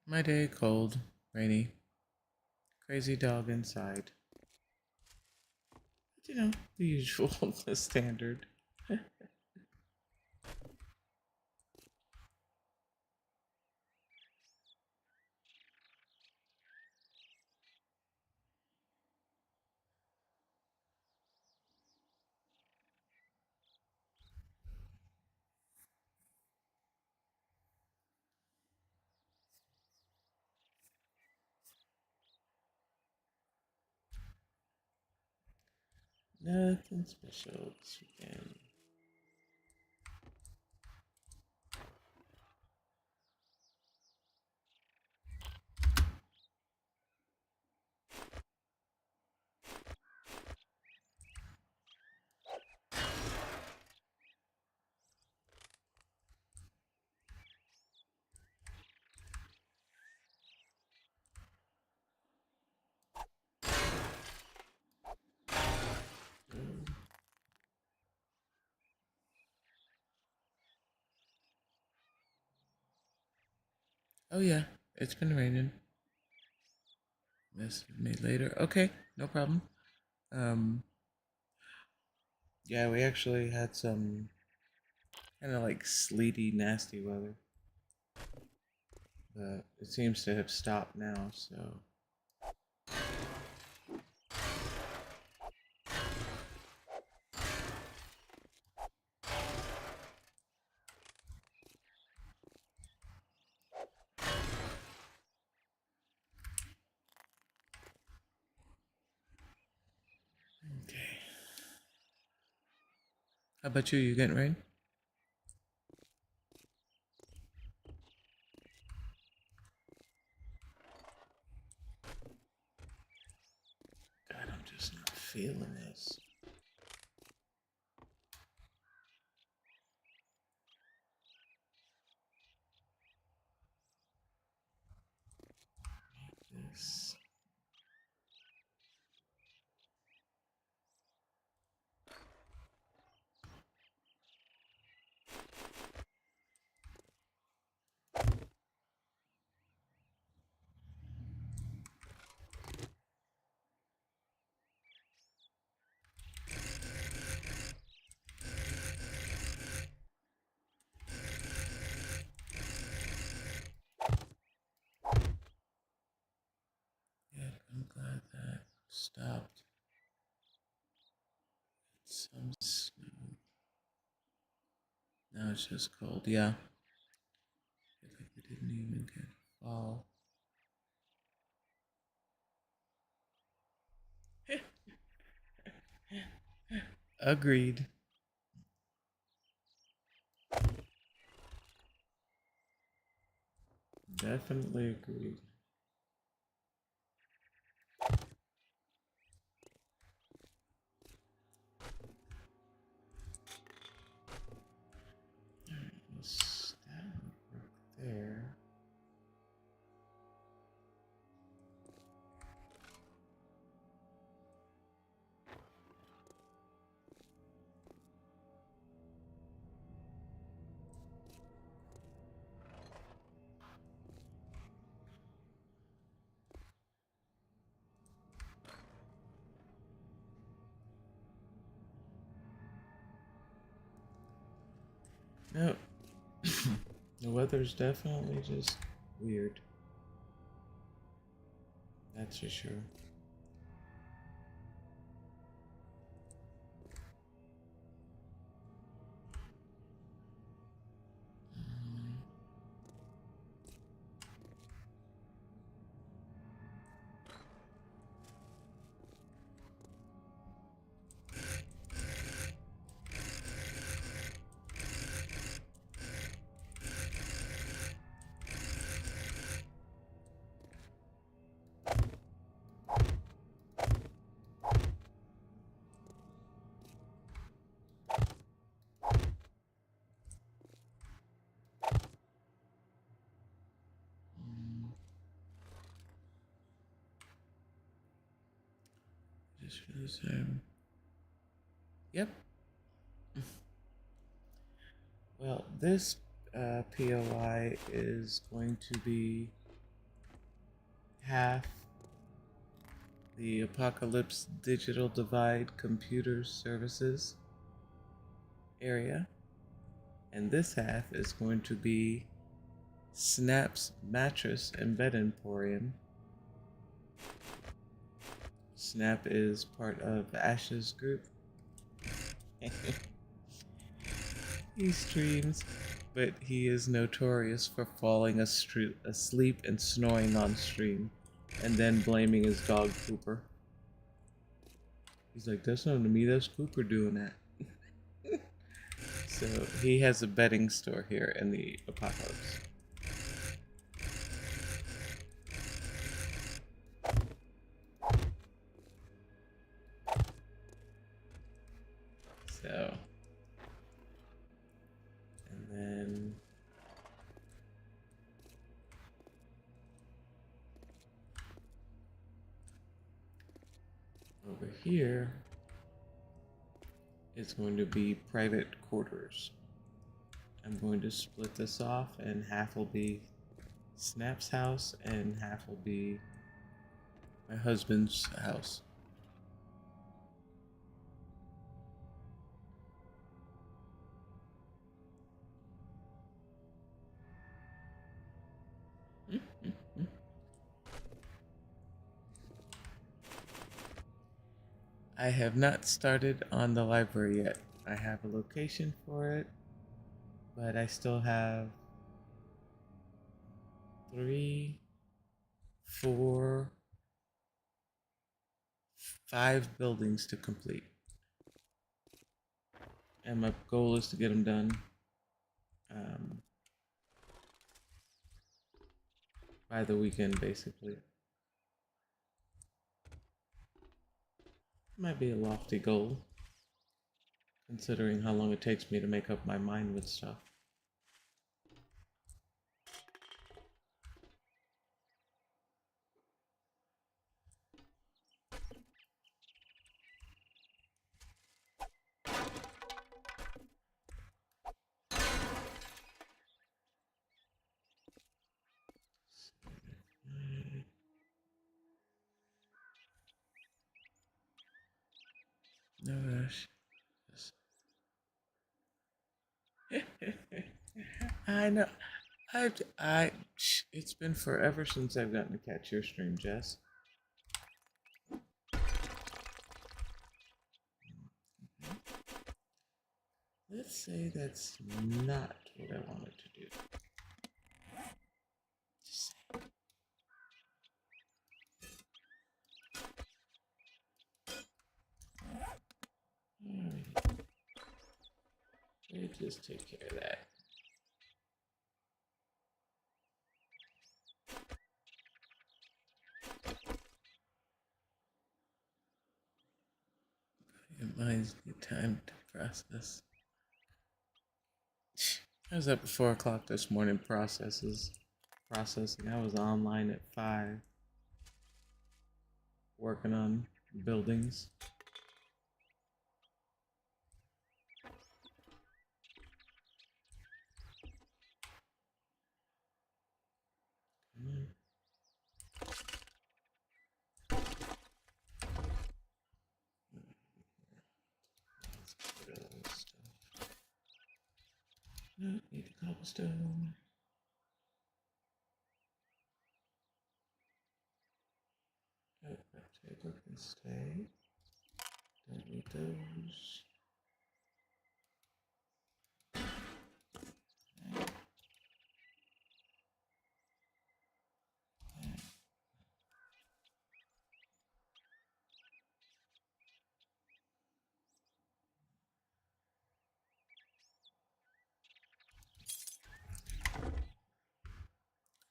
My day cold, rainy, crazy dog inside. You know, the usual, the standard. Nothing special this weekend. Oh yeah, it's been raining. Message me later. Okay, no problem. Um, yeah, we actually had some kind of like sleety, nasty weather, but it seems to have stopped now. So okay. How about you? You getting rain? God, I'm just not feeling this. This. Yeah, I'm glad that stopped. Some snow. Now it's just cold. Yeah. I feel like we didn't even get fall. Agreed. Definitely agreed. Alright, that would work there. No, the weather's definitely just weird. That's for sure. Just for the same. Yep. Well, this POI is going to be half the Apocalypse Digital Divide Computer Services area, and this half is going to be Snap's Mattress and Bed Emporium. Snap is part of Ash's group. He streams, but he is notorious for falling asleep and snoring on stream, and then blaming his dog Cooper. He's like, that's not me, that's Cooper doing that. So he has a bedding store here in the Apocalypse. So, and then over here is going to be private quarters. I'm going to split this off, and half will be Snap's house, and half will be my husband's house. I have not started on the library yet. I have a location for it, but I still have 3, 4, 5 buildings to complete. And my goal is to get them done by the weekend, basically. Might be a lofty goal, considering how long it takes me to make up my mind with stuff. No rush. I know. It's been forever since I've gotten to catch your stream, Jess. Let's say that's not what I wanted to do. Just say. Alright. Let's just take care of that. It mine's the time to process. I was up at 4 o'clock this morning processing. I was online at 5 working on buildings. No, need the cobblestone. Oh, table can stay. Don't need those.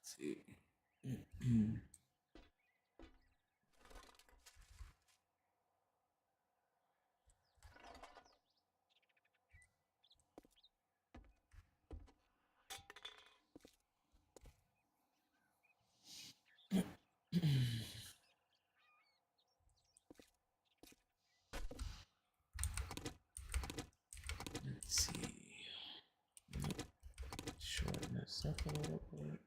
Let's see. Let's see. Shorten this up a little bit.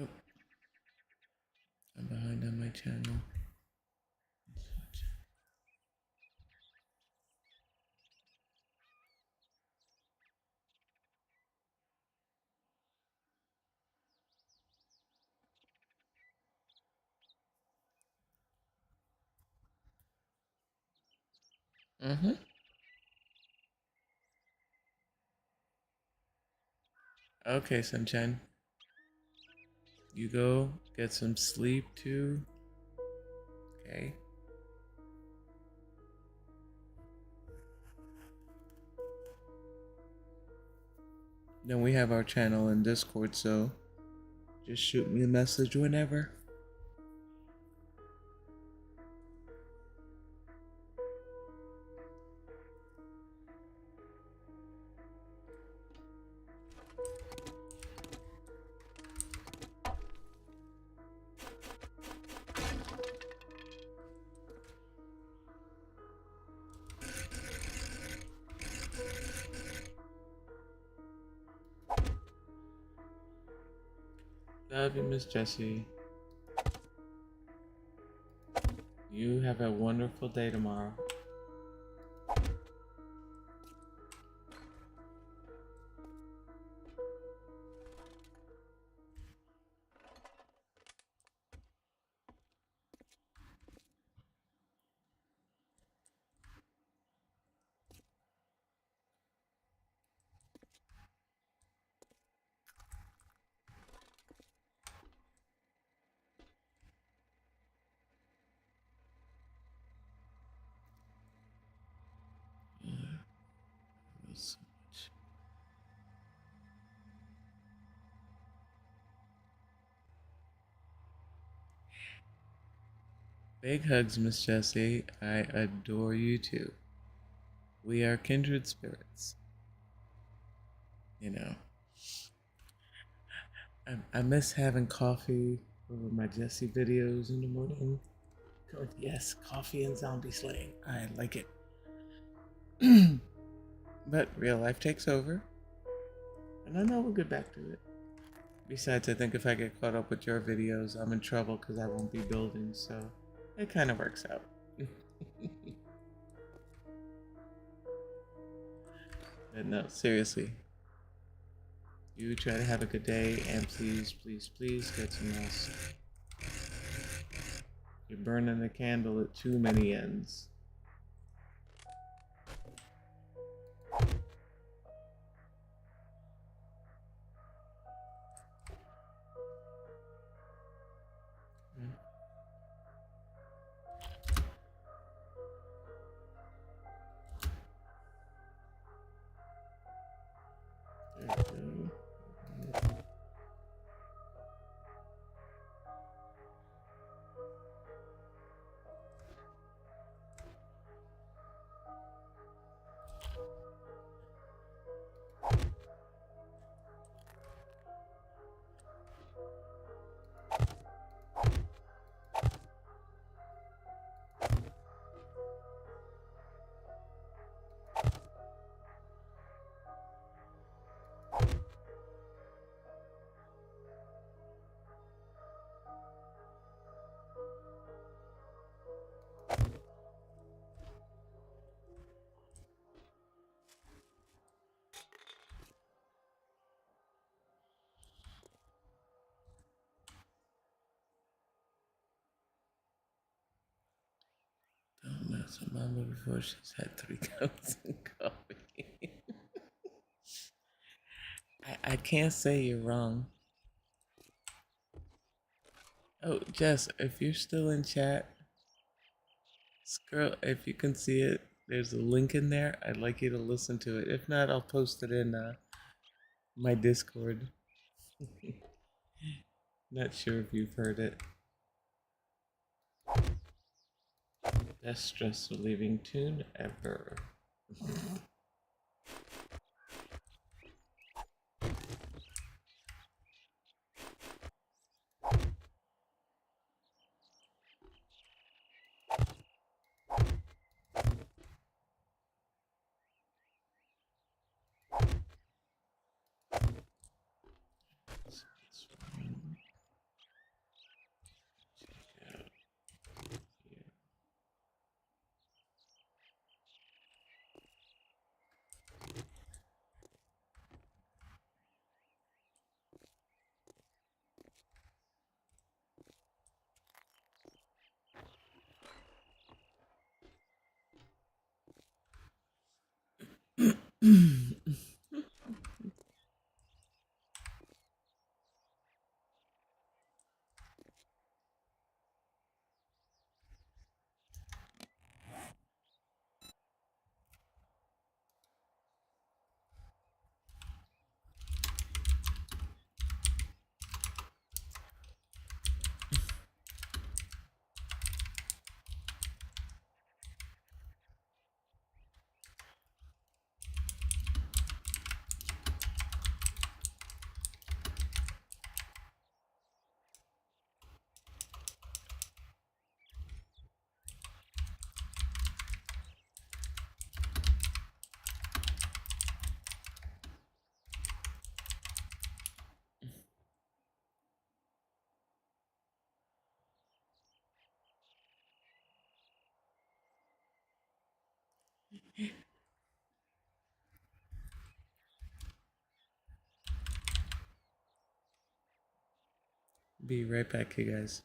Oh, I'm behind on my channel. Mm-hmm. Okay, Sunshine. You go get some sleep too. Okay. Then we have our channel in Discord, so just shoot me a message whenever. Love you, Miss Jessie. You have a wonderful day tomorrow. So much. Big hugs, Miss Jessie. I adore you too. We are kindred spirits. You know, I miss having coffee over my Jessie videos in the morning. Yes, coffee and zombie slaying. I like it. But real life takes over, and I know we'll get back to it. Besides, I think if I get caught up with your videos, I'm in trouble because I won't be building, so it kind of works out. But no, seriously, you try to have a good day, and please, please, please get some rest. You're burning the candle at too many ends. There we go. Don't mess with Mama before she's had 3 cups of coffee. I can't say you're wrong. Oh, Jess, if you're still in chat, scroll, if you can see it, there's a link in there. I'd like you to listen to it. If not, I'll post it in my Discord. Not sure if you've heard it. Best stress relieving tune ever. Be right back, you guys.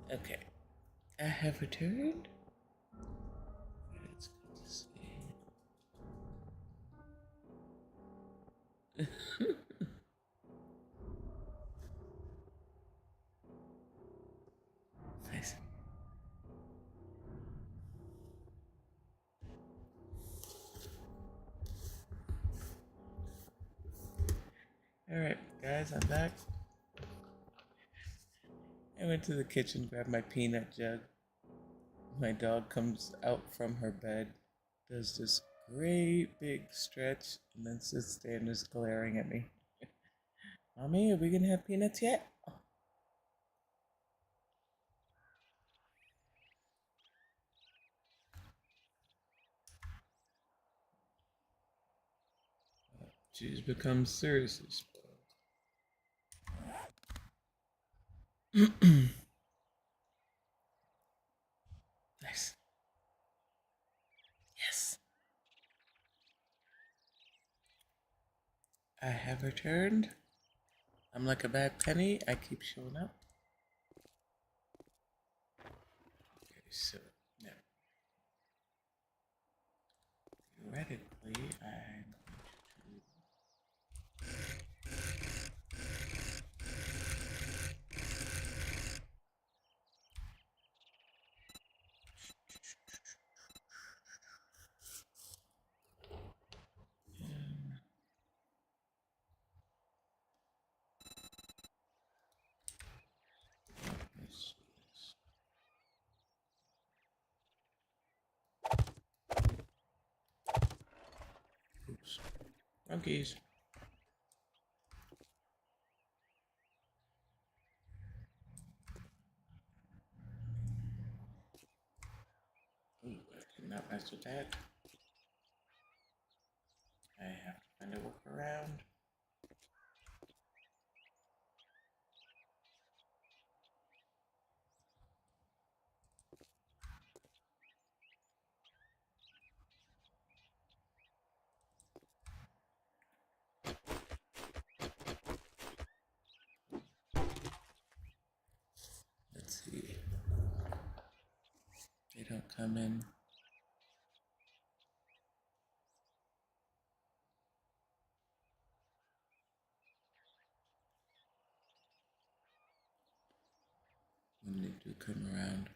Okay, I have returned. It's good to see. Nice. Alright, guys, I'm back. I went to the kitchen, grabbed my peanut jug. My dog comes out from her bed, does this great big stretch, and then sits there and is glaring at me. Mommy, are we gonna have peanuts yet? She's become seriously spoiled. Nice. Yes. I have returned. I'm like a bad penny. I keep showing up. Okay, so now theoretically, I'm Monkeys. Ooh, I did not mess with that. I have to find a workaround. Let's see. They don't come in. When they do come around.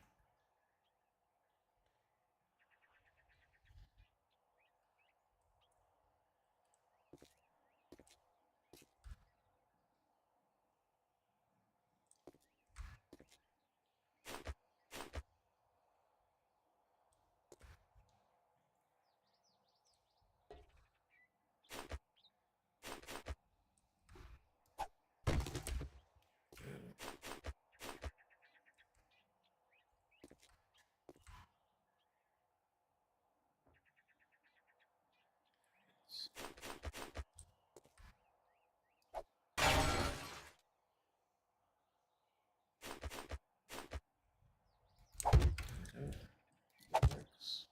Works.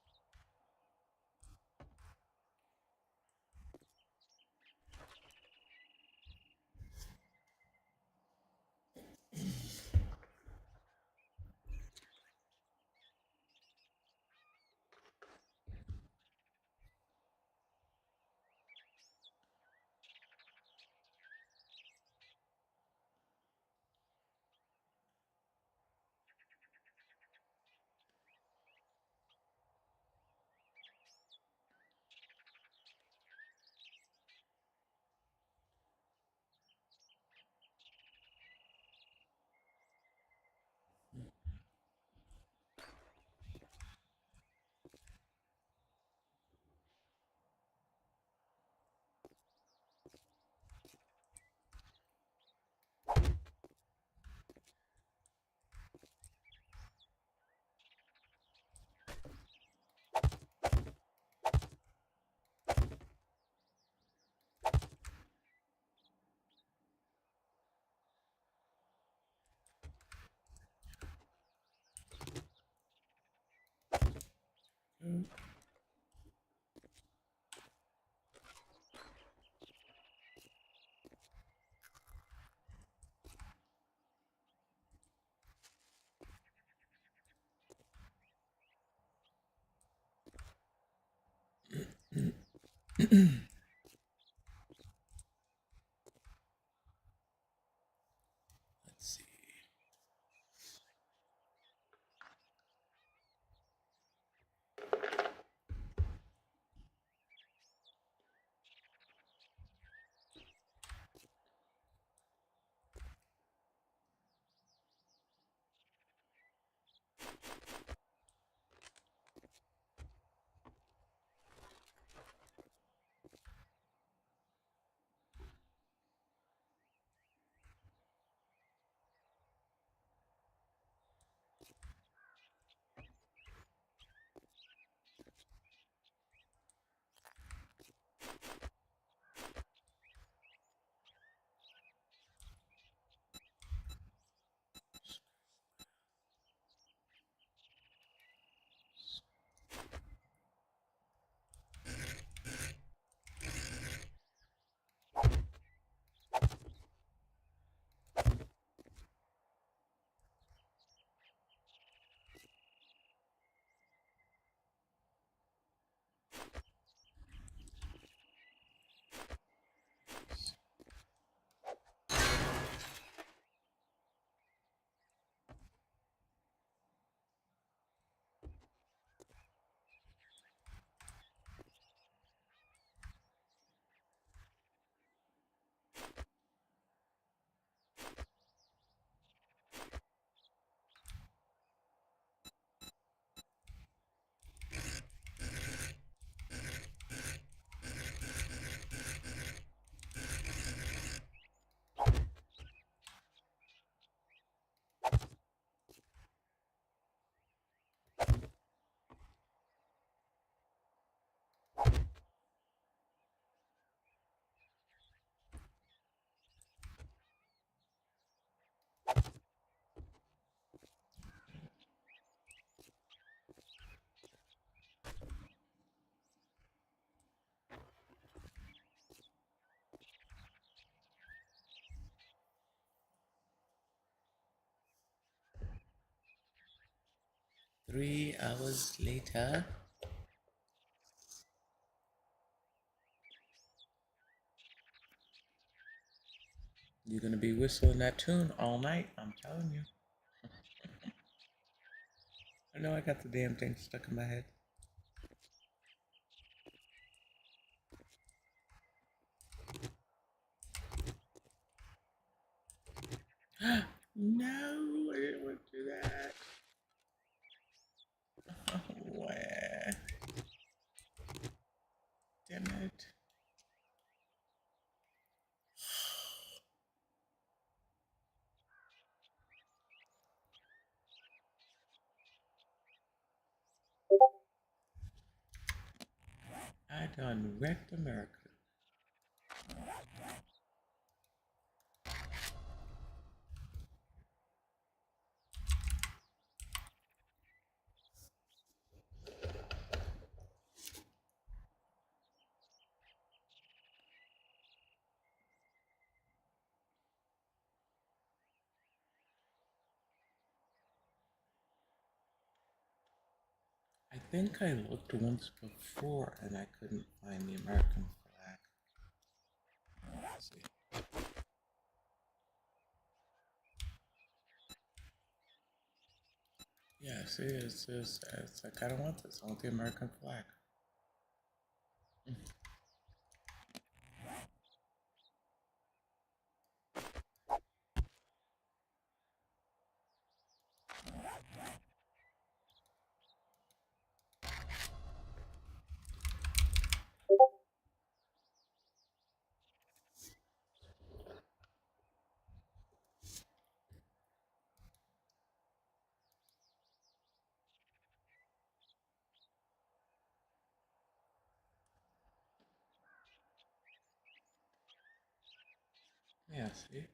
Let's see. 3 hours later. You're gonna be whistling that tune all night, I'm telling you. I know I got the damn thing stuck in my head. No, I didn't want to do that. Oh, damn it. I done wrecked America. I think I looked once before and I couldn't find the American flag. Let's see. Yeah, see, it's like, I don't want this. I want the American flag. Yeah, see?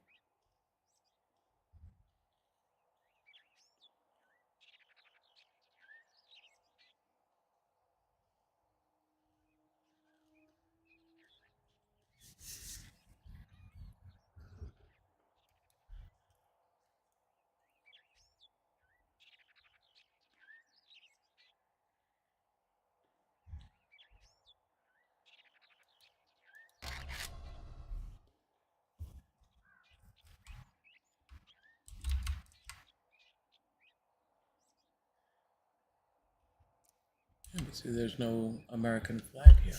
Yeah, but see, there's no American flag here.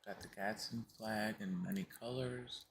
Got the Gadsden flag in many colors.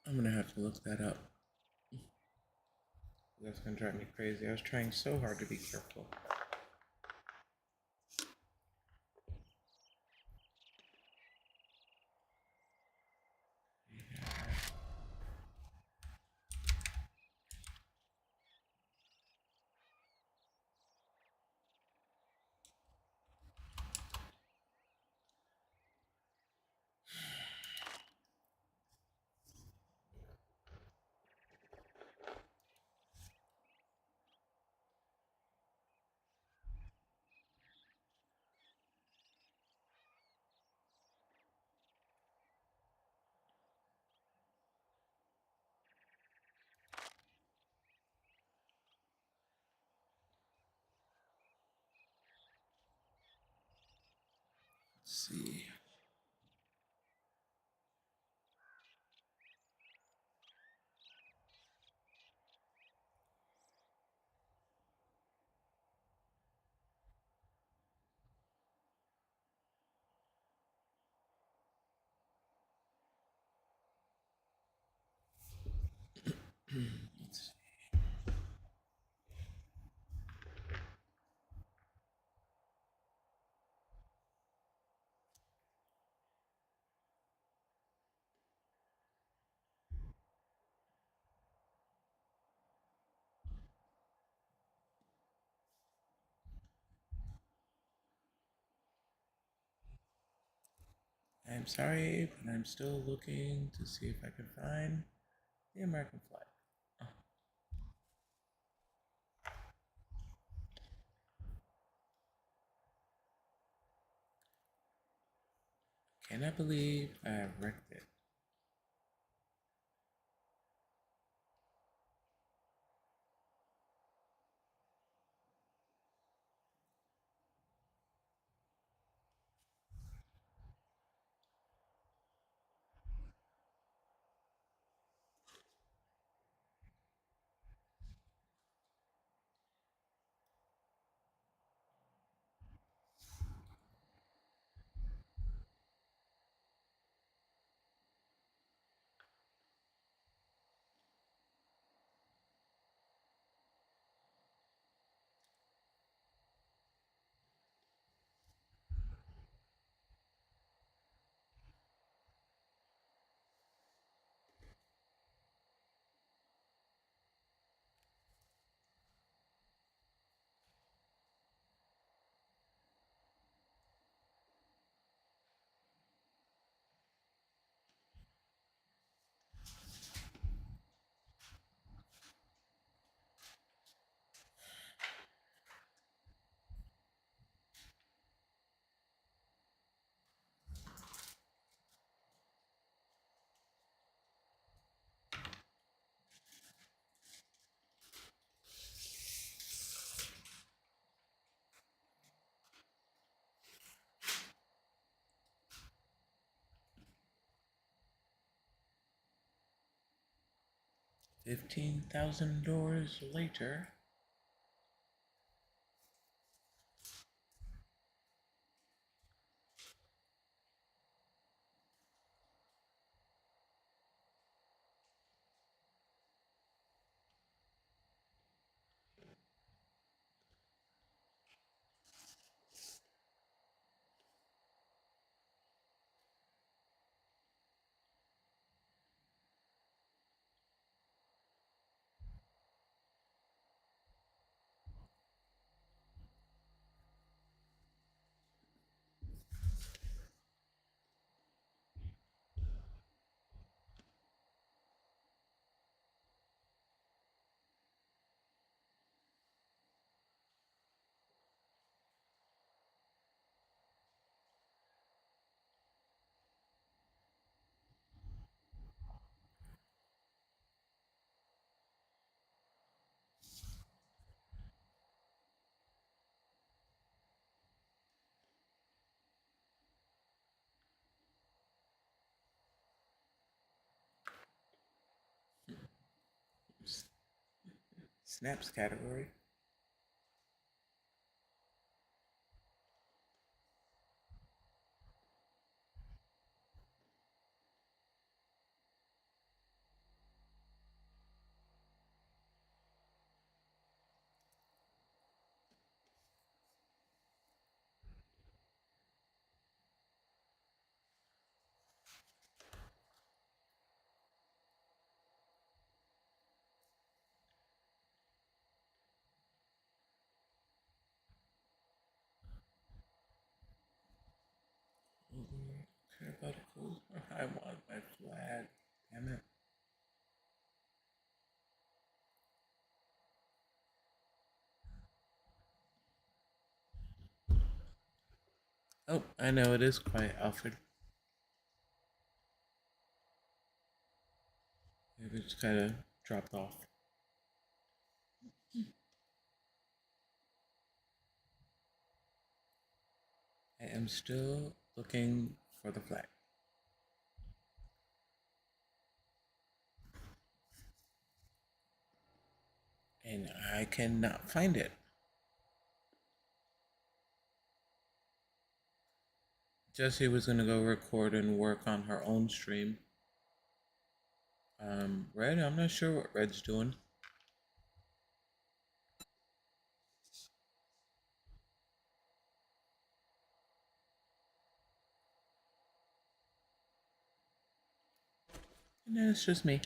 I'm gonna have to look that up. That's gonna drive me crazy. I was trying so hard to be careful. see. Let's see. I'm sorry, but I'm still looking to see if I can find the American flag. Cannot believe I wrecked it. $15,000 later. Snaps category. Care about it, cool. I want my flag. Damn it. Oh, I know it is quiet, Alfred. Maybe it's kind of dropped off. I am still looking for the flag. And I cannot find it. Jessie was gonna go record and work on her own stream. Red, I'm not sure what Red's doing. And then it's just me.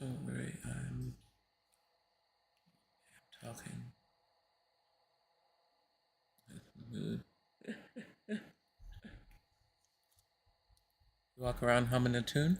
Don't worry, I'm talking. Mood. You walk around humming a tune?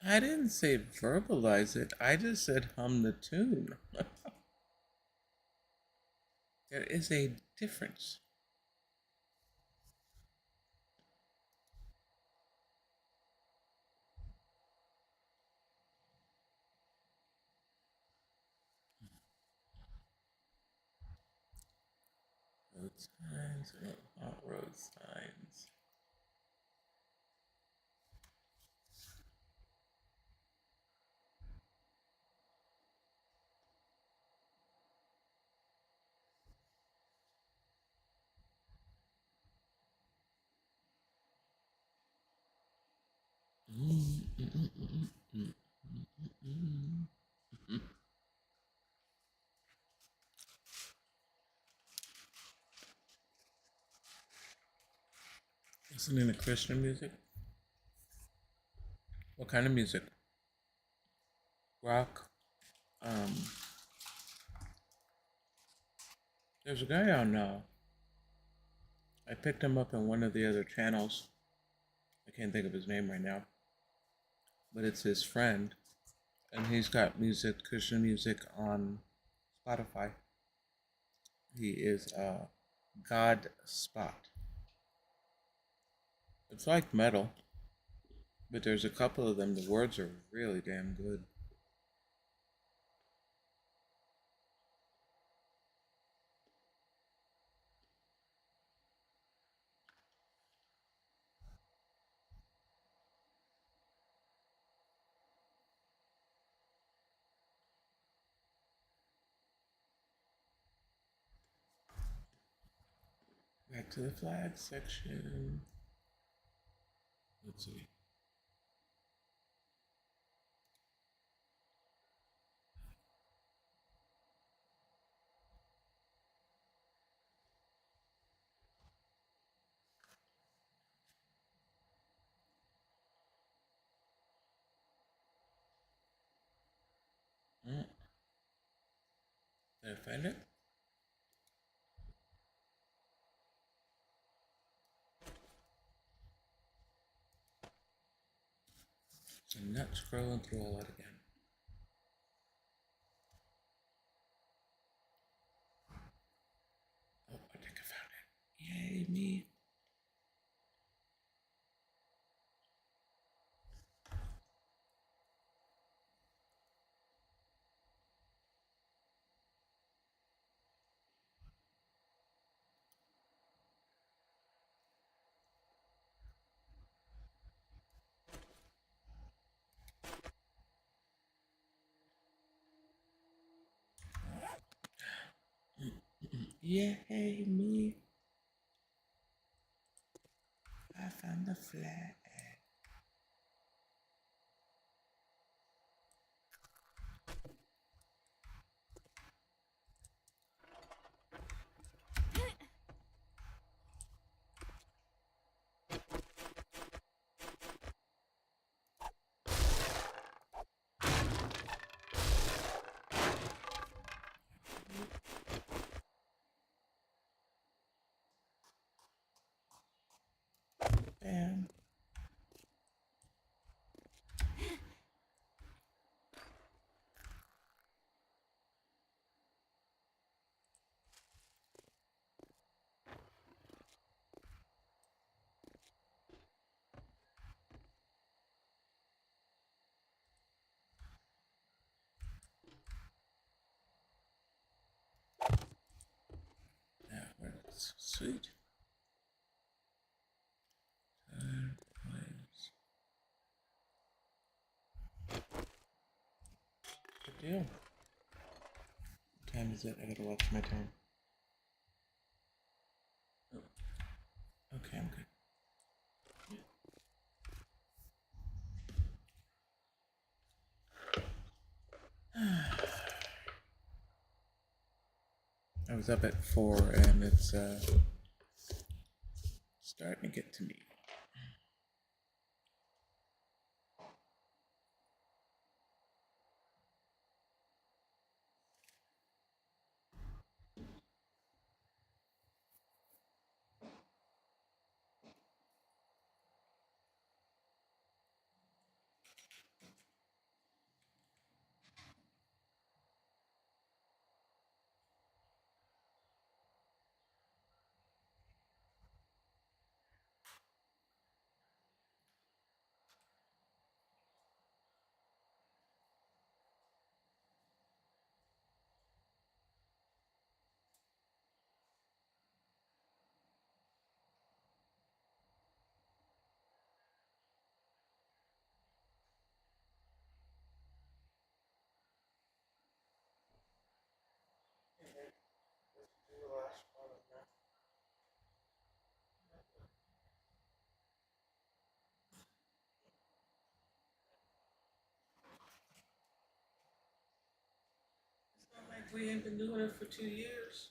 I didn't say verbalize it. I just said hum the tune. There is a difference. Road signs, not road signs. Listening to Christian music? What kind of music? Rock. There's a guy on I picked him up on one of the other channels. I can't think of his name right now. But it's his friend. And he's got music, Christian music on Spotify. He is God Spot. It's like metal, but there's a couple of them. The words are really damn good. Back to the flag section. Let's see. Did I find it? I'm not scrolling through all that again. Oh, I think I found it. Yay, me. Yay, me. I found the flag. Bam. That works. Sweet. Good deal. What time is it? I gotta watch my time. Oh. Okay, I'm good. I was up at 4 and it's starting to get to me. It's not like we ain't been doing it for 2 years.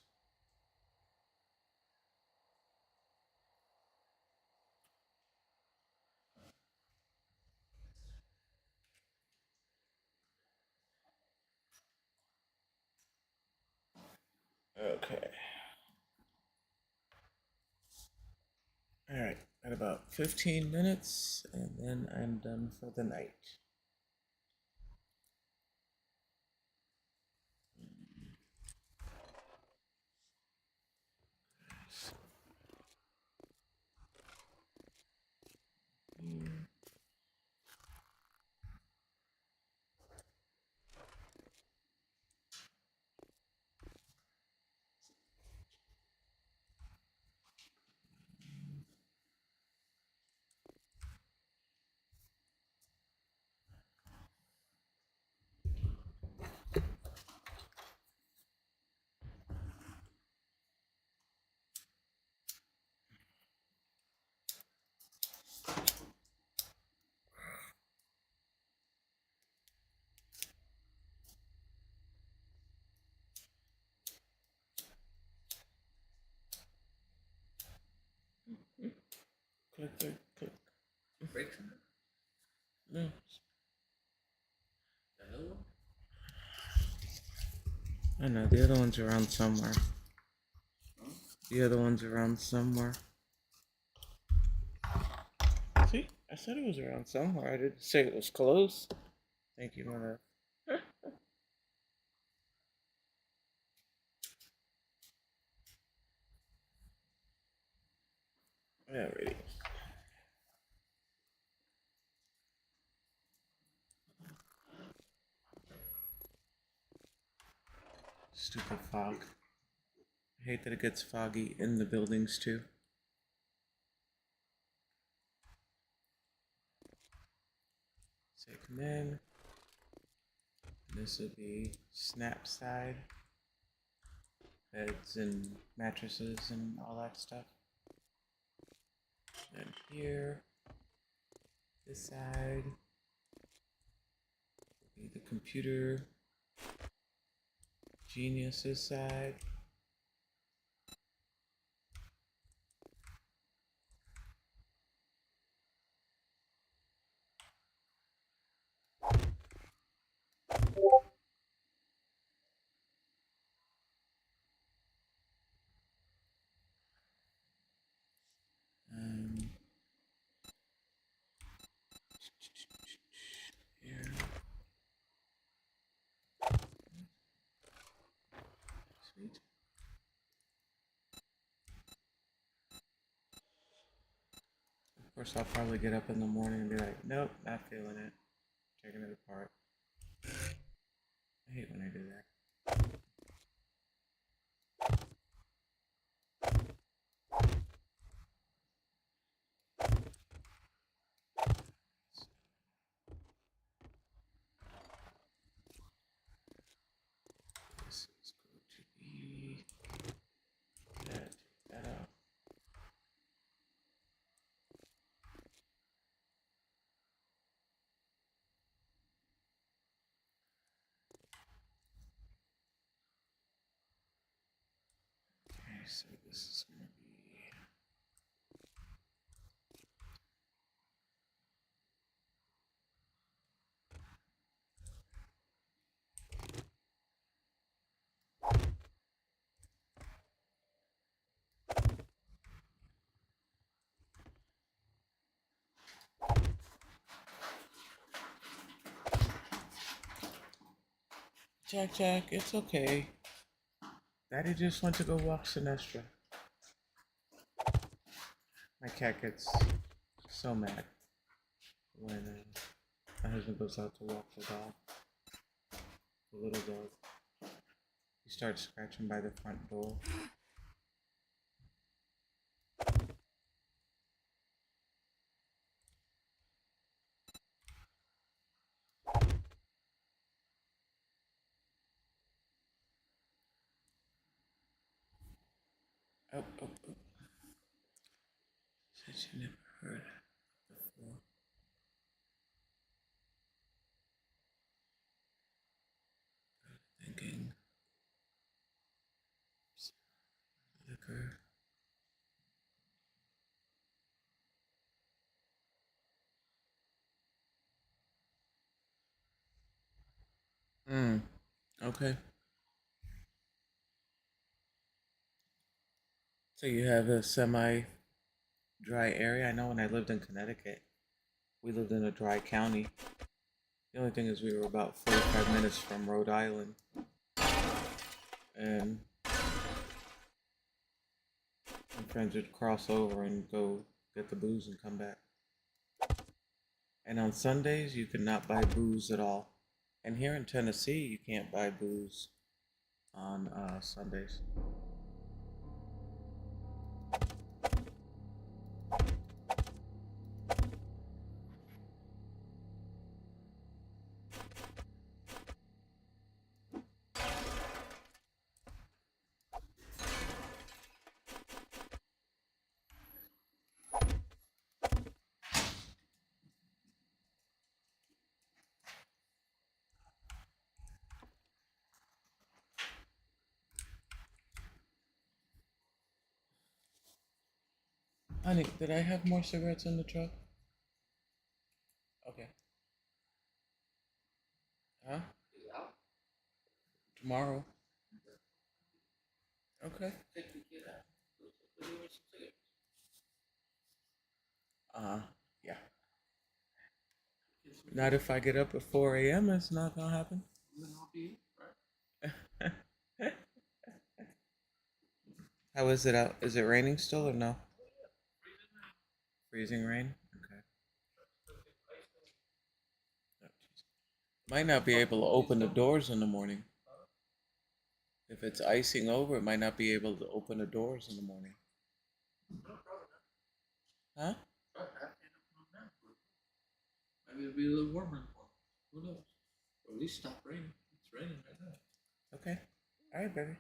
Okay. Alright, at about 15 minutes, and then I'm done for the night. Click, click, click. Breaks. No. Another one? I know, the other one's around somewhere. Huh? The other one's around somewhere. See? I said it was around somewhere. I didn't say it was close. Thank you, mother. Alrighty. Stupid fog. I hate that it gets foggy in the buildings too. Say command. This would be snap side. beds and mattresses and all that stuff. And here, this side, will be the computer geniuses side. Here. Sweet. Of course, I'll probably get up in the morning and be like, nope, not feeling it. Taking it apart. I hate when I do that. This is going to be that. Take that out. Okay, so this is going to be. Jack, Jack, it's okay. Daddy just went to go walk Sinestra. My cat gets so mad when my husband goes out to walk the dog, the little dog. He starts scratching by the front door. Oh, oh, oh. Said you never heard before. Thinking. Liquor. Okay. So you have a semi-dry area. I know when I lived in Connecticut, we lived in a dry county. The only thing is we were about 45 minutes from Rhode Island. And my friends would cross over and go get the booze and come back. And on Sundays, you could not buy booze at all. And here in Tennessee, you can't buy booze on Sundays. Honey, did I have more cigarettes in the truck? Okay. Huh? Tomorrow. Okay. Yeah. Not if I get up at 4 a.m. It's not gonna happen. How is it out? Is it raining still or no? Freezing rain? Okay. Might not be able to open the doors in the morning. If it's icing over, it might not be able to open the doors in the morning. Huh? Maybe it'll be a little warmer in the morning. Who knows? Or at least stop raining. It's raining right now. Okay. All right, baby.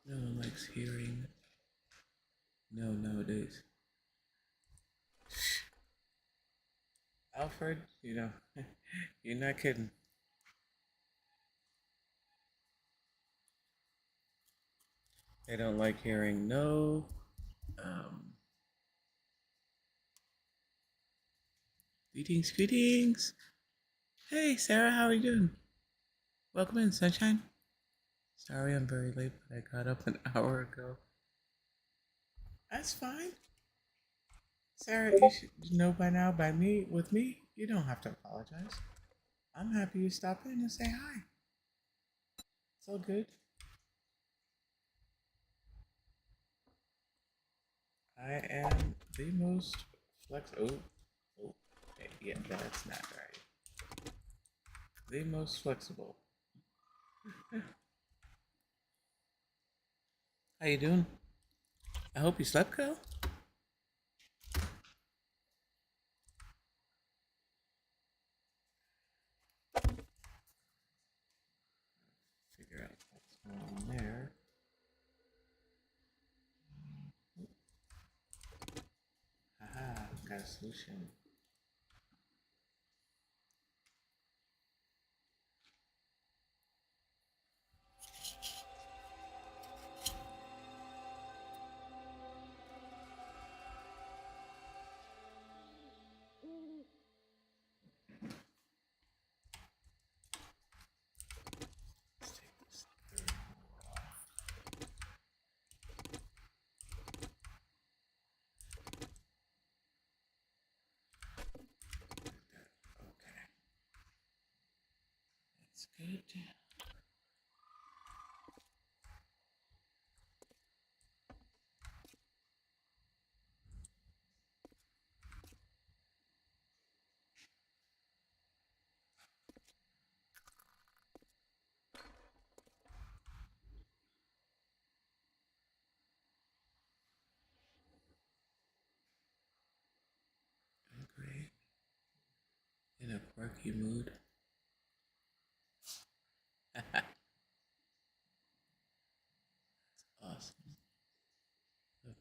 No one likes hearing no nowadays. Alfred, you're not kidding. They don't like hearing no. Um, greetings. Hey, Sarah, how are you doing? Welcome in, sunshine. Sorry I'm very late, but I got up an hour ago. That's fine. Sarah, you should know by now, with me, you don't have to apologize. I'm happy you stopped in and say hi. It's all good. I am the most okay, yeah, that's not right. The most flexible. How you doing? I hope you slept, girl. Figure out what's going on there. Haha, got a solution. Let's take this third off. Okay. That's good. Great. In a quirky mood. That's awesome.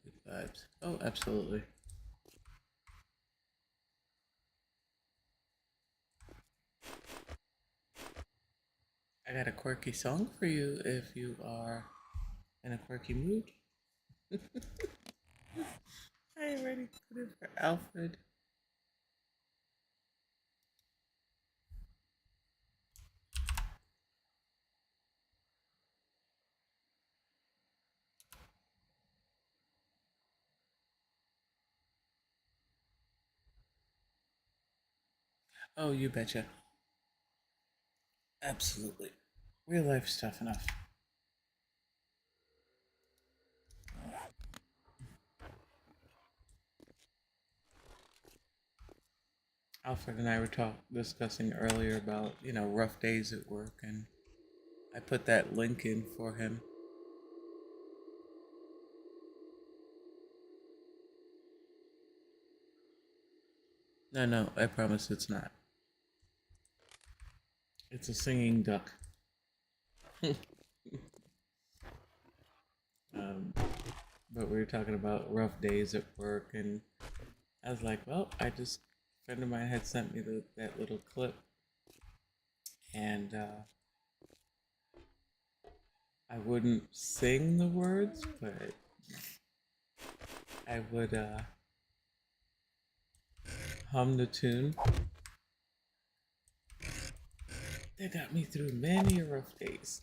Good vibes. Oh, absolutely. I got a quirky song for you if you are in a quirky mood. I ain't ready to put it for Alfred. Oh, you betcha. Absolutely. Real life stuff enough. Alfred and I were discussing earlier about, rough days at work, and I put that link in for him. No, I promise it's not. It's a singing duck. But we were talking about rough days at work, and I was like, well, a friend of mine had sent me that little clip, and I wouldn't sing the words, but I would hum the tune. That got me through many rough days.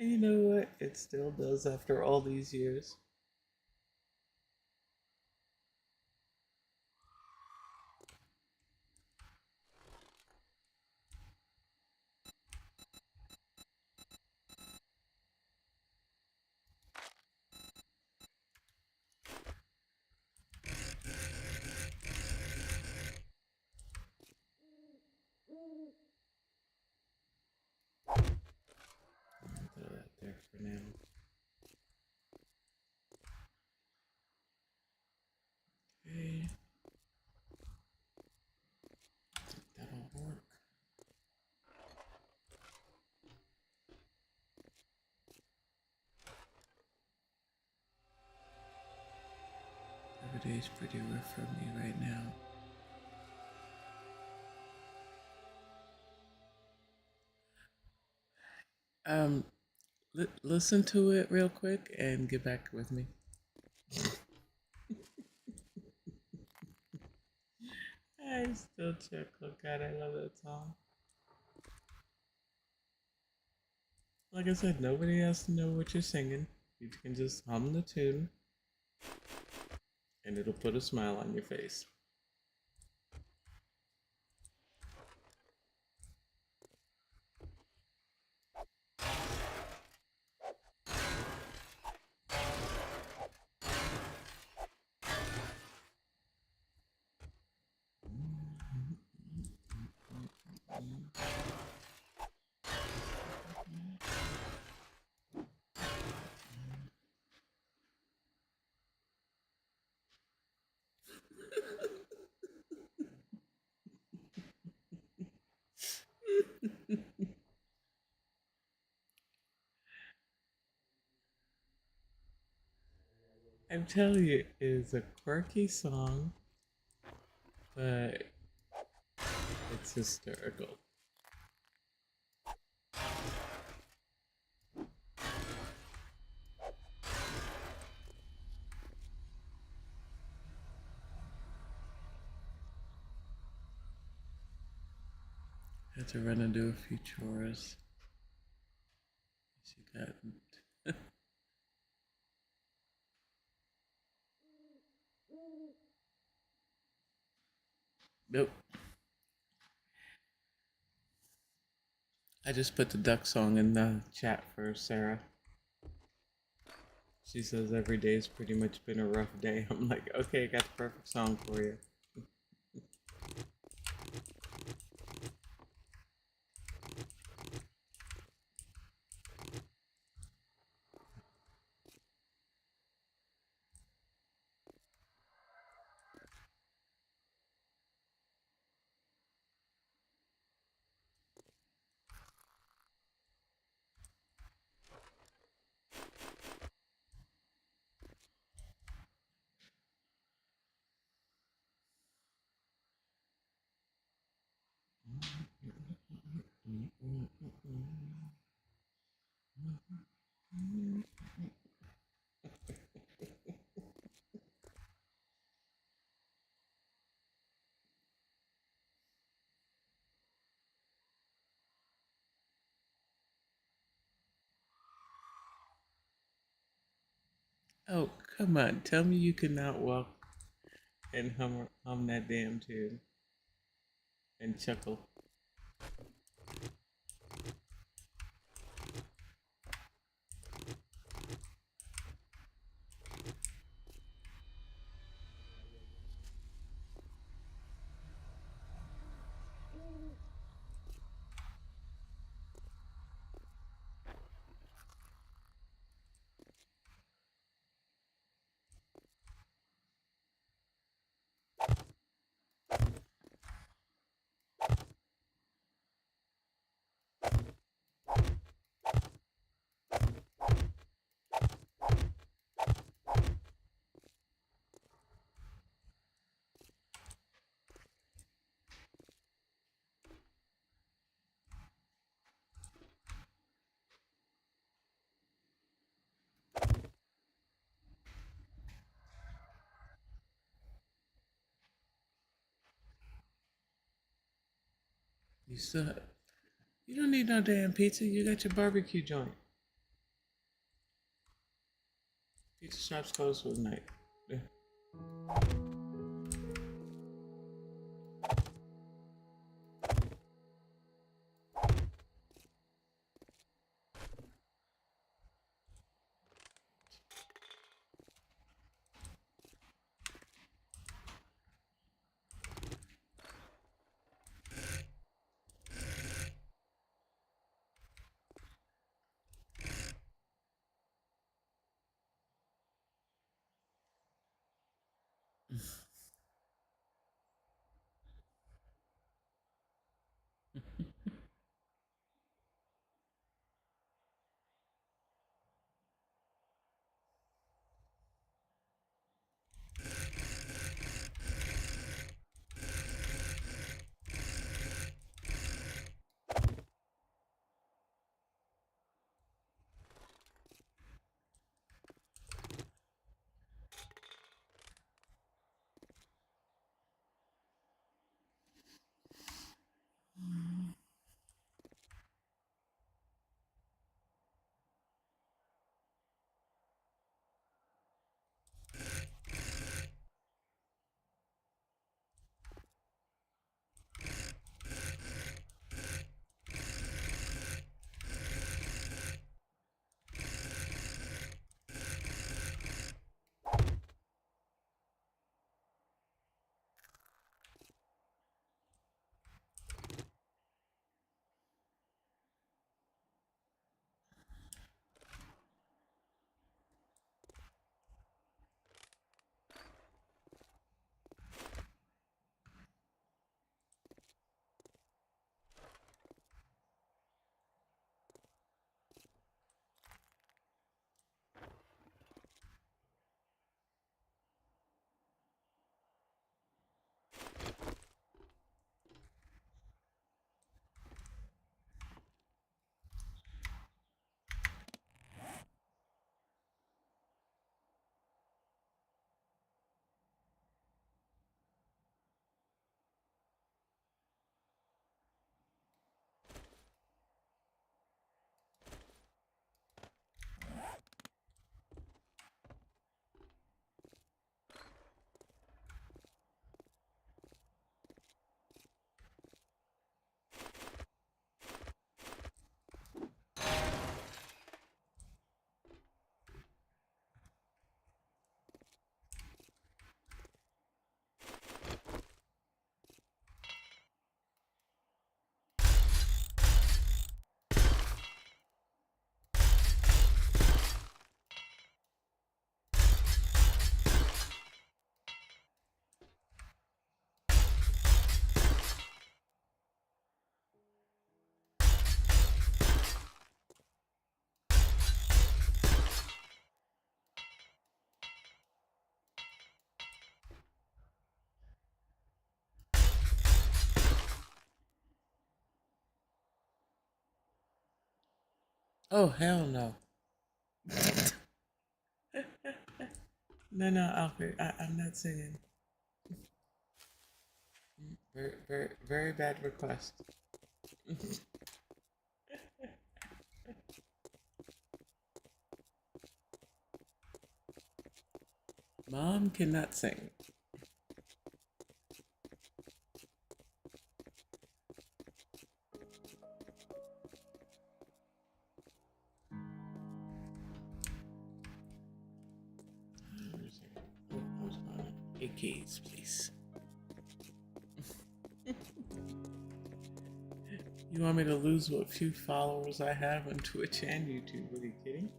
And you know what? It still does after all these years. I'll throw that there for now. Okay. That'll work. day's pretty rough for me right now. Um, listen to it real quick and get back with me. I still chuckle. God, I love that song. Like I said, nobody has to know what you're singing. You can just hum the tune, and it'll put a smile on your face. I'm telling you, it's a quirky song, but it's hysterical. Had to run and do a few chores. She got. Nope. I just put the duck song in the chat for Sarah. She says every day's pretty much been a rough day. I'm like, okay, I got the perfect song for you. Oh, come on. Tell me you cannot walk and hum that damn tune and chuckle. You still, you don't need no damn pizza. You got your barbecue joint. Pizza shop's closed for the night. Yeah. Oh, hell no. No, Alfred, I'm not singing. Very, very, very bad request. Mom cannot sing. AKs, please. You want me to lose what few followers I have on Twitch and YouTube? Are you kidding?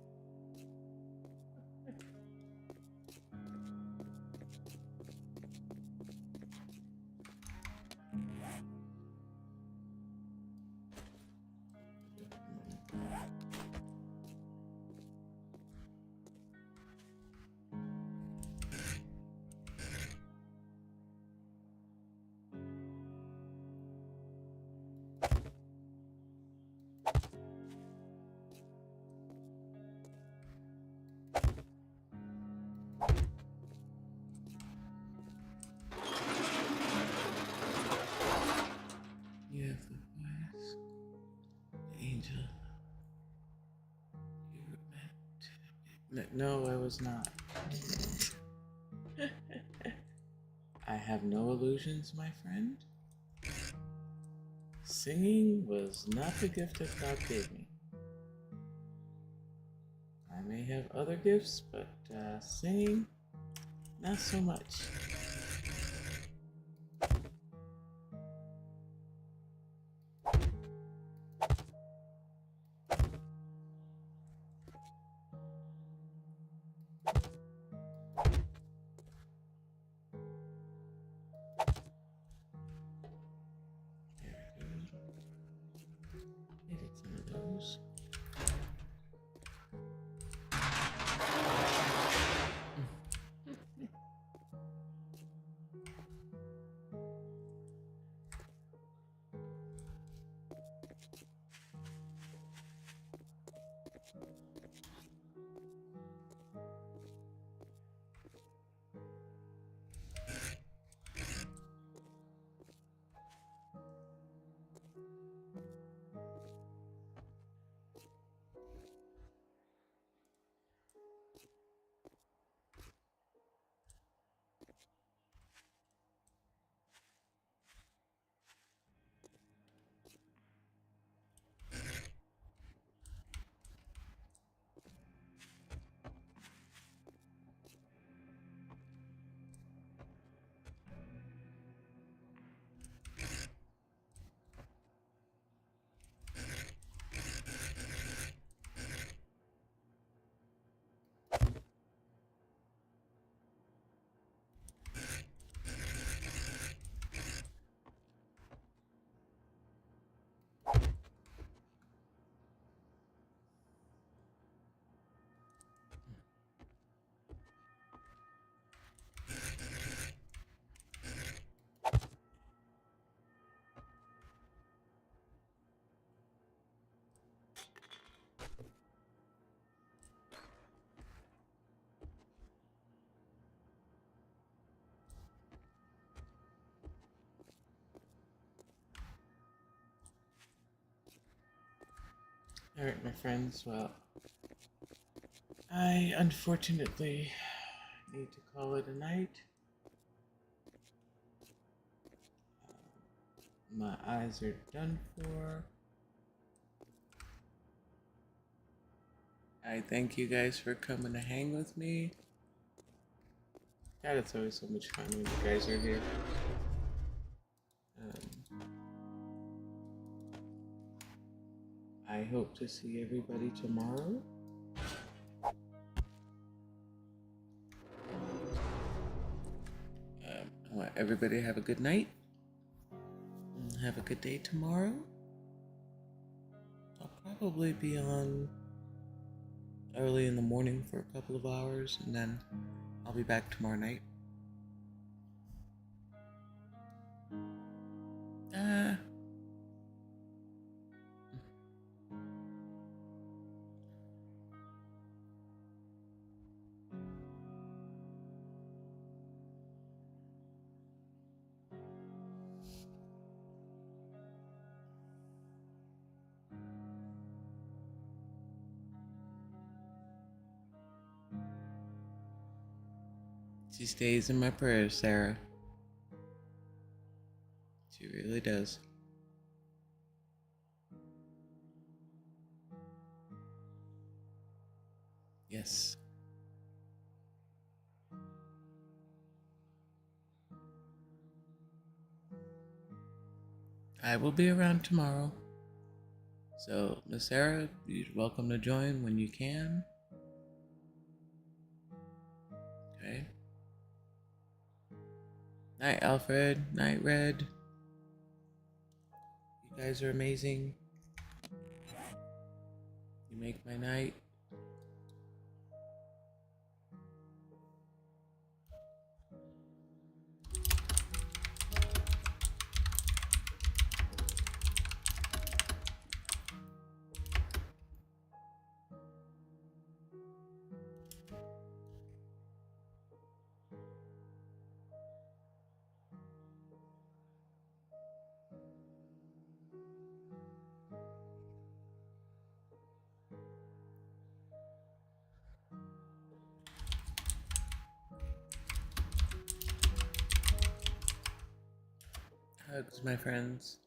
You have the voice, the angel. You were meant to be. No, I was not. I have no illusions, my friend. Singing was not the gift that God gave me. I may have other gifts, but singing, not so much. Edit some of those. Alright, my friends, well, I unfortunately need to call it a night. My eyes are done for. I thank you guys for coming to hang with me. God, it's always so much fun when you guys are here. I hope to see everybody tomorrow. I want everybody to have a good night. And have a good day tomorrow. I'll probably be on early in the morning for a couple of hours, and then I'll be back tomorrow night. She stays in my prayers, Sarah. She really does. Yes. I will be around tomorrow. So, Miss Sarah, you're welcome to join when you can. Okay. Night, Alfred. Night, Red. You guys are amazing. You make my night. Hugs, my friends.